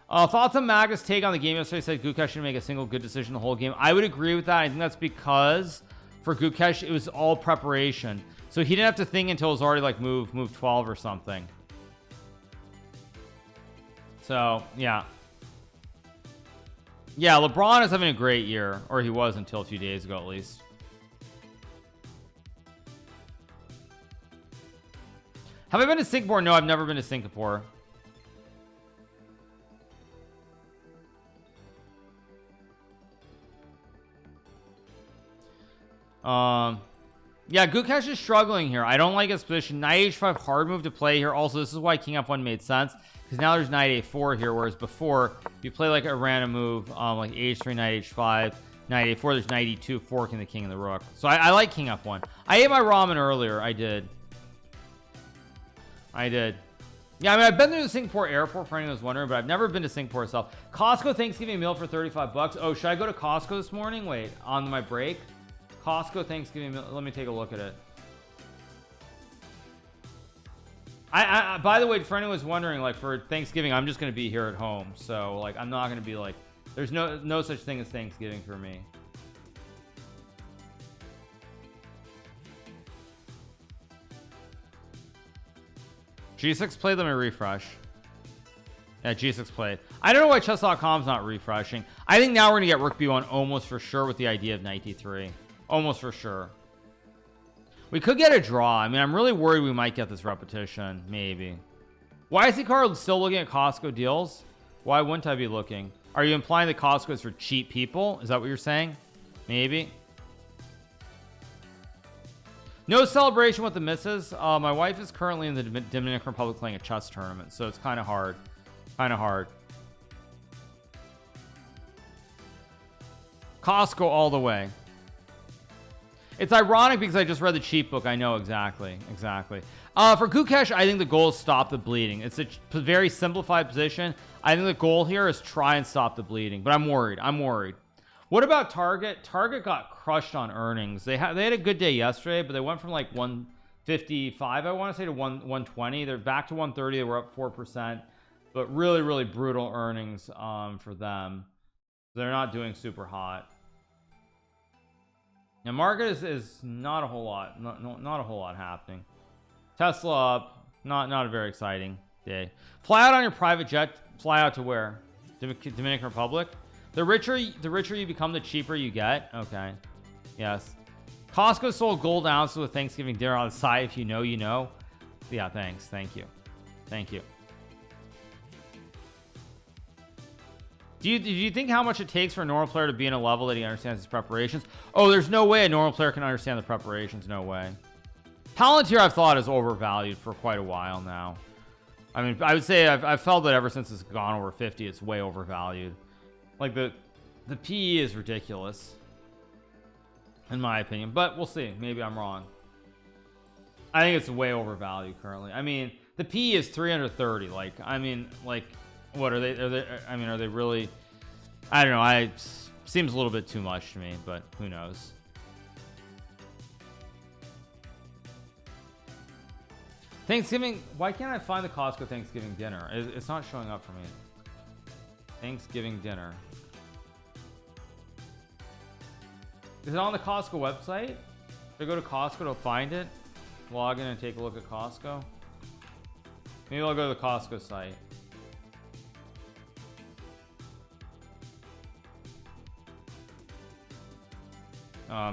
thoughts on Magnus' take on the game yesterday? Said Gukesh should make a single good decision the whole game. I would agree with that. I think that's because for Gukesh it was all preparation, so he didn't have to think until it was already like move 12 or something. So yeah, LeBron is having a great year, or he was until a few days ago at least. Have I been to Singapore? No, I've never been to Singapore. Yeah, Gukesh is struggling here. I don't like his position. Knight h5, hard move to play here. Also, this is why king f1 made sense, because now there's knight a4 here, whereas before you play like a random move, like h3, knight h5, knight a4, there's knight e2, forking the king and the rook. So I like king f1. I ate my ramen earlier. I did. Yeah, I mean, I've been to the Singapore airport for anyone who's wondering, but I've never been to Singapore itself. Costco Thanksgiving meal for 35 bucks. Oh, should I go to Costco this morning? Wait, on my break? Costco Thanksgiving meal. Let me take a look at it. I by the way, for anyone who's wondering, like for Thanksgiving, I'm just going to be here at home. So like, I'm not going to be like, there's no such thing as Thanksgiving for me. G6 played. Let me refresh. Yeah, G6 played. I don't know why chess.com's not refreshing. I think now we're gonna get rook b1 almost for sure with the idea of knight d3. Almost for sure. We could get a draw. I mean, I'm really worried we might get this repetition. Maybe. Why is Hikaru still looking at Costco deals? Why wouldn't I be looking? Are you implying that Costco is for cheap people? Is that what you're saying? Maybe. No celebration with the missus. My wife is currently in the Dominican Republic playing a chess tournament, so it's kind of hard. Costco all the way. It's ironic because I just read the cheat book. I know exactly. For Gukesh, I think the goal is stop the bleeding. It's a very simplified position. I think the goal here is try and stop the bleeding, but I'm worried. What about Target? Target got crushed on earnings. They had a good day yesterday, but they went from like 155, I want to say, to 120. They're back to 130. They were up 4%, but really brutal earnings for them. They're not doing super hot. Now market is not a whole lot, not a whole lot happening. Tesla up, not a very exciting day. Fly out on your private jet. Fly out to where? Dominican Republic. The richer you become, the cheaper you get. Okay. Yes. Costco sold gold ounces with Thanksgiving dinner on the side. If you know, you know. Yeah, thanks. Thank you. Do you think how much it takes for a normal player to be in a level that he understands his preparations? Oh, there's no way a normal player can understand the preparations. No way. Palantir, I've thought, is overvalued for quite a while now. I mean, I would say I've felt that ever since it's gone over 50, it's way overvalued. Like the PE is ridiculous, in my opinion. But we'll see. Maybe I'm wrong. I think it's way overvalued currently. I mean, the PE is 330. Like, I mean, like, what are they? I mean, are they really? I don't know. Seems a little bit too much to me, but who knows? Thanksgiving. Why can't I find the Costco Thanksgiving dinner? It's not showing up for me. Thanksgiving dinner. Is it on the Costco website? Should I go to Costco to find it? Log in and take a look at Costco. Maybe I'll go to the Costco site.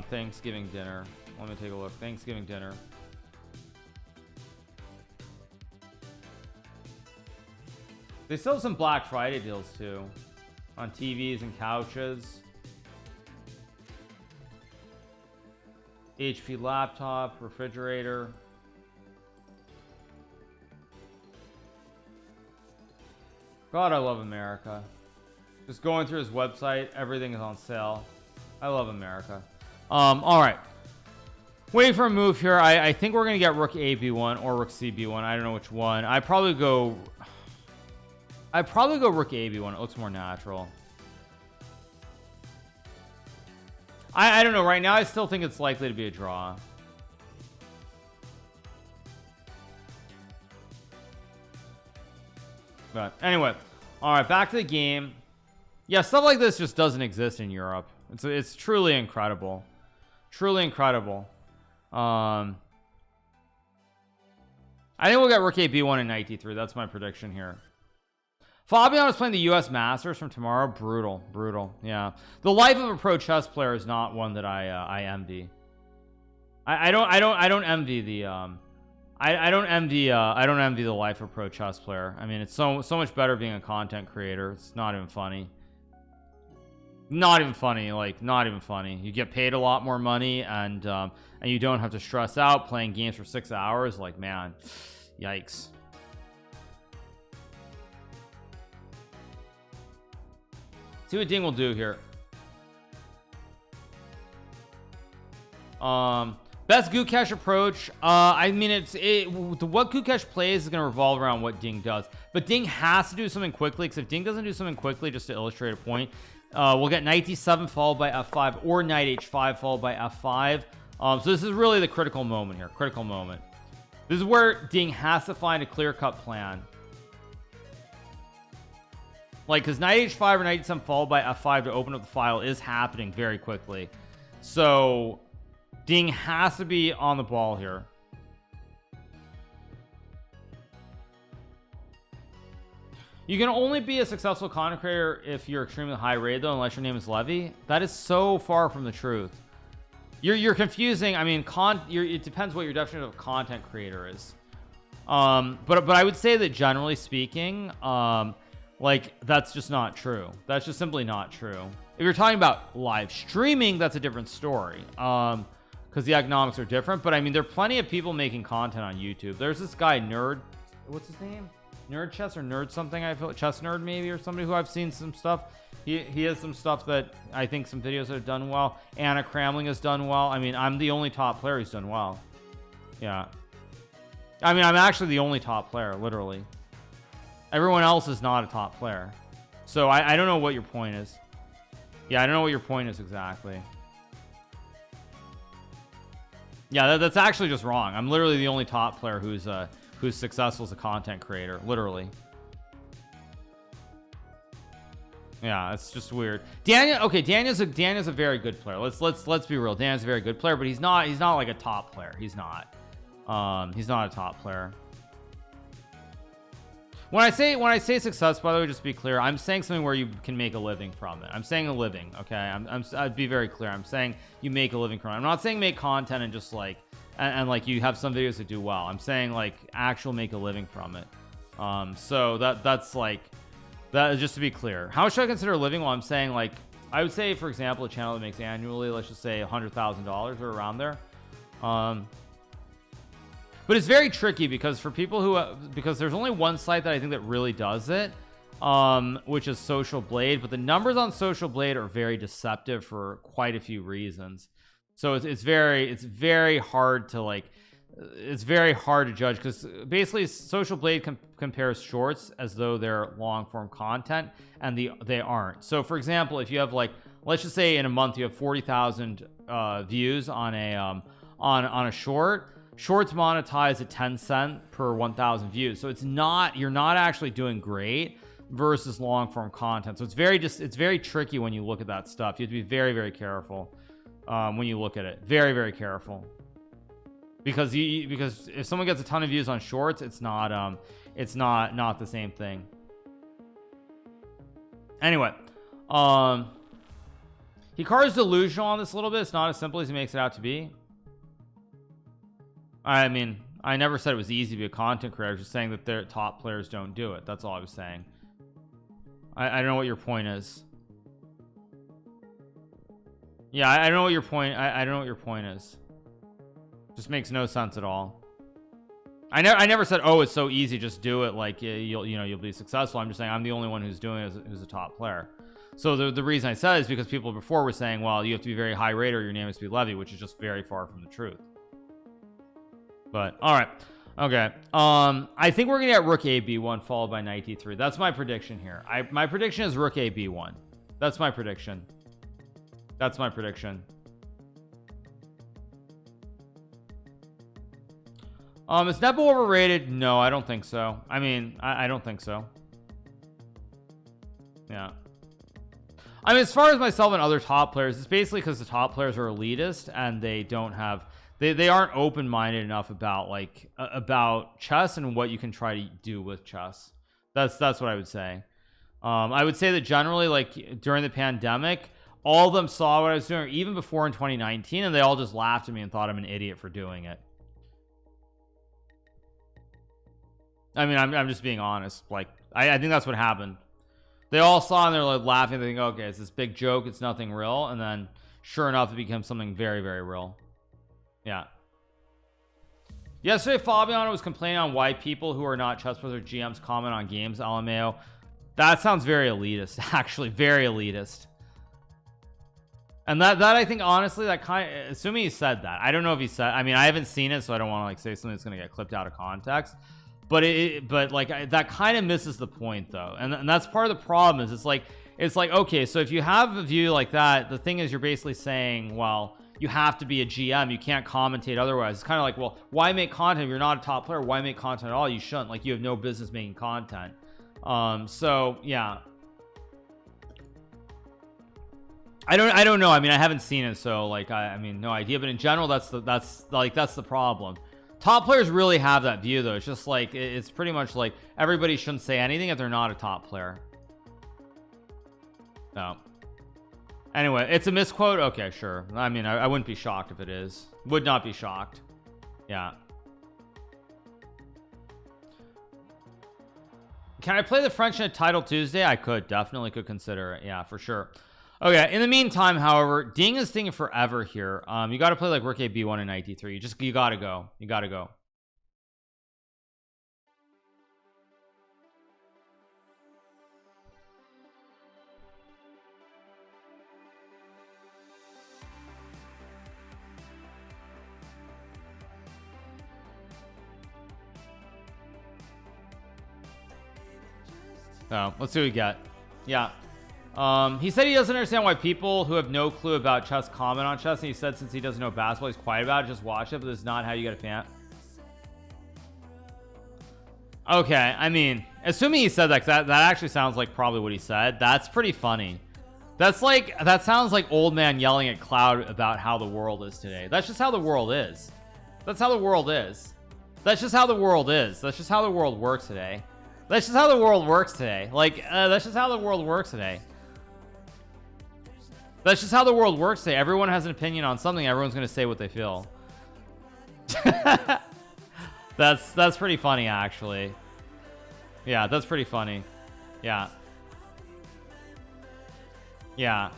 Thanksgiving dinner. Let me take a look. Thanksgiving dinner. They still have some Black Friday deals too, on TVs and couches. HP laptop, refrigerator. God, I love America. Just going through his website, everything is on sale. I love America. All right. Waiting for a move here. I think we're gonna get Rook AB1 or Rook CB1. I don't know which one. I'd probably go Rook AB1. It looks more natural. I don't know. Right now, I still think it's likely to be a draw. But anyway, all right, back to the game. Yeah, stuff like this just doesn't exist in Europe. It's truly incredible. Truly incredible. I think we'll get Rook AB1 and Knight D3. That's my prediction here. Fabian is playing the U.S. Masters from tomorrow. Brutal, brutal. Yeah, the life of a pro chess player is not one that I envy. I don't envy the I don't envy the life of a pro chess player. I mean, it's so much better being a content creator. It's not even funny. Not even funny. Like, not even funny. You get paid a lot more money, and you don't have to stress out playing games for 6 hours. Like, man, yikes. See what Ding will do here. Best Gukesh approach. I mean, what Gukesh plays is going to revolve around what Ding does, but Ding has to do something quickly, because if Ding doesn't do something quickly, just to illustrate a point, we'll get Knight D7 followed by F5 or Knight H5 followed by F5. So this is really the critical moment here. Critical moment. This is where Ding has to find a clear-cut plan. Like, because Knight H5 or Knight D7 followed by F5 to open up the file is happening very quickly. So Ding has to be on the ball here. You can only be a successful content creator if you're extremely high rated, though, unless your name is Levy. That is so far from the truth. You're confusing. I mean, it depends what your definition of content creator is. But I would say that generally speaking, like, that's just not true. That's just simply not true. If you're talking about live streaming, that's a different story, because the economics are different. But I mean, there are plenty of people making content on YouTube. There's this guy, what's his name? Nerd Chess or Nerd something? I feel Chess Nerd maybe, or somebody who I've seen some stuff. He has some stuff that I think some videos that have done well. Anna Cramling has done well. I mean, I'm the only top player who's done well. Yeah. I mean, I'm actually the only top player, literally. Everyone else is not a top player. So I don't know what your point is. Yeah, I don't know what your point is exactly. Yeah, that's actually just wrong. I'm literally the only top player who's successful as a content creator, literally. Yeah, it's just weird. Daniel's a very good player. Let's be real. Daniel's a very good player, but he's not like a top player. He's not a top player. When I say success, by the way, just be clear, I'm saying something where you can make a living from it. I'm saying a living, okay? I'd be very clear. I'm saying you make a living from it. I'm not saying make content and just like and like you have some videos that do well. I'm saying like actual make a living from it. So that's like that, just to be clear. How should I consider a living? Well, I'm saying, like, I would say, for example, a channel that makes annually, let's just say $100,000 or around there. But it's very tricky because for people who because there's only one site that I think that really does it, which is Social Blade, but the numbers on Social Blade are very deceptive for quite a few reasons. So it's very hard to like, it's very hard to judge because basically Social Blade compares shorts as though they're long form content, and they aren't. So for example, if you have like, let's just say in a month you have 40,000 views on a short. Shorts monetize at 10 cents per 1,000 views, so you're not actually doing great versus long form content. So it's very tricky when you look at that stuff. You have to be very careful when you look at it. Very careful, because if someone gets a ton of views on shorts, it's not the same thing. Anyway, Hikaru's delusional on this a little bit. It's not as simple as he makes it out to be. I mean, I never said it was easy to be a content creator. I was just saying that their top players don't do it. That's all I was saying. I don't know what your point is. Yeah, I don't know what your point. I don't know what your point is. Just makes no sense at all. I never said, oh, it's so easy, just do it, like you'll be successful. I'm just saying I'm the only one who's doing it, who's a top player. So the reason I said is because people before were saying, well, you have to be very high rated or your name has to be Levy, which is just very far from the truth. But all right, okay. I think we're gonna get Rook A B1 followed by Knight D3. That's my prediction here. My prediction is Rook A B1. That's my prediction. That's my prediction. Is Nepo overrated? No, I don't think so. I mean, I don't think so. Yeah. I mean, as far as myself and other top players, it's basically because the top players are elitist and they don't have, they aren't open-minded enough about like about chess and what you can try to do with chess. That's what I would say. I would say that generally, like during the pandemic, all of them saw what I was doing, even before in 2019, and they all just laughed at me and thought I'm an idiot for doing it. I mean, I'm just being honest. Like, I think that's what happened. They all saw and they're like laughing. They think, okay, it's this big joke. It's nothing real. And then, sure enough, it becomes something very, very real. Yeah. Yesterday, Fabiano was complaining on why people who are not chess players or GMs comment on games. LMAO. That sounds very elitist. Actually, very elitist. And that I think honestly, that kind of, assuming he said that, I don't know if he said. I mean, I haven't seen it, so I don't want to like say something that's going to get clipped out of context. But that kind of misses the point though, and that's part of the problem. Is it's like okay, so if you have a view like that, the thing is you're basically saying, well, you have to be a GM, you can't commentate otherwise. It's kind of like, well, why make content if you're not a top player? Why make content at all? You shouldn't. Like, you have no business making content. So yeah, I don't know. I mean, I haven't seen it, so like I mean, no idea. But in general, that's the problem. Top players really have that view though. It's just like, it's pretty much like everybody shouldn't say anything if they're not a top player. No. Anyway, it's a misquote. Okay, sure. I mean, I wouldn't be shocked if it is. Would not be shocked. Yeah. Can I play the French in a title Tuesday? I could, definitely could consider it. Yeah, for sure. Okay, in the meantime, however, Ding is thinking forever here. You got to play like Rook A B1 and Knight D3. You got to go. You got to go. Oh, let's see what we got. Yeah. He said he doesn't understand why people who have no clue about chess comment on chess, and he said since he doesn't know basketball, he's quiet about it. Just watch it, but this is not how you get a fan. Okay, I mean, assuming he said that actually sounds like probably what he said. That's pretty funny. That sounds like old man yelling at cloud about how the world is today. That's just how the world is. That's how the world is. That's just how the world is. That's just how the world works today. That's just how the world works today. Like, that's just how the world works today. That's just how the world works today. Everyone has an opinion on something. Everyone's going to say what they feel. That's pretty funny, actually. Yeah, that's pretty funny. Yeah. Yeah.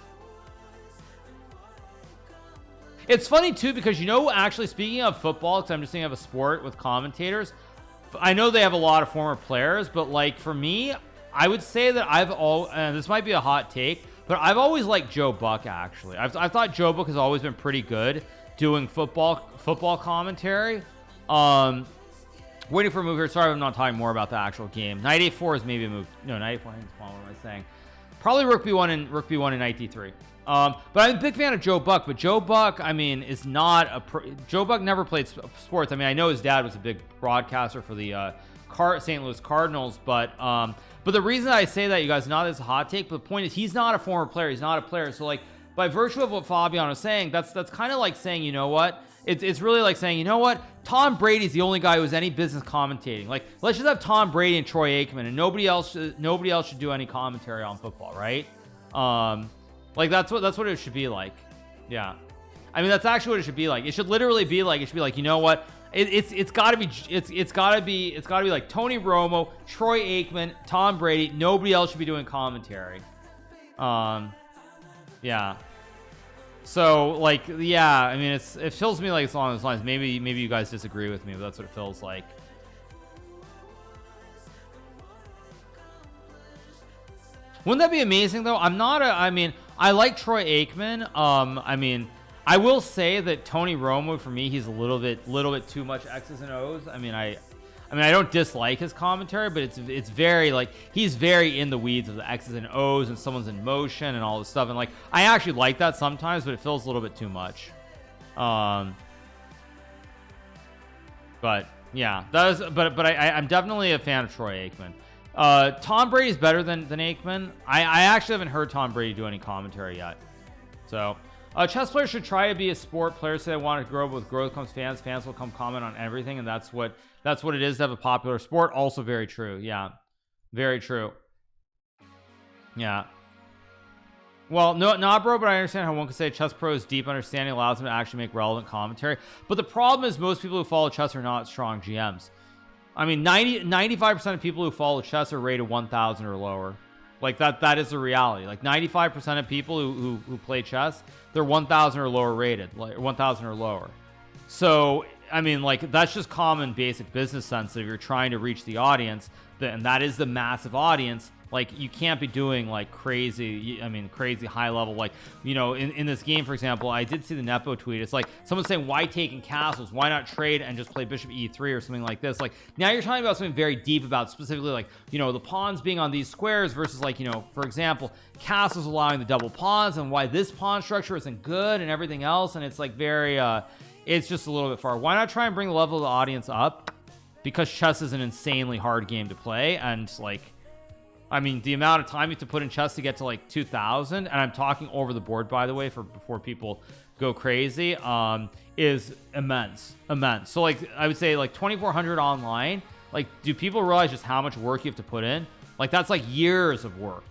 It's funny too, because actually, speaking of football, because I'm just thinking of a sport with commentators, I know they have a lot of former players, but like for me, I would say that this might be a hot take, but I've always liked Joe Buck. Actually, I thought Joe Buck has always been pretty good doing football commentary. Waiting for a move here. Sorry, I'm not talking more about the actual game. Knight a4 is maybe a move. No, knight a4. What am I saying? Probably rook b1 and knight d3. But I'm a big fan of Joe Buck. But Joe Buck, I mean, is not a Joe Buck never played sports. I mean, I know his dad was a big broadcaster for the St. Louis Cardinals, but the reason I say that, you guys, not as a hot take, but the point is he's not a former player. He's not a player. So like, by virtue of what Fabian was saying, that's kind of like saying, you know what? It's really like saying, you know what? Tom Brady's the only guy who has any business commentating. Like, let's just have Tom Brady and Troy Aikman, and nobody else should do any commentary on football, right? Like that's what it should be like. Yeah, I mean, that's actually what it should be like. It should literally be like, you know what? It's got to be like Tony Romo, Troy Aikman, Tom Brady. Nobody else should be doing commentary. Yeah. So like, yeah, I mean, it feels to me like it's along those lines. Maybe you guys disagree with me, but that's what it feels like. Wouldn't that be amazing though? I mean, I like Troy Aikman. I mean, I will say that Tony Romo, for me, he's a little bit too much X's and O's. I mean, I don't dislike his commentary, but it's very like, he's very in the weeds of the X's and O's and someone's in motion and all this stuff. And like, I actually like that sometimes, but it feels a little bit too much. But yeah, I'm definitely a fan of Troy Aikman. Tom Brady's better than Aikman. I actually haven't heard Tom Brady do any commentary yet. So chess players should try to be a sport. Players say they want to grow, but with growth comes fans. Fans will come comment on everything, and that's what it is to have a popular sport. Also very true. Yeah, very true. Yeah. Well, no, not bro, but I understand how one could say chess pro's deep understanding allows them to actually make relevant commentary. But the problem is most people who follow chess are not strong GMs. I mean, 95% of people who follow chess are rated 1,000 or lower. Like that is the reality. Like 95% of people who play chess, they're 1,000 or lower rated, like 1,000 or lower. So I mean, like, that's just common basic business sense. If you're trying to reach the audience, and that is the massive audience, like, you can't be doing like crazy high level, like, you know, in this game, for example, I did see the Nepo tweet. It's like someone saying, why taking castles? Why not trade and just play bishop e3 or something like this? Like, now you're talking about something very deep about specifically, like, you know, the pawns being on these squares versus, like, you know, for example, castles allowing the double pawns and why this pawn structure isn't good and everything else. And it's like very it's just a little bit far. Why not try and bring the level of the audience up? Because chess is an insanely hard game to play, and like, I mean, the amount of time you have to put in chess to get to like 2,000, and I'm talking over the board, by the way, before people go crazy, is immense. So like, I would say like 2,400 online. Like, do people realize just how much work you have to put in? Like, that's like years of work.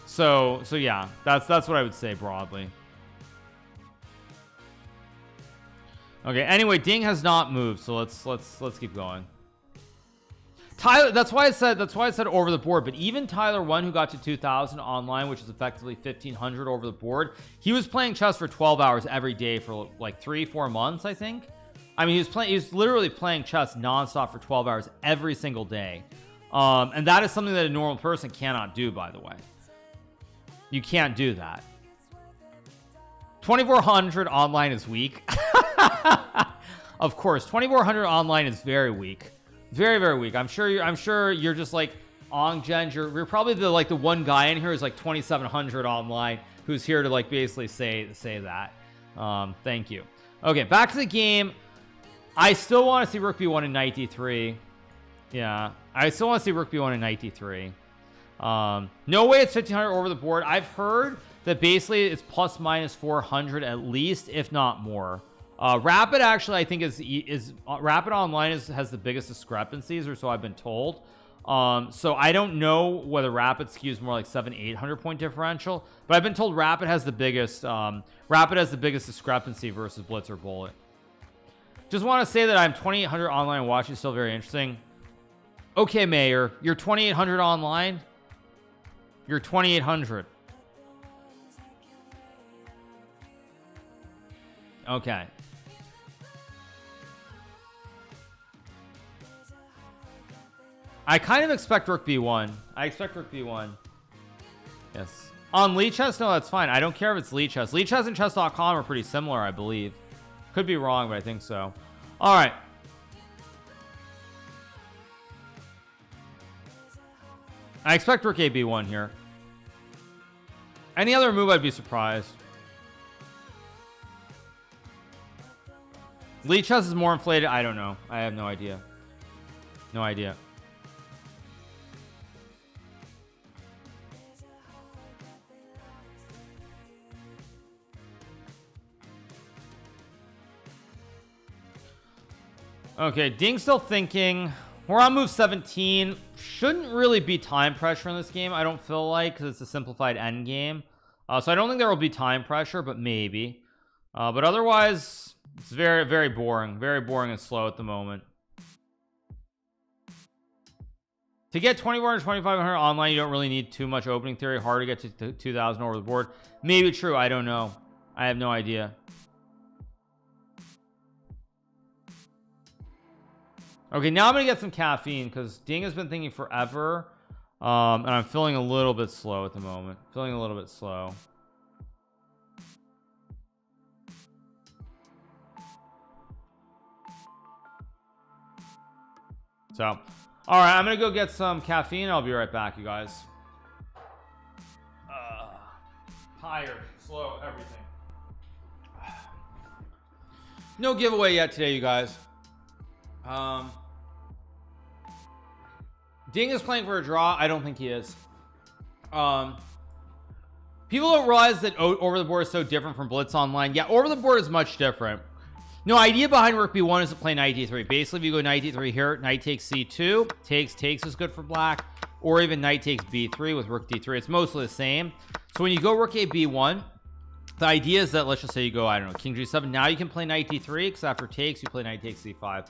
So yeah, that's what I would say broadly. Okay. Anyway, Ding has not moved, so let's keep going. Tyler, that's why I said over the board. But even Tyler 1, who got to 2,000 online, which is effectively 1,500 over the board, he was playing chess for 12 hours every day for like 3-4 months, I think. I mean, he was literally playing chess nonstop for 12 hours every single day, and that is something that a normal person cannot do. By the way, you can't do that. 2,400 online is weak. Of course, 2,400 online is very weak. Very, very weak. I'm sure you're just like Onggen. You're probably the one guy in here who's like 2,700 online who's here to like basically say that. Thank you. Okay, back to the game. I still want to see rook b1 and knight d3. Yeah, I still want to see rook b1 and knight d3. No way it's 1,500 over the board. I've heard that basically it's plus minus 400 at least, if not more. Rapid actually, I think is Rapid online has the biggest discrepancies, or so I've been told. So I don't know whether Rapid skews more like 700-800 point differential, but I've been told Rapid has the biggest discrepancy versus Blitz or Bullet. Just want to say that I'm 2,800 online and watching, still very interesting. Okay, Mayor, you're 2,800 online. You're 2,800. Okay. I kind of expect Rook B1. I expect Rook B1. Yes. On Lee Chess? No, that's fine. I don't care if it's Lee Chess. Lee Chess and chess.com are pretty similar, I believe. Could be wrong, but I think so. All right. I expect Rook AB1 here. Any other move, I'd be surprised. Lee Chess is more inflated. I don't know. I have no idea. No idea. Okay, Ding's still thinking. We're on move 17. Shouldn't really be time pressure in this game, I don't feel like, because it's a simplified end game. So I don't think there will be time pressure, but maybe. But otherwise, it's very, very boring. Very boring and slow at the moment. To get 2,400, 2,500 online, you don't really need too much opening theory. Hard to get to 2,000 over the board. Maybe true. I don't know. I have no idea. Okay, now I'm gonna get some caffeine because Ding has been thinking forever, and I'm feeling a little bit slow at the moment. Feeling a little bit slow. So, all right, I'm gonna go get some caffeine. I'll be right back, you guys. Tired, slow, everything. No giveaway yet today, you guys. Ding is playing for a draw. I don't think he is. People don't realize that over the board is so different from Blitz Online. Yeah, over the board is much different. No, idea behind Rook B1 is to play knight D3. Basically, if you go knight D3 here, knight takes C2, takes is good for black, or even knight takes B3 with Rook D3. It's mostly the same. So when you go Rook A B1, the idea is that, let's just say you go, I don't know, King G7. Now you can play knight D3 because after takes, you play knight takes C5.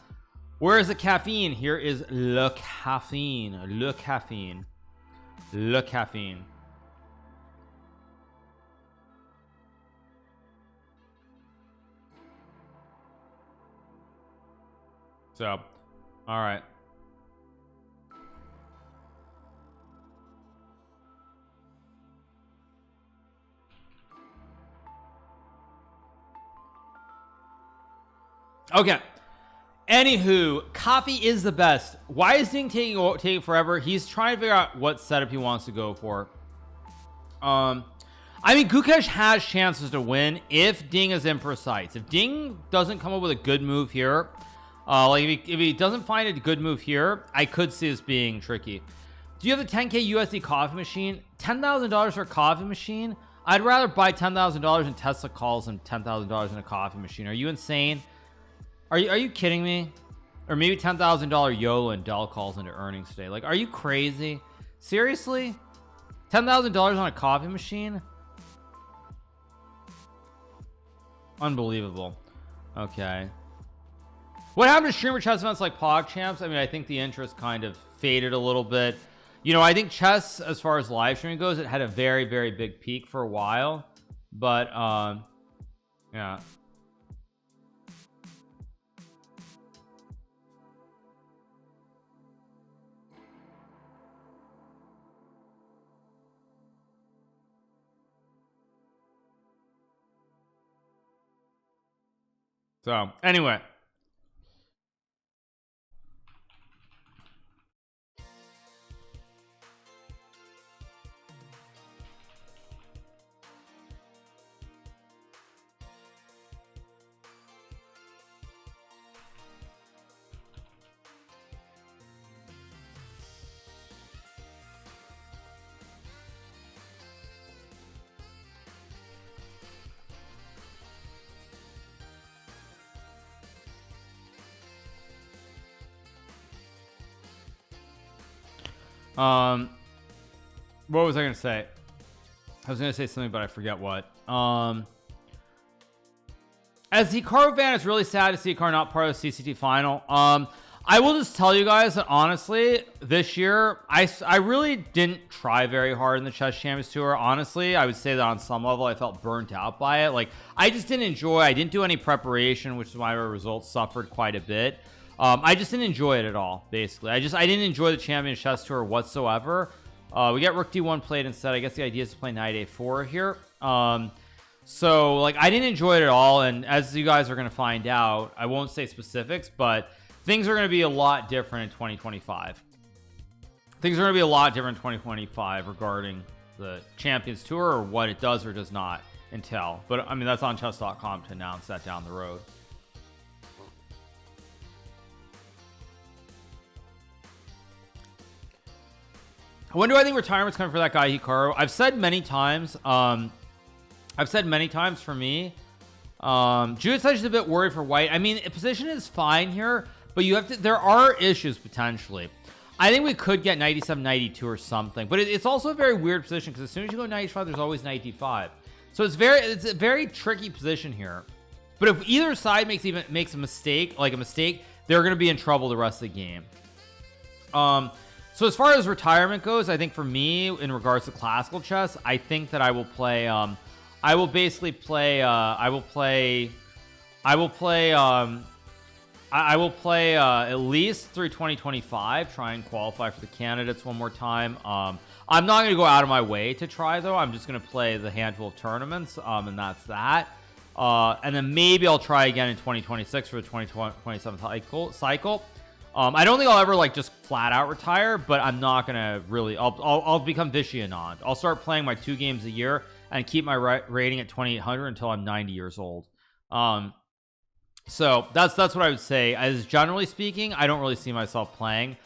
Where is the caffeine? Here is le caffeine. Le caffeine. Le caffeine. So, all right. Okay. Anywho, coffee is the best. Why is Ding taking forever? He's trying to figure out what setup he wants to go for. I mean, Gukesh has chances to win if Ding is imprecise. If Ding doesn't come up with a good move here, like if he doesn't find a good move here, I could see this being tricky. Do you have the 10K USD coffee machine? $10,000 for a coffee machine? I'd rather buy $10,000 in Tesla calls than $10,000 in a coffee machine. Are you insane? Are you kidding me? Or maybe $10,000 YOLO and Dell calls into earnings today. Like, are you crazy? Seriously? $10,000 on a coffee machine? Unbelievable. Okay. What happened to streamer chess events like PogChamps? I mean, I think the interest kind of faded a little bit. You know, I think chess, as far as live streaming goes, it had a very, very big peak for a while. But, yeah. So, anyway. What was I gonna say? I was gonna say something, but I forget what. As Hikaru fan, it's really sad to see Hikaru not part of the CCT final. I will just tell you guys that honestly, this year, I really didn't try very hard in the Chess Champions Tour. Honestly, I would say that on some level, I felt burnt out by it. Like, I just didn't enjoy. I didn't do any preparation, which is why my results suffered quite a bit. I just didn't enjoy it at all. Basically, I didn't enjoy the Champions Chess Tour whatsoever. We got Rook D1 played instead. I guess the idea is to play Knight A4 here. So like, I didn't enjoy it at all. And as you guys are going to find out, I won't say specifics, but things are going to be a lot different in 2025. Things are going to be a lot different in 2025 regarding the Champions Tour, or what it does or does not entail. But I mean, that's on chess.com to announce that down the road. When do I think retirement's coming for that guy Hikaru? I've said many times for me, Judith is a bit worried for white. I mean, a position is fine here, but you have to, there are issues potentially. I think we could get knight e7, knight e2 or something, but it's also a very weird position, because as soon as you go knight e5, there's always knight d5. So it's a very tricky position here. But if either side makes a mistake, they're going to be in trouble the rest of the game. So as far as retirement goes, I think for me, in regards to classical chess, I think that I will play at least through 2025, try and qualify for the candidates one more time. I'm not going to go out of my way to try, though. I'm just going to play the handful of tournaments, and that's that. And then maybe I'll try again in 2026 for the 2027 cycle. I don't think I'll ever like just flat out retire, but I'm not gonna really. I'll become Vichy Anand. I'll start playing my 2 games a year and keep my rating at 2800 until I'm 90 years old. So that's what I would say. As generally speaking, I don't really see myself playing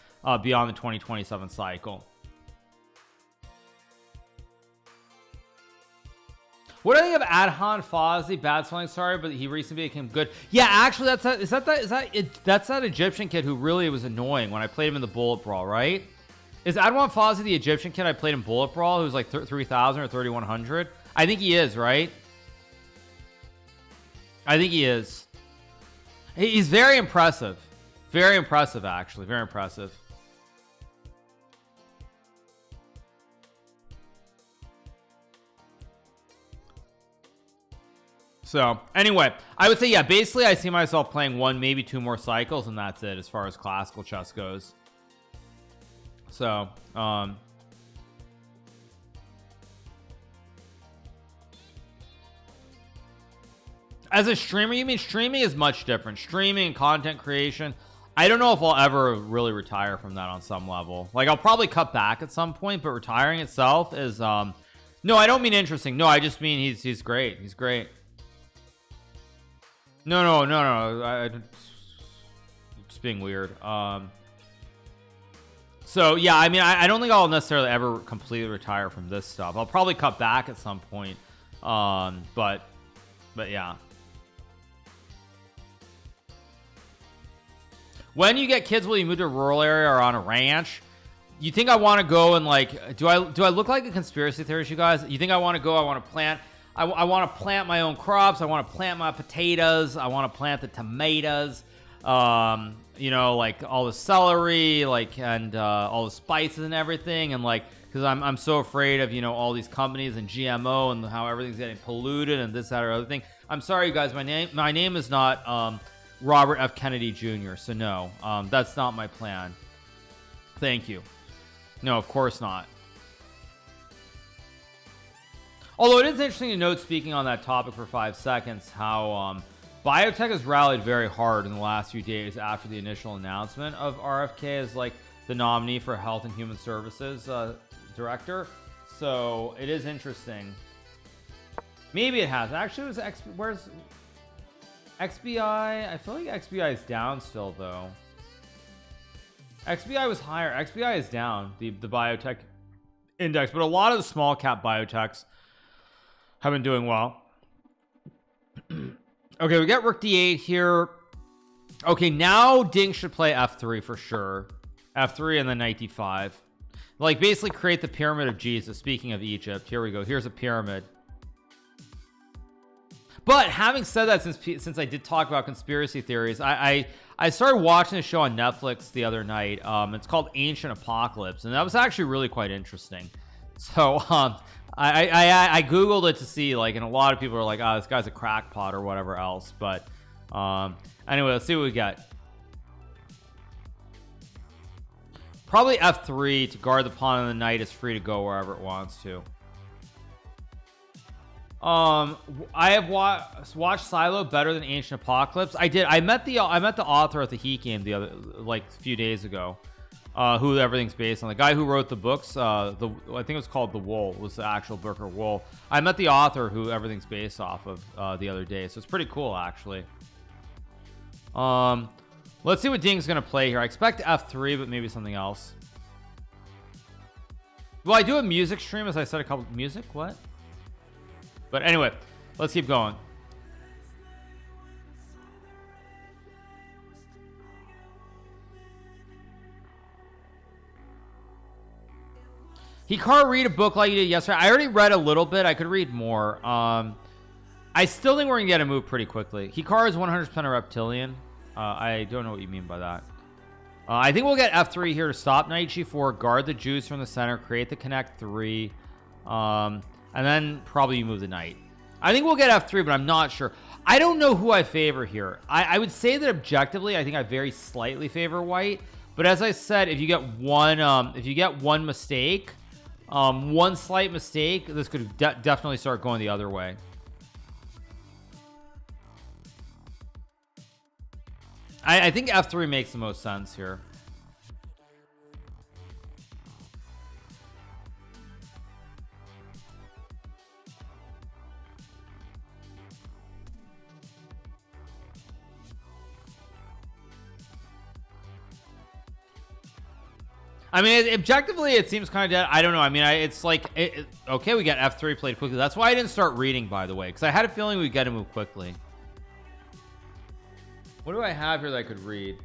beyond the 2027 cycle. What do I think of Adhan Fawzi? Bad spelling, sorry, but he recently became good. Yeah, actually, that's that Egyptian kid who really was annoying when I played him in the Bullet Brawl, right? Is Adhan Fawzi the Egyptian kid I played in Bullet Brawl who's like 3,000 or 3,100? I think he is, right? I think he is. He's very impressive. Very impressive, actually. Very impressive. So anyway, I would say, yeah, basically I see myself playing 1, maybe 2 more cycles, and that's it as far as classical chess goes. So as a streamer, you mean streaming is much different. Streaming and content creation, I don't know if I'll ever really retire from that on some level. Like, I'll probably cut back at some point, but retiring itself is no, I don't mean interesting. No, I just mean he's great. He's great. No. Just being weird. So yeah, I mean, I don't think I'll necessarily ever completely retire from this stuff. I'll probably cut back at some point. But yeah. When you get kids, will you move to a rural area or on a ranch? You think I want to go and like, do I look like a conspiracy theorist, you guys? You think I want to go? I want to plant. I want to plant my own crops. I want to plant my potatoes. I want to plant the tomatoes. You know, like all the celery, like, and all the spices and everything, and like, because I'm so afraid of, you know, all these companies and GMO and how everything's getting polluted and this, that, or other thing. I'm sorry, you guys. My name is not Robert F. Kennedy Jr. So no, that's not my plan. Thank you. No, of course not. Although it is interesting to note, speaking on that topic for 5 seconds, how biotech has rallied very hard in the last few days after the initial announcement of RFK as like the nominee for Health and Human Services director. So it is interesting. Maybe it has. Actually, it was where's XBI? I feel like XBI is down still though. XBI was higher. XBI is down, the biotech index, but a lot of the small cap biotechs have been doing well. Okay, we got Rook D8 here. Okay, now Ding should play F3 for sure. F3 and then Knight D5. Like, basically create the pyramid of Jesus. Speaking of Egypt, here we go. Here's a pyramid. But having said that, since I did talk about conspiracy theories, I started watching a show on Netflix the other night. It's called Ancient Apocalypse, and that was actually really quite interesting. So I googled it to see, like, and a lot of people are like, oh, this guy's a crackpot or whatever else. But anyway, let's see what we get. Probably F3 to guard the pawn in the knight is free to go wherever it wants to. I have watched Silo better than Ancient Apocalypse. I did. I met the author at the Heat game the other, like, a few days ago. Who everything's based on. The guy who wrote the books, I think it was called The Wool, was the actual book, or Wool. I met the author who everything's based off of the other day, so it's pretty cool, actually. Let's see what Ding's gonna play here. I expect F3, but maybe something else. Will I do a music stream, as I said a couple music? What? But anyway, let's keep going. Hikaru, read a book like you did yesterday. I already read a little bit. I could read more. I still think we're gonna get a move pretty quickly. Hikaru is 100% a reptilian. I don't know what you mean by that. I think we'll get F3 here to stop knight G4, guard the juice from the center, create the connect 3, and then probably you move the knight. I think we'll get F3, but I'm not sure. I don't know who I favor here. I would say that objectively, I think I very slightly favor white. But as I said, if you get one mistake, one slight mistake, this could definitely start going the other way. I think F3 makes the most sense here. I mean, objectively, it seems kind of dead. I don't know. I mean, it's like, okay, we got F3 played quickly. That's why I didn't start reading, by the way, because I had a feeling we'd get to move quickly. What do I have here that I could read?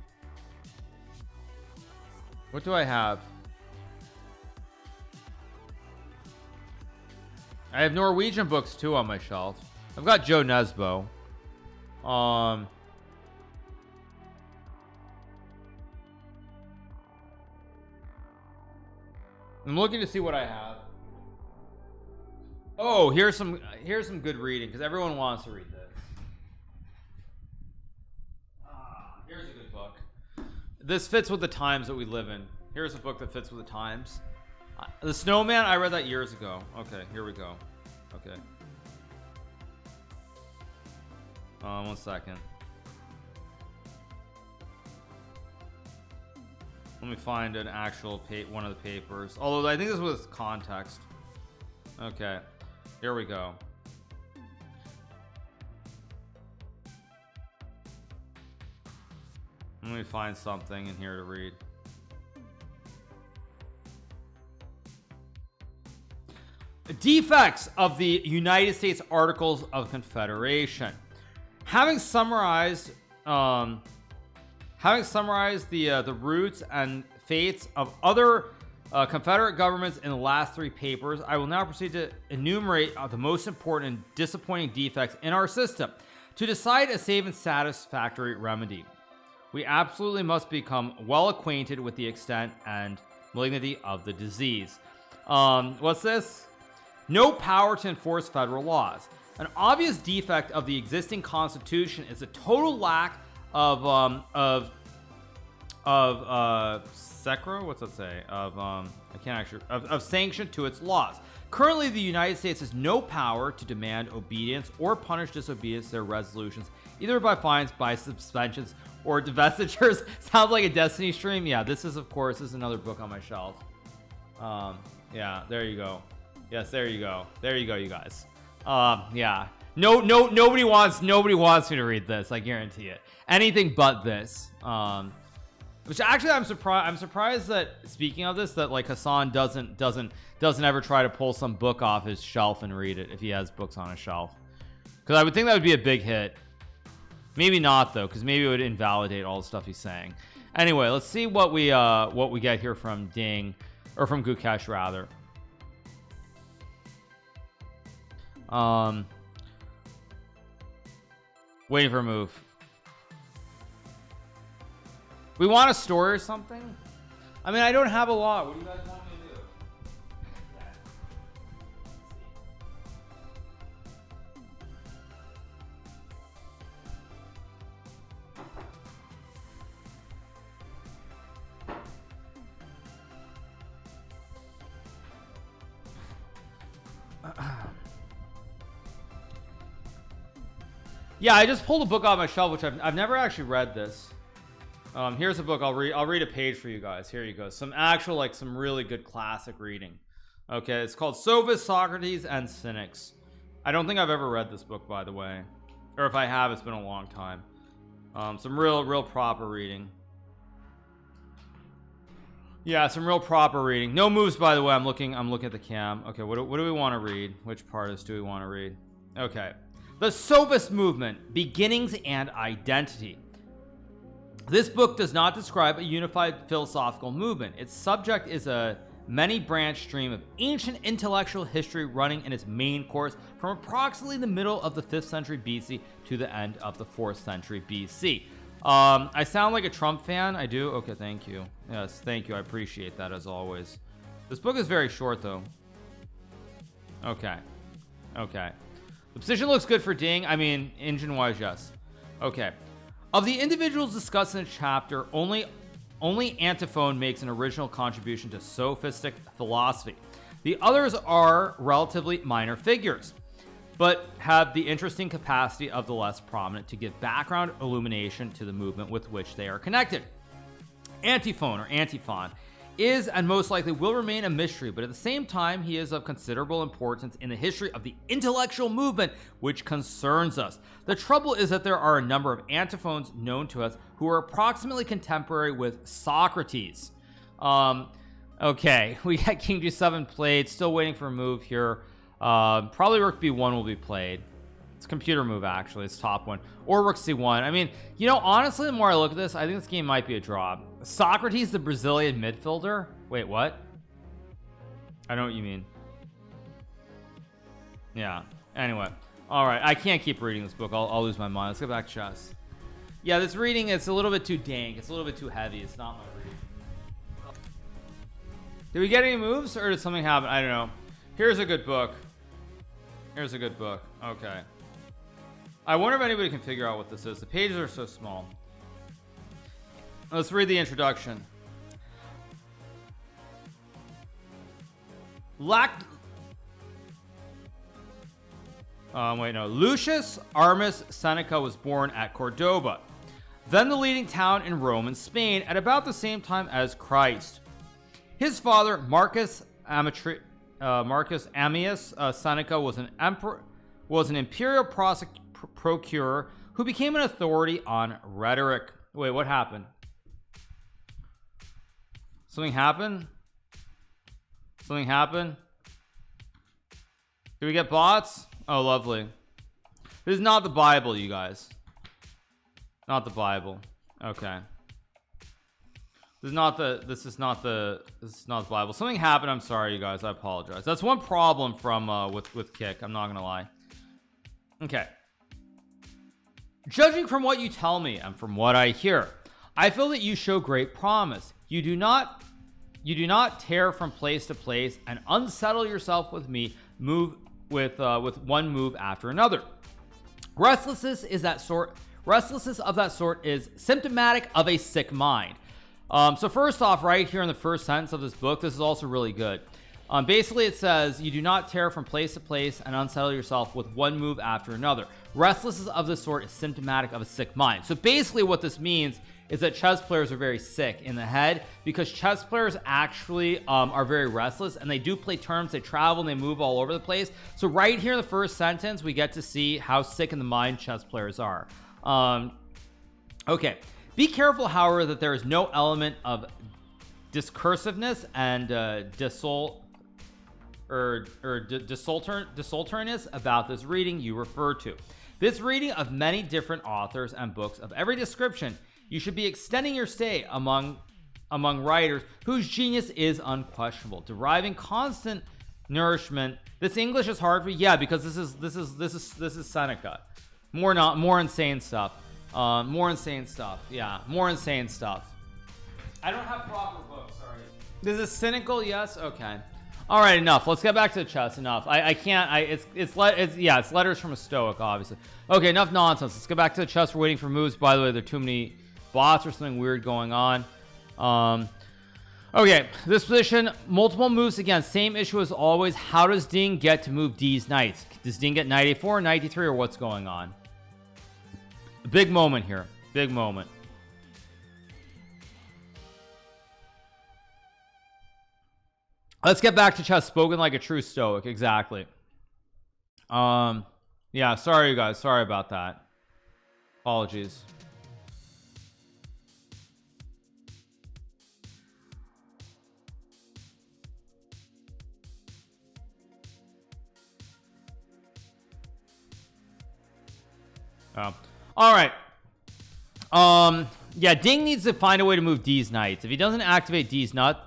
What do I have? I have Norwegian books too on my shelf. I've got Joe Nesbo. I'm looking to see what I have. Oh, here's some good reading, because everyone wants to read this. Here's a good book. This fits with the times that we live in. Here's a book that fits with the times. The Snowman, I read that years ago. Okay, here we go. Okay. 1 second. Let me find an actual one of the papers. Although I think this was context. Okay, here we go. Let me find something in here to read. Defects of the United States Articles of Confederation. Having summarized the roots and fates of other Confederate governments in the last 3 papers, I will now proceed to enumerate the most important and disappointing defects in our system to decide a safe and satisfactory remedy. We absolutely must become well acquainted with the extent and malignity of the disease. What's this? No power to enforce federal laws. An obvious defect of the existing Constitution is a total lack of SECRA, what's that say? Of sanction to its laws. Currently, the United States has no power to demand obedience or punish disobedience to their resolutions, either by fines, by suspensions, or divestitures. Sounds like a Destiny stream. Yeah, this is, of course, this is another book on my shelf. Yeah, there you go. Yes, there you go. There you go, you guys. Yeah. Nobody wants me to read this. I guarantee it. Anything but this. Which actually, I'm surprised that, speaking of this, that like Hassan doesn't ever try to pull some book off his shelf and read it if he has books on his shelf. Because I would think that would be a big hit. Maybe not though, because maybe it would invalidate all the stuff he's saying. Anyway, let's see what we get here from Ding, or from Gukesh rather. Waiting for a move. We want a story or something? I mean, I don't have a lot. What do you guys want me to do? Yeah, I just pulled a book off my shelf, which I've never actually read this. Here's a book. I'll read a page for you guys. Here you go. Some actual, like, some really good classic reading. Okay, it's called Sophists, Socrates, and Cynics. I don't think I've ever read this book, by the way, or if I have, it's been a long time. Some real proper reading. Yeah, some real proper reading. No moves, by the way. I'm looking at the cam. Okay, what do we want to read? Which part do we want to read? Okay, the Sophist movement: beginnings and identity. This book does not describe a unified philosophical movement. Its subject is a many-branch stream of ancient intellectual history running in its main course from approximately the middle of the 5th century BC to the end of the 4th century BC. I sound like a Trump fan. I do? Okay, thank you. Yes, thank you. I appreciate that, as always. This book is very short, though. Okay. The position looks good for Ding. I mean, engine-wise, yes. Okay. Of the individuals discussed in the chapter, only Antiphon makes an original contribution to sophistic philosophy. The others are relatively minor figures, but have the interesting capacity of the less prominent to give background illumination to the movement with which they are connected. Antiphon, or Antiphon, is and most likely will remain a mystery, but at the same time he is of considerable importance in the history of the intellectual movement which concerns us. The trouble is that there are a number of antiphons known to us who are approximately contemporary with Socrates. Okay, we got King G7 played, still waiting for a move here. Probably Rook B1 will be played. It's a computer move, actually. It's top one. Or Rook C1. I mean, you know, honestly, the more I look at this, I think this game might be a draw. Socrates, the Brazilian midfielder? Wait, what? I know what you mean. Yeah. Anyway. All right. I can't keep reading this book. I'll lose my mind. Let's go back to chess. Yeah, this reading, it's a little bit too dank. It's a little bit too heavy. It's not my reading. Did we get any moves, or did something happen? I don't know. Here's a good book. Here's a good book. Okay. I wonder if anybody can figure out what this is. The pages are so small. Let's read the introduction. Lucius Armus Seneca was born at Cordoba, then the leading town in Roman Spain, at about the same time as Christ. His father, Marcus Ammius Seneca, was an imperial procurer who became an authority on rhetoric. Wait, what happened? Something happened? Something happened? Did we get bots? Oh, lovely. This is not the Bible, you guys. Not the Bible. Okay. This is not the Bible. Something happened. I'm sorry, you guys. I apologize. That's one problem from with Kick. I'm not gonna lie. Okay. Judging from what you tell me and from what I hear, I feel that you show great promise. You do not tear from place to place and unsettle yourself with me, with one move after another. Restlessness of that sort is symptomatic of a sick mind. So first off, right here in the first sentence of this book, this is also really good. Basically it says, you do not tear from place to place and unsettle yourself with one move after another. Restlessness of this sort is symptomatic of a sick mind. So basically what this means is that chess players are very sick in the head, because chess players actually are very restless, and they do play terms, they travel, and they move all over the place. So right here in the first sentence, we get to see how sick in the mind chess players are. Okay. Be careful, however, that there is no element of discursiveness and desultoriness about this reading you refer to. This reading of many different authors and books of every description, you should be extending your stay among writers whose genius is unquestionable, deriving constant nourishment. This English is hard for you, yeah, because this is Seneca. More insane stuff. More insane stuff. Yeah, more insane stuff. I don't have proper books. Sorry. This is cynical. Yes. Okay. All right. Enough. Let's get back to the chess. Enough. I can't. It's letters from a stoic, obviously. Okay. Enough nonsense. Let's get back to the chess. We're waiting for moves. By the way, there are too many bots or something weird going on. Okay. This position, multiple moves again. Same issue as always. How does Ding get to move D's knights? Does Ding get knight a4, knight d3, or what's going on? Big moment here. Big moment. Let's get back to chess. Spoken like a true stoic. Exactly. Yeah, sorry you guys. Sorry about that. Apologies. All right. Yeah, Ding needs to find a way to move D's knights. If he doesn't activate D's nut,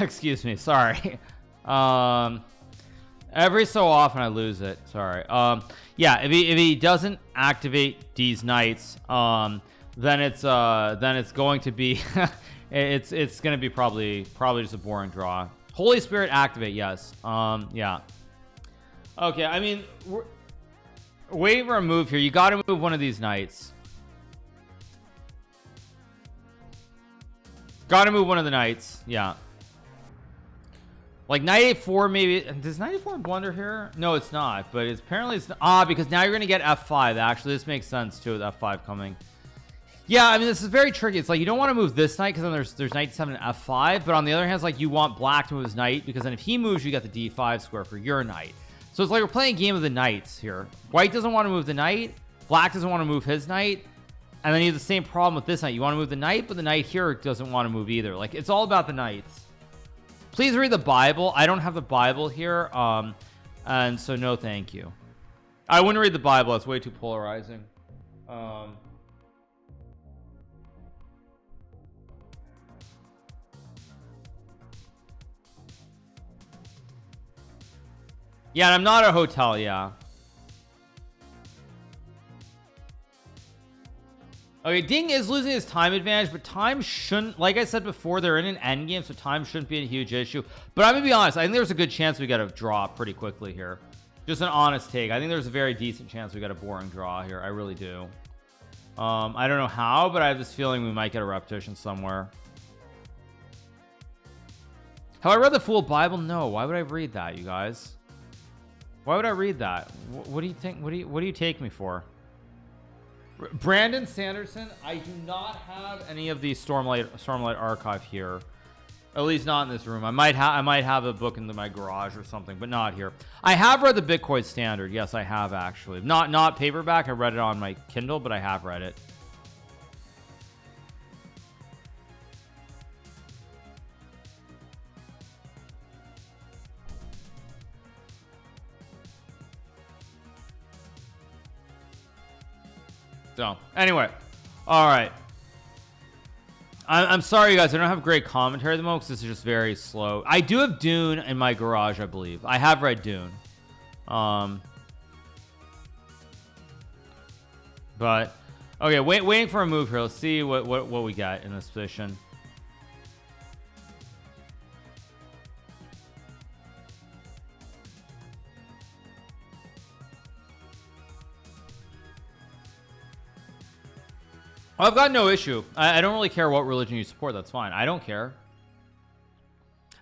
excuse me, sorry. Every so often I lose it. Sorry. Yeah, if he doesn't activate D's knights, then it's going to be it's going to be probably just a boring draw. Holy Spirit activate, yes. Yeah. Okay, I mean, we're waiting for a move here. You got to move one of these knights. Got to move one of the knights. Yeah. Like knight a4 maybe. Does knight a4 blunder here? No, it's not. But it's apparently it's because now you're going to get f5. Actually, this makes sense too with f5 coming. Yeah, I mean, this is very tricky. It's like you don't want to move this knight because then there's knight d7 and f5. But on the other hand, it's like you want black to move his knight because then if he moves, you get the d5 square for your knight. So it's like we're playing a game of the knights here. White doesn't want to move the knight. Black doesn't want to move his knight. And then you have the same problem with this knight. You want to move the knight, but the knight here doesn't want to move either. Like, it's all about the knights. Please read the Bible. I don't have the Bible here. And so no thank you. I wouldn't read the Bible. It's way too polarizing. Yeah, and I'm not a hotel, yeah. Okay, Ding is losing his time advantage, but time shouldn't, like I said before, they're in an endgame, so time shouldn't be a huge issue. But I'm gonna be honest, I think there's a good chance we got a draw pretty quickly here. Just an honest take. I think there's a very decent chance we got a boring draw here. I really do. I don't know how, but I have this feeling we might get a repetition somewhere. Have I read the full Bible? No. Why would I read that, you guys? Why would I read that? What do you think? What do you take me for? Brandon Sanderson, I do not have any of the Stormlight archive here, at least not in this room. I might have a book in my garage or something, but not here. I have read the Bitcoin Standard. Yes, I have actually. Not paperback. I read it on my Kindle, but I have read it. So anyway, all right. I'm sorry, you guys. I don't have great commentary at the moment because this is just very slow. I do have Dune in my garage, I believe. I have read Dune. But okay, waiting for a move here. Let's see what we got in this position. I've got no issue. I don't really care what religion you support. That's fine. I don't care.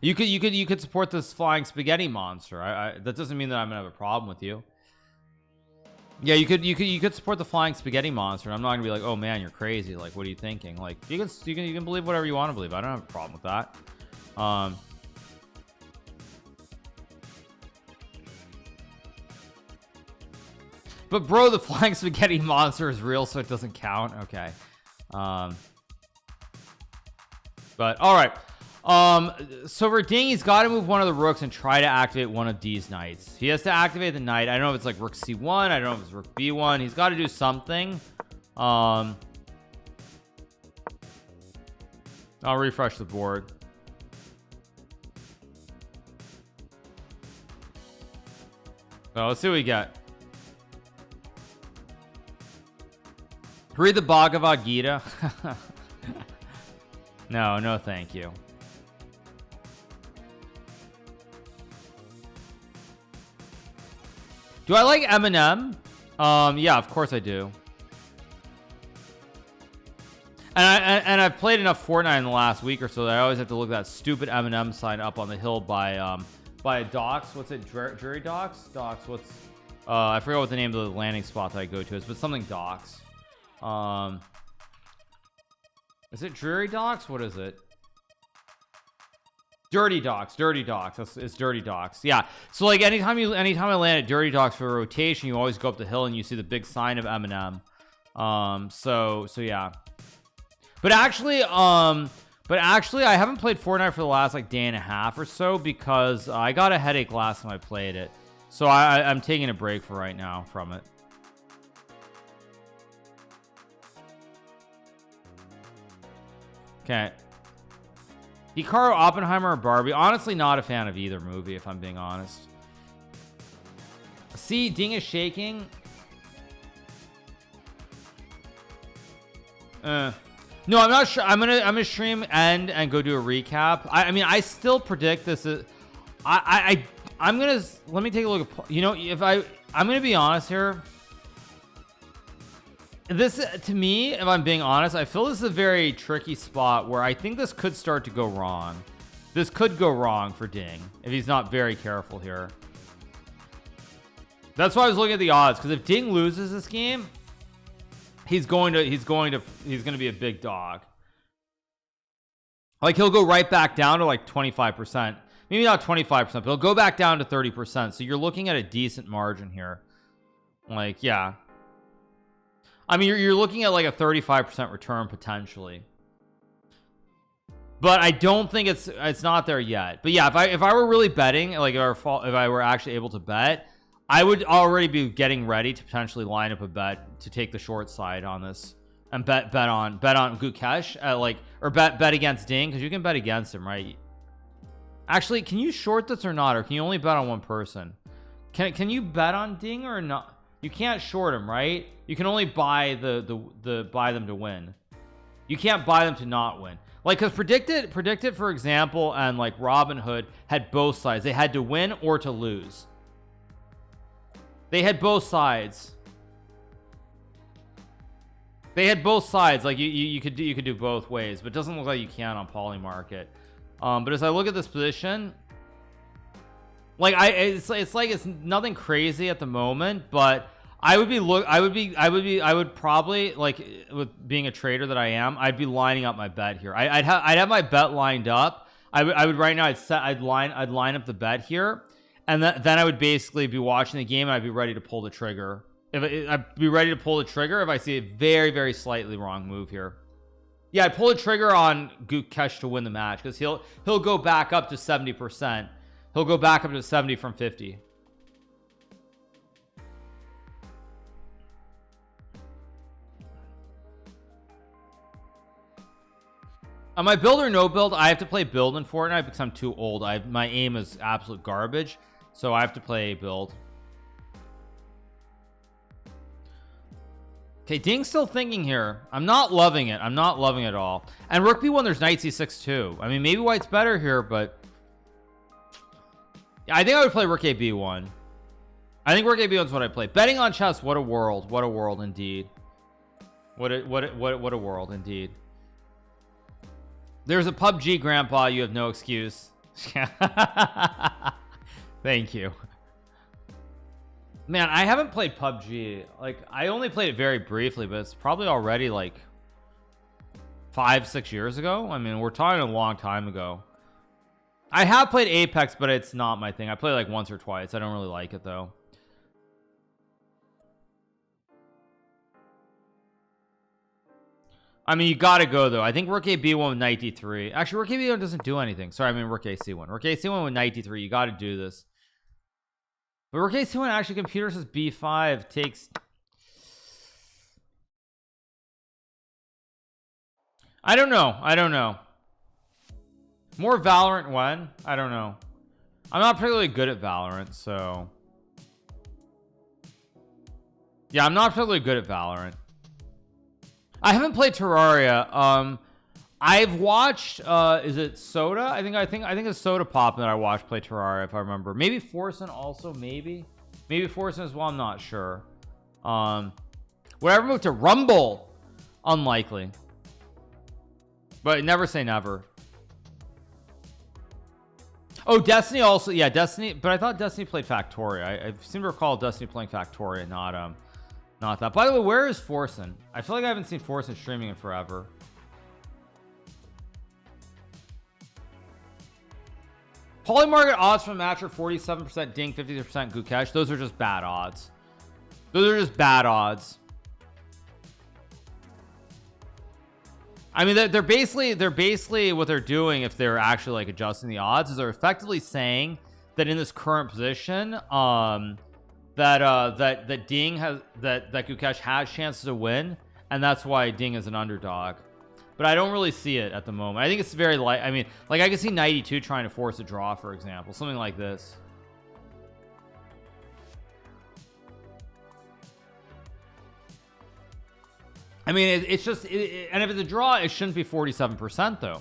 You could support this flying spaghetti monster. That doesn't mean that I'm gonna have a problem with you. Yeah, you could support the flying spaghetti monster. I'm not gonna be like, oh man, you're crazy. Like, what are you thinking? Like, you can believe whatever you want to believe. I don't have a problem with that. But bro, the flying spaghetti monster is real, so it doesn't count. Okay. But all right. So for Ding, he's got to move one of the rooks and try to activate one of D's knights. He has to activate the knight. I don't know if it's like rook c1. I don't know if it's rook b1. He's got to do something. I'll refresh the board. So let's see what we got. Read the Bhagavad Gita. No, thank you. Do I like Eminem? Yeah, of course I do. And I've played enough Fortnite in the last week or so that I always have to look at that stupid Eminem sign up on the hill by Docks. What's it? Jury Docks? Docks. What's? I forgot what the name of the landing spot that I go to is, but something Docks. Is it Dreary Docks? What is it? Dirty Docks. It's Dirty Docks. Yeah. So like anytime I land at Dirty Docks for a rotation, you always go up the hill and you see the big sign of Eminem. So yeah. But actually I haven't played Fortnite for the last like day and a half or so because I got a headache last time I played it. So I'm taking a break for right now from it. Okay. Hikaru, Oppenheimer, or Barbie? Honestly, not a fan of either movie, if I'm being honest. See, Ding is shaking. No, I'm not sure. I'm gonna stream and go do a recap. I mean, I still predict this is. I'm gonna let me take a look at. You know, if I'm gonna be honest here. This, to me, if I'm being honest, I feel this is a very tricky spot where I think this could start to go wrong. This could go wrong for Ding if he's not very careful here. That's why I was looking at the odds, because if Ding loses this game, he's going to be a big dog. Like he'll go right back down to like 25%. Maybe not 25%, but he'll go back down to 30%. So you're looking at a decent margin here. Like, yeah. I mean, you're looking at like a 35% return potentially, but I don't think it's not there yet. But yeah, if I were really betting, like if I were actually able to bet, I would already be getting ready to potentially line up a bet to take the short side on this and bet on Gukesh or bet against Ding, because you can bet against him, right? Actually, can you short this or not, or can you only bet on one person? Can you bet on Ding or not? You can't short him, right? You can only buy buy them to win. You can't buy them to not win. Like, because predicted, for example, and like Robinhood had both sides. They had to win or to lose. They had both sides. Like you could do both ways, but it doesn't look like you can on Polymarket. But as I look at this position, like it's like it's nothing crazy at the moment, but I would probably, like, with being a trader that I am, I'd be lining up my bet here. I'd have my bet lined up. I would right now I'd line up the bet here, and then I would basically be watching the game and I'd be ready to pull the trigger. I'd be ready to pull the trigger if I see a very, very slightly wrong move here. Yeah, I'd pull the trigger on Gukesh to win the match, because he'll go back up to 70%. He'll go back up to 70 from 50. On my build or no build, I have to play build in Fortnite because I'm too old. My aim is absolute garbage, so I have to play build. Okay, Ding's still thinking here. I'm not loving it. I'm not loving it at all. And Rook B1, there's Knight C6 too. I mean, maybe White's better here, but I think I would play Rook A B1. I think Rook A B1 is what I play. Betting on chess, what a world. What a world indeed. What a world indeed. There's a PUBG, Grandpa. You have no excuse. Thank you. Man, I haven't played PUBG. Like, I only played it very briefly, but it's probably already like 5-6 years ago. I mean, we're talking a long time ago. I have played Apex, but it's not my thing. I played like once or twice. I don't really like it though. I mean, you gotta go though. I think Rook A B1 with Knight D3. Actually, Rook A B1 doesn't do anything. Sorry, I mean Rook A C1. Rook A C1 with Knight D3. You gotta do this. But Rook A C1 actually, computer says B5 takes. I don't know. More Valorant when? I don't know. I'm not particularly good at Valorant, so yeah, I'm not particularly good at Valorant. I haven't played Terraria. I've watched is it Soda? I think it's Soda Pop that I watched play Terraria, if I remember. Maybe Forsen also, maybe Forsen as well, I'm not sure. Whatever moved to Rumble, unlikely, but never say never. Oh, Destiny also, yeah, Destiny, but I thought Destiny played Factoria. I seem to recall Destiny playing Factoria, not that. By the way, where is Forsen? I feel like I haven't seen Forsen streaming in forever. Polymarket odds from the match are 47% Ding, 50% Gukesh. Those are just bad odds. Those are just bad odds. I mean, they're basically what they're doing, if they're actually like adjusting the odds, is they're effectively saying that in this current position, that Ding has that Gukesh has chances to win, and that's why Ding is an underdog. But I don't really see it at the moment. I think it's very light. I mean, like I can see 92 trying to force a draw, for example, something like this. I mean, it's just, and if it's a draw, it shouldn't be 47% though,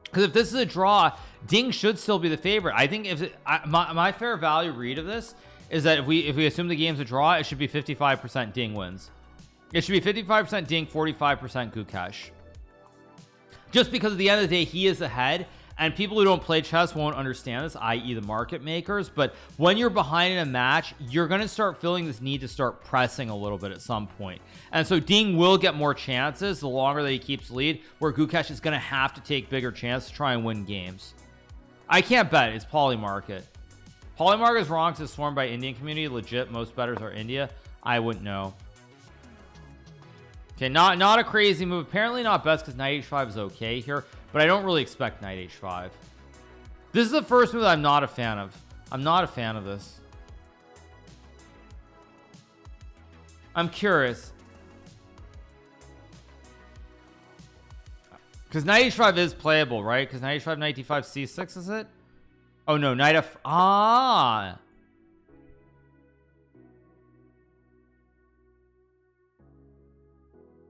because if this is a draw, Ding should still be the favorite. I think if my fair value read of this is that if we assume the game's a draw, it should be 55% Ding wins. It should be 55% Ding, 45% Gukesh. Just because at the end of the day, he is ahead, and people who don't play chess won't understand this, i.e. the market makers. But when you're behind in a match, you're going to start feeling this need to start pressing a little bit at some point. And so Ding will get more chances the longer that he keeps lead, where Gukesh is going to have to take bigger chances to try and win games. I can't bet. It's Polymarket. Polymarket is wrong because it's swarmed by Indian community. Legit, most bettors are India. I wouldn't know. Okay, not a crazy move. Apparently not best because knight h5 is okay here, but I don't really expect knight h5. This is the first move that I'm not a fan of. I'm not a fan of this. I'm curious, because knight h5 is playable, right? Because knight h5, knight d5, c6, is it? Oh no, knight f.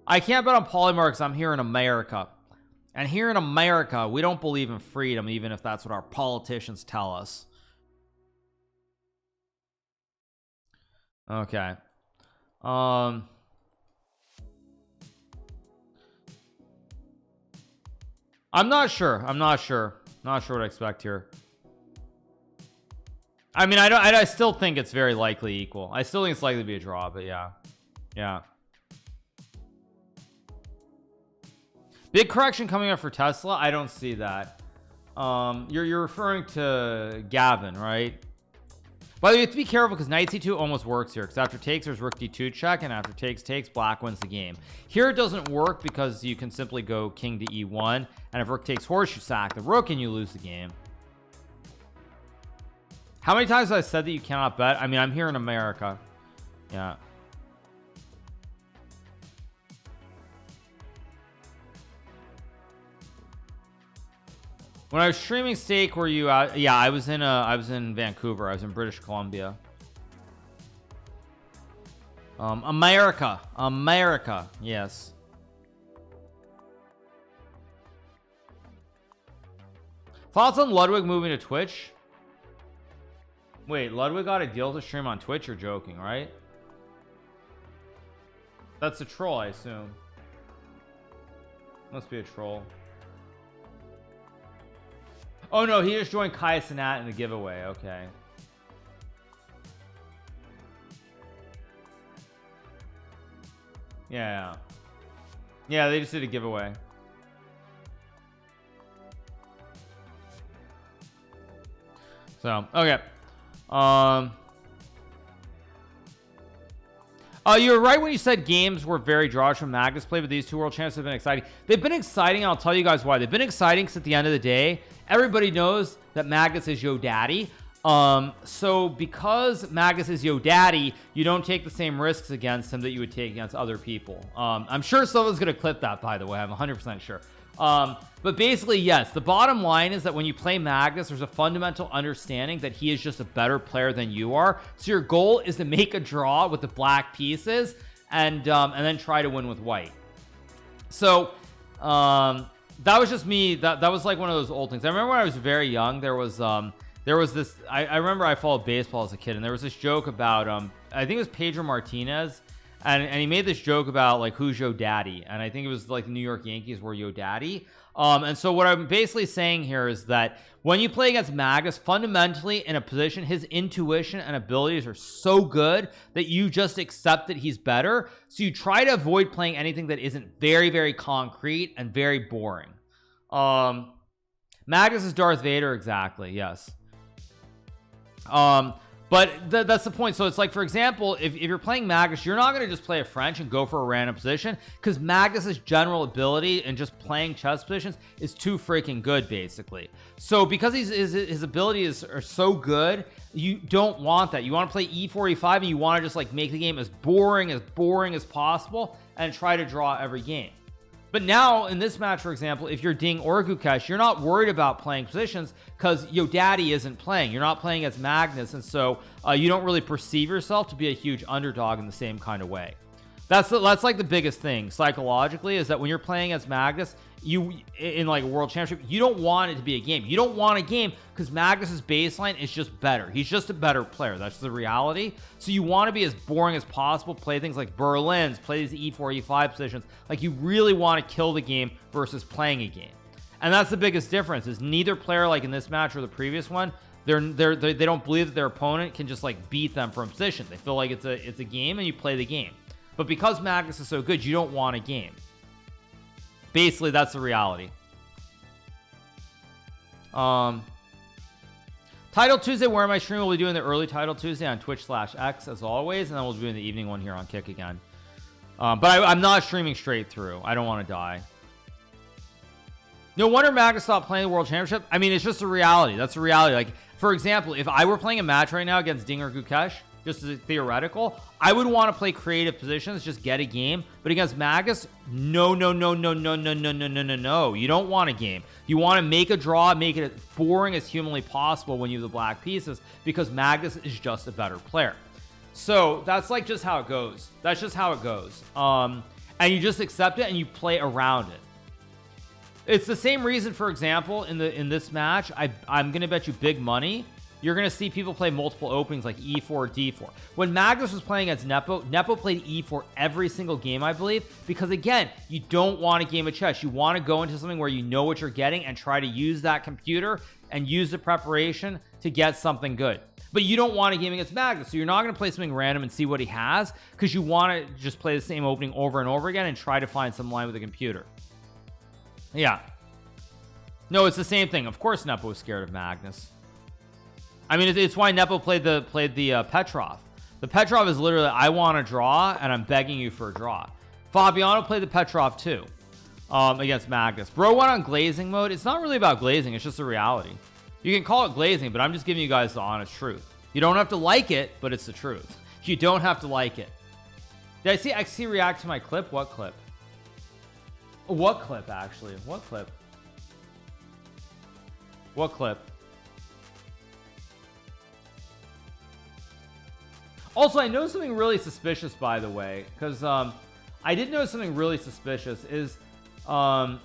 I can't bet on Polymarket because I'm here in America. And here in America, we don't believe in freedom, even if that's what our politicians tell us. Okay. I'm not sure. Not sure what I expect here. I mean, I still think it's very likely equal. I still think it's likely to be a draw, but yeah. Yeah. Big correction coming up for Tesla. I don't see that. You're referring to Gavin, right? By the way, you have to be careful because knight c2 almost works here, because after takes there's rook d2 check, and after takes black wins the game. Here it doesn't work because you can simply go king to e1, and if rook takes horse, you sack the rook and you lose the game. How many times have I said that you cannot bet? I mean, I'm here in America. Yeah. When I was streaming Stake, were you yeah, I was in Vancouver. I was in British Columbia. America, yes. Thoughts on Ludwig moving to Twitch? Wait, Ludwig got a deal to stream on Twitch? You're joking, right? That's a troll, I assume. Must be a troll. Oh no, he just joined Kaya Sanat in the giveaway. Okay. Yeah. Yeah, they just did a giveaway. So, okay. You were right when you said games were very draws from Magnus play, but these two world champs have been exciting. They've been exciting, and I'll tell you guys why. They've been exciting because at the end of the day, everybody knows that Magnus is yo daddy. So because Magus is Yo Daddy, you don't take the same risks against him that you would take against other people. I'm sure someone's gonna clip that, by the way. I'm 100% sure. But basically, yes, the bottom line is that when you play Magus, there's a fundamental understanding that he is just a better player than you are. So your goal is to make a draw with the black pieces and then try to win with white. So that was just me. That was like one of those old things. I remember when I was very young, there was this, I remember I followed baseball as a kid, and there was this joke about I think it was Pedro Martinez, and he made this joke about like who's Yo Daddy, and I think it was like the New York Yankees were Yo Daddy. And so what I'm basically saying here is that when you play against Magus, fundamentally in a position, his intuition and abilities are so good that you just accept that he's better. So you try to avoid playing anything that isn't very, very concrete and very boring. Magus is Darth Vader, exactly. Yes. But that's the point. So it's like, for example, if you're playing Magus, you're not going to just play a French and go for a random position, because Magus's general ability and just playing chess positions is too freaking good, basically. So because his abilities are so good, you don't want that. You want to play e4, e5, and you want to just like make the game as boring as possible and try to draw every game. But now in this match, for example, if you're Ding or Gukesh, you're not worried about playing positions because Yo Daddy isn't playing. You're not playing as Magnus, and so you don't really perceive yourself to be a huge underdog in the same kind of way. That's like the biggest thing psychologically, is that when you're playing as Magnus, you in like a world championship, you don't want it to be a game. You don't want a game because Magnus's baseline is just better. He's just a better player. That's the reality. So you want to be as boring as possible, play things like Berlin's, play these e4, e5 positions. Like you really want to kill the game versus playing a game. And that's the biggest difference, is neither player, like in this match or the previous one, they don't believe that their opponent can just like beat them from position. They feel like it's a game and you play the game. But because Magnus is so good, you don't want a game. Basically, that's the reality. Title Tuesday, where am I streaming? We'll be doing the early Title Tuesday on Twitch/X as always, and then we'll be doing the evening one here on Kick again. But I'm not streaming straight through. I don't want to die. No wonder Magnus stopped playing the World Championship. I mean, it's just a reality. That's a reality. Like, for example, if I were playing a match right now against Ding or Gukesh, just as a theoretical, I would want to play creative positions, just get a game. But against Magus, no. You don't want a game. You want to make a draw, make it as boring as humanly possible when you have the black pieces, because Magus is just a better player. So that's like just how it goes. That's just how it goes. And you just accept it and you play around it. It's the same reason, for example, in this match, I'm gonna bet you big money you're going to see people play multiple openings like e4, d4. When Magnus was playing against Nepo played e4 every single game, I believe, because again, you don't want a game of chess. You want to go into something where you know what you're getting and try to use that computer and use the preparation to get something good. But you don't want a game against Magnus, so you're not going to play something random and see what he has, because you want to just play the same opening over and over again and try to find some line with the computer. Yeah. No, it's the same thing. Of course Nepo was scared of Magnus. I mean, it's why Nepo played the Petrov. The Petrov is literally, I want to draw, and I'm begging you for a draw. Fabiano played the Petrov too, against Magnus. Bro went on glazing mode. It's not really about glazing. It's just a reality. You can call it glazing, but I'm just giving you guys the honest truth. You don't have to like it, but it's the truth. You don't have to like it. Did I see XC react to my clip? What clip? What clip, actually? What clip? What clip? Also, I noticed something really suspicious, by the way, because I did notice something really suspicious is I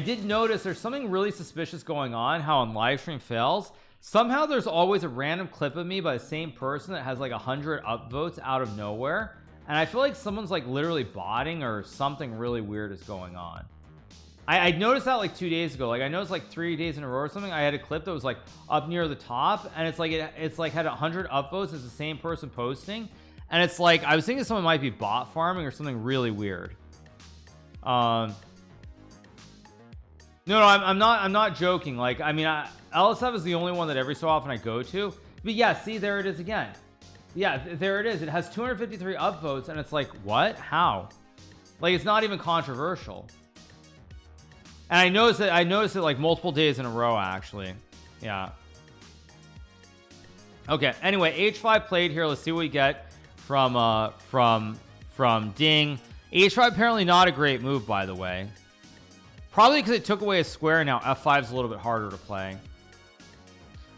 did notice there's something really suspicious going on, how on live stream fails, somehow there's always a random clip of me by the same person that has like 100 upvotes out of nowhere, and I feel like someone's like literally botting or something really weird is going on. I noticed that like 2 days ago. Like I noticed like 3 days in a row or something, I had a clip that was like up near the top, and it's like had 100 upvotes as the same person posting, and it's like I was thinking someone might be bot farming or something really weird. No, I'm not joking. Like, I mean, LSF is the only one that every so often I go to, but yeah, see, there it is again. Yeah, there it is. It has 253 upvotes, and it's like, what? How? Like, it's not even controversial. And I noticed it like multiple days in a row, actually. Yeah. Okay, anyway, h5 played here. Let's see what we get from Ding. h5 apparently not a great move, by the way. Probably because it took away a square. Now f5 is a little bit harder to play.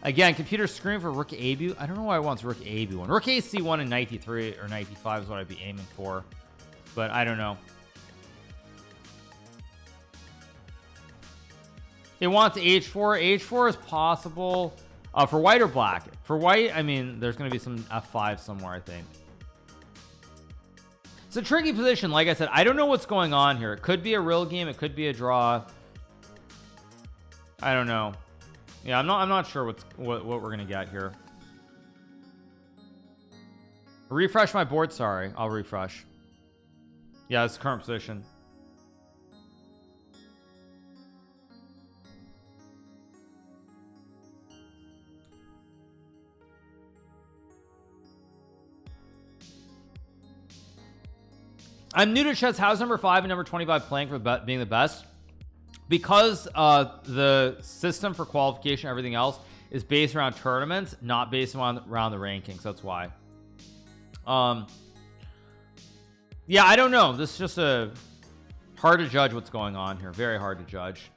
Again, computer screaming for rook a-b. I don't know why it wants rook a-b1. Rook a-c1 and knight d3 or knight d5 is what I'd be aiming for, but I don't know. It wants h4. h4 is possible for white or black. For white, I mean, there's going to be some f5 somewhere, I think. It's a tricky position. Like I said, I don't know what's going on here. It could be a real game. It could be a draw. I don't know. Yeah, I'm not sure what we're going to get here. Refresh my board. Sorry, I'll refresh. Yeah, it's the current position. I'm new to chess. How's number 5 and number 25 playing for being the best? Because the system for qualification, everything else is based around tournaments, not based around the rankings. That's why. Yeah, I don't know. This is just a hard to judge what's going on here. Very hard to judge.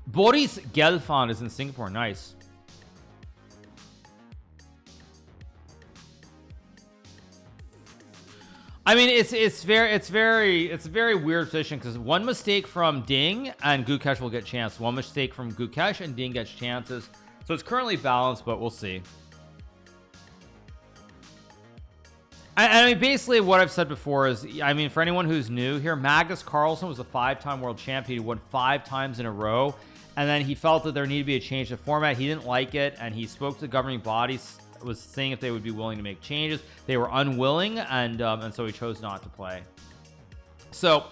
Boris Gelfand is in Singapore. Nice. I mean, it's a very weird position because one mistake from Ding and Gukesh will get chances. One mistake from Gukesh and Ding gets chances. So it's currently balanced, but we'll see. I mean, basically what I've said before is, I mean, for anyone who's new here, Magnus Carlsen was a 5-time world champion. He won 5 times in a row, and then he felt that there needed to be a change to format. He didn't like it, and he spoke to the governing bodies, was seeing if they would be willing to make changes. They were unwilling, and so he chose not to play. So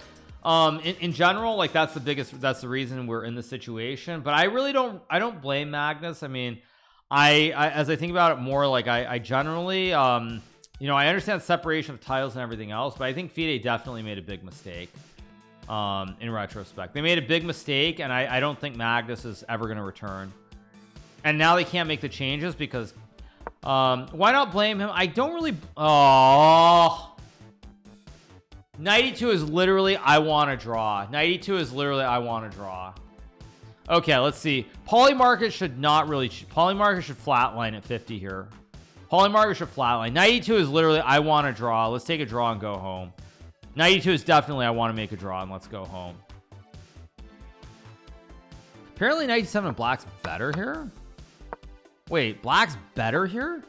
in general, like, that's the reason we're in this situation. But I really don't blame Magnus. I mean, I as I think about it more, like, I generally you know, I understand separation of titles and everything else, but I think FIDE definitely made a big mistake. In retrospect, they made a big mistake, and I don't think Magnus is ever going to return. And now they can't make the changes because why not blame him? I don't really. Oh, 92 is literally I want to draw. 92 is literally I want to draw. Okay, let's see. Polymarket should not really. Polymarket should flatline at 50 here. Polymarket should flatline. 92 is literally I want to draw. Let's take a draw and go home. 92 is definitely I want to make a draw and let's go home. Apparently 97 and black's better here. Wait, black's better here?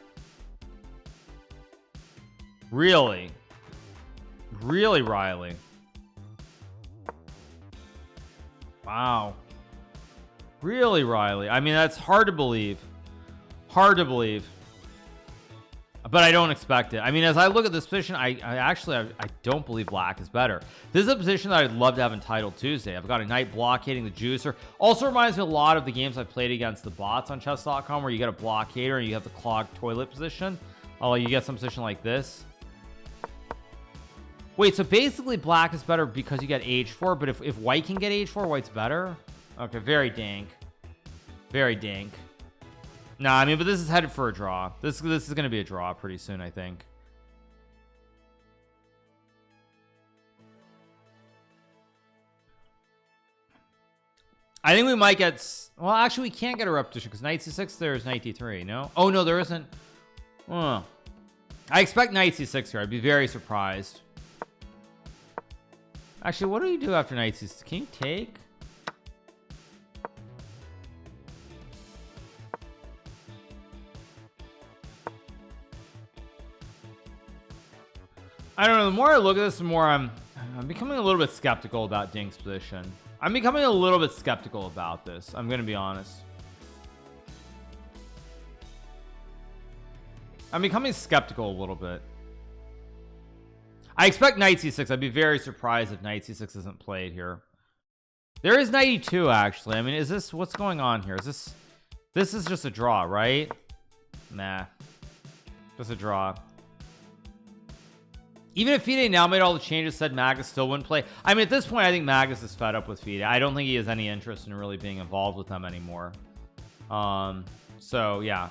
Really? Really, Riley? Wow. Really, Riley? I mean, that's hard to believe. Hard to believe. But I don't expect it. I mean, as I look at this position, I don't believe black is better. This is a position that I'd love to have in Title Tuesday. I've got a knight blockading the juicer. Also reminds me a lot of the games I've played against the bots on chess.com where you get a blockader and you have the clogged toilet position. Oh, you get some position like this. Wait, so basically black is better because you get h4, but if white can get h4, white's better? Okay, very dank. Very dank. Nah, I mean, but this is headed for a draw. This is going to be a draw pretty soon, I think. I think we might get... Well, actually, we can't get a repetition because knight c6, there's knight d3, no? Oh, no, there isn't. I expect knight c6 here. I'd be very surprised. Actually, what do you do after knight c6? Can you take? I don't know. The more I look at this, the more I'm becoming a little bit skeptical about Ding's position. I'm becoming a little bit skeptical about this. I'm going to be honest. I'm becoming skeptical a little bit. I expect knight c6. I'd be very surprised if knight c6 isn't played here. There is knight e2 actually. I mean, is this what's going on here? Is this is just a draw, right? Nah, just a draw. Even if FIDE now made all the changes, said Magnus still wouldn't play. I mean, at this point, I think Magnus is fed up with FIDE. I don't think he has any interest in really being involved with them anymore. So yeah.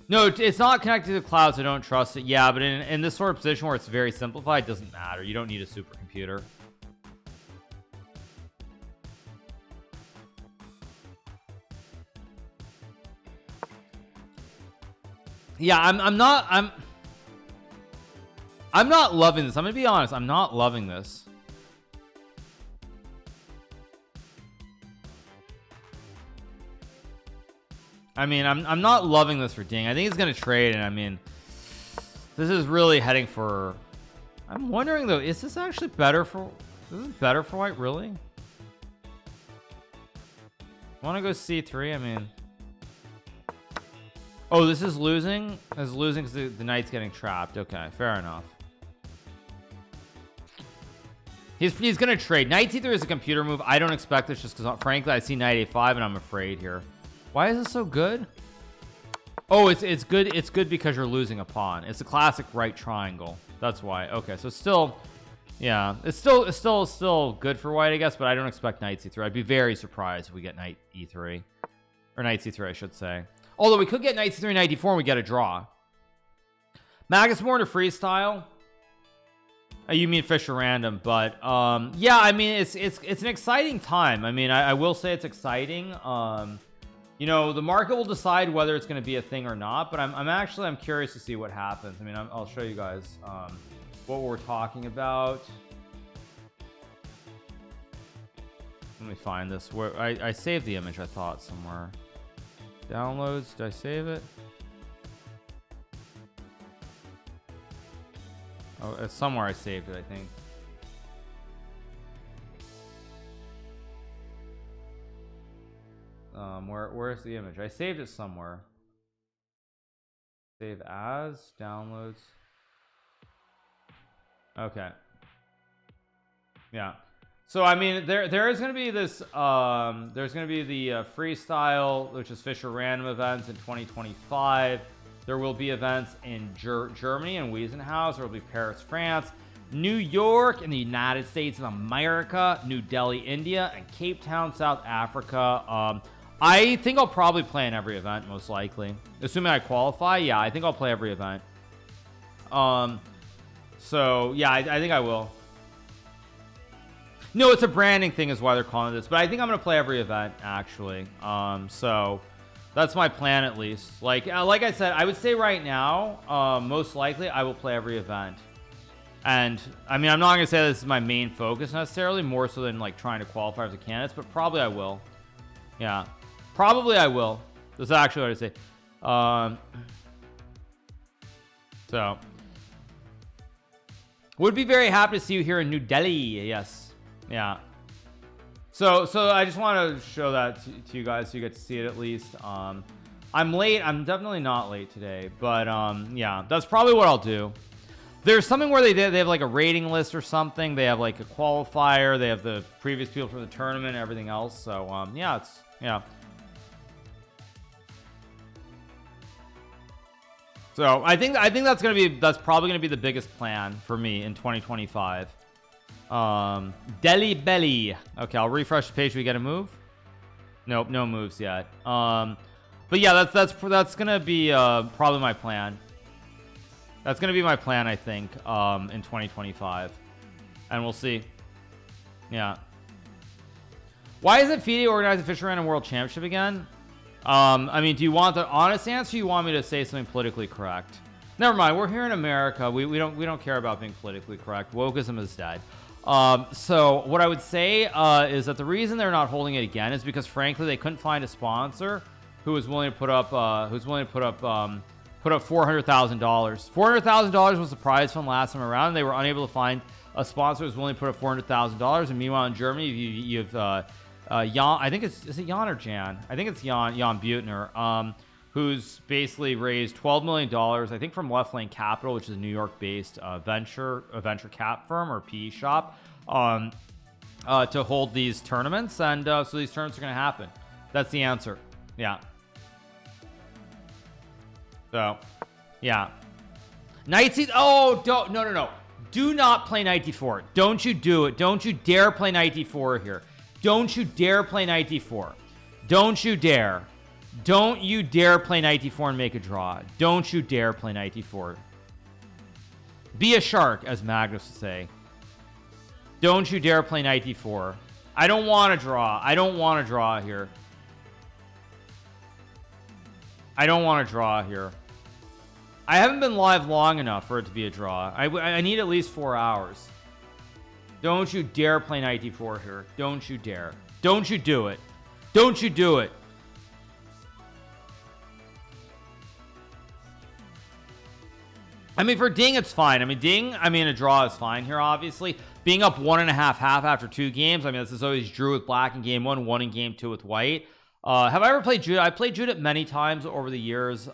No, it's not connected to the cloud, so don't trust it. Yeah, but in this sort of position where it's very simplified, it doesn't matter. You don't need a supercomputer. Yeah, I'm not loving this. I'm gonna be honest. I'm not loving this. I mean, I'm not loving this for Ding. I think he's gonna trade, and I mean, this is really heading for. I'm wondering though, is this actually better for? This is better for white, really? Want to go C3? I mean, oh, this is losing. This is losing because the knight's getting trapped. Okay, fair enough. He's gonna trade. Knight C3 is a computer move. I don't expect this just because, frankly, I see knight A5 and I'm afraid here. Why is this so good? Oh, it's good. It's good because you're losing a pawn. It's a classic right triangle. That's why. Okay, so still, yeah, it's still good for white, I guess. But I don't expect knight C3. I'd be very surprised if we get knight E3 or knight C3, I should say. Although we could get knight C3, knight D4, and we get a draw. Magus more into freestyle. You mean Fisher random, but yeah, I mean it's an exciting time. I mean, I will say it's exciting. You know, the market will decide whether it's going to be a thing or not, but I'm curious to see what happens. I mean, I'll show you guys what we're talking about. Let me find this. Where I saved the image, I thought, somewhere. Downloads, did I save it? Oh, it's somewhere I saved it, I think. Where's the image? I saved it somewhere. Save as, downloads. Okay. Yeah. So I mean, there is going to be this. There's going to be the freestyle, which is Fisher random events in 2025. There will be events in Germany and Wiesenhaus. There will be Paris, France, New York in the United States of America, New Delhi, India, and Cape Town, South Africa. I think I'll probably play in every event, most likely. Assuming I qualify, yeah, I think I'll play every event. So, yeah, I think I will. No, it's a branding thing is why they're calling it this. But I think I'm going to play every event, actually. So, that's my plan, at least. Like I said, I would say right now, most likely, I will play every event. And, I mean, I'm not going to say this is my main focus, necessarily. More so than, like, trying to qualify as a candidate. But probably I will. Yeah. Probably I will. That's actually what I say. So would be very happy to see you here in New Delhi. Yes. Yeah. So I just want to show that to you guys so you get to see it at least. I'm late. I'm definitely not late today, but yeah, that's probably what I'll do. There's something where they have like a rating list or something. They have like a qualifier. They have the previous people from the tournament and everything else. So yeah, yeah. So I think that's probably gonna be the biggest plan for me in 2025. Delhi Belly. Okay, I'll refresh the page. We get a move. Nope, no moves yet. But yeah, that's gonna be probably my plan. That's gonna be my plan, I think, in 2025, and we'll see. Yeah. Why isn't FIDE organizing Fisher Random World Championship again? I mean, do you want the honest answer? Or you want me to say something politically correct? Never mind. We're here in America. We don't care about being politically correct. Wokeism is dead. So what I would say is that the reason they're not holding it again is because, frankly, they couldn't find a sponsor who was willing to put up $400,000. $400,000 was the prize from last time around. And they were unable to find a sponsor who was willing to put up $400,000. And meanwhile, in Germany, you've Jan, I think is it Jan or Jan? I think it's Jan Butner, who's basically raised $12 million, I think, from Left Lane Capital, which is a New York-based venture cap firm or PE shop, to hold these tournaments, and so these tournaments are going to happen. That's the answer. Yeah. So, yeah. Knight C. Oh, no. Do not play Knight D4. Don't you do it. Don't you dare play Knight D4 here. Don't you dare play knight d4. Don't you dare. Don't you dare play knight d4 and make a draw. Don't you dare play knight d4. Be a shark, as Magnus would say. Don't you dare play knight d4. I don't want to draw. I don't want to draw here. I don't want to draw here. I haven't been live long enough for it to be a draw. I need at least 4 hours. Don't you dare play knight d4 here. Don't you dare. Don't you do it. Don't you do it. I mean, for Ding, it's fine. I mean, Ding, a draw is fine here, obviously. Being up 1.5 half after 2 games. I mean, this is always drew with black in game 1, 1 in game 2 with white. Have I ever played Judith? I played Judith many times over the years.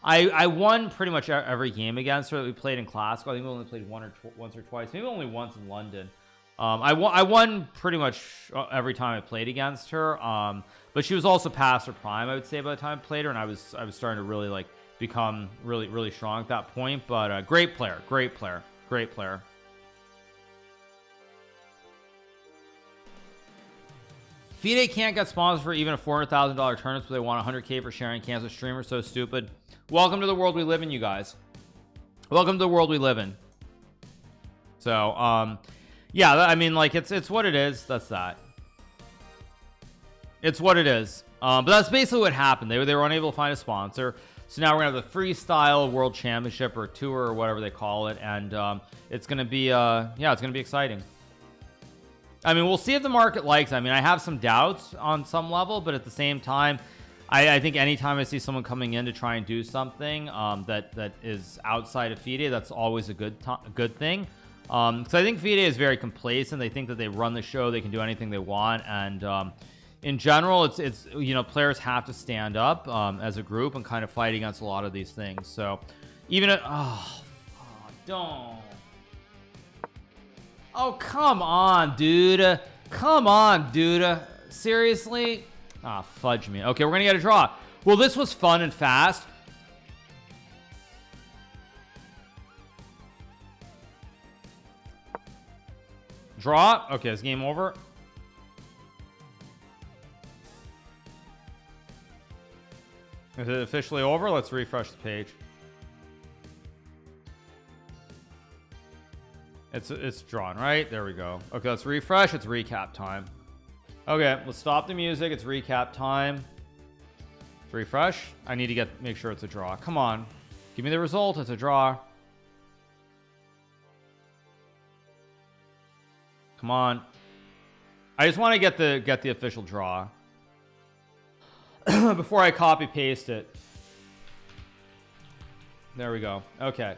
I won pretty much every game against her that we played in Classical. I think we only played once or twice, maybe only once in London. I won pretty much every time I played against her. But she was also past her prime, I would say, by the time I played her, and I was starting to really like become really strong at that point. But great player. FIDE can't get sponsors for even a $400,000 tournament, but they want 100K for sharing cancer streamers. So stupid. Welcome to the world we live in, you guys. Welcome to the world we live in. So yeah, I mean, like, it's what it is. That's that. It's what it is. But that's basically what happened. They were unable to find a sponsor. So now we're gonna have the freestyle world championship or tour or whatever they call it, and it's gonna be yeah, it's gonna be exciting. I mean, we'll see if the market likes it. I mean, I have some doubts on some level, but at the same time, I think anytime I see someone coming in to try and do something that is outside of FIDE, that's always a good thing. Because I think FIDE is very complacent. They think that they run the show, they can do anything they want, and in general, it's you know, players have to stand up as a group and kind of fight against a lot of these things. So even at don't. Oh, come on, dude. Come on, dude. Seriously? Ah, fudge me. Okay, we're gonna get a draw. Well, this was fun and fast. Draw. Okay, is game over? Is it officially over? Let's refresh the page. It's drawn, right? There we go. Okay, let's refresh. It's recap time. Okay, let's stop the music. It's recap time. Let's refresh. I need to make sure it's a draw. Come on. Give me the result. It's a draw. Come on. I just want to get the official draw before I copy paste it. There we go. Okay.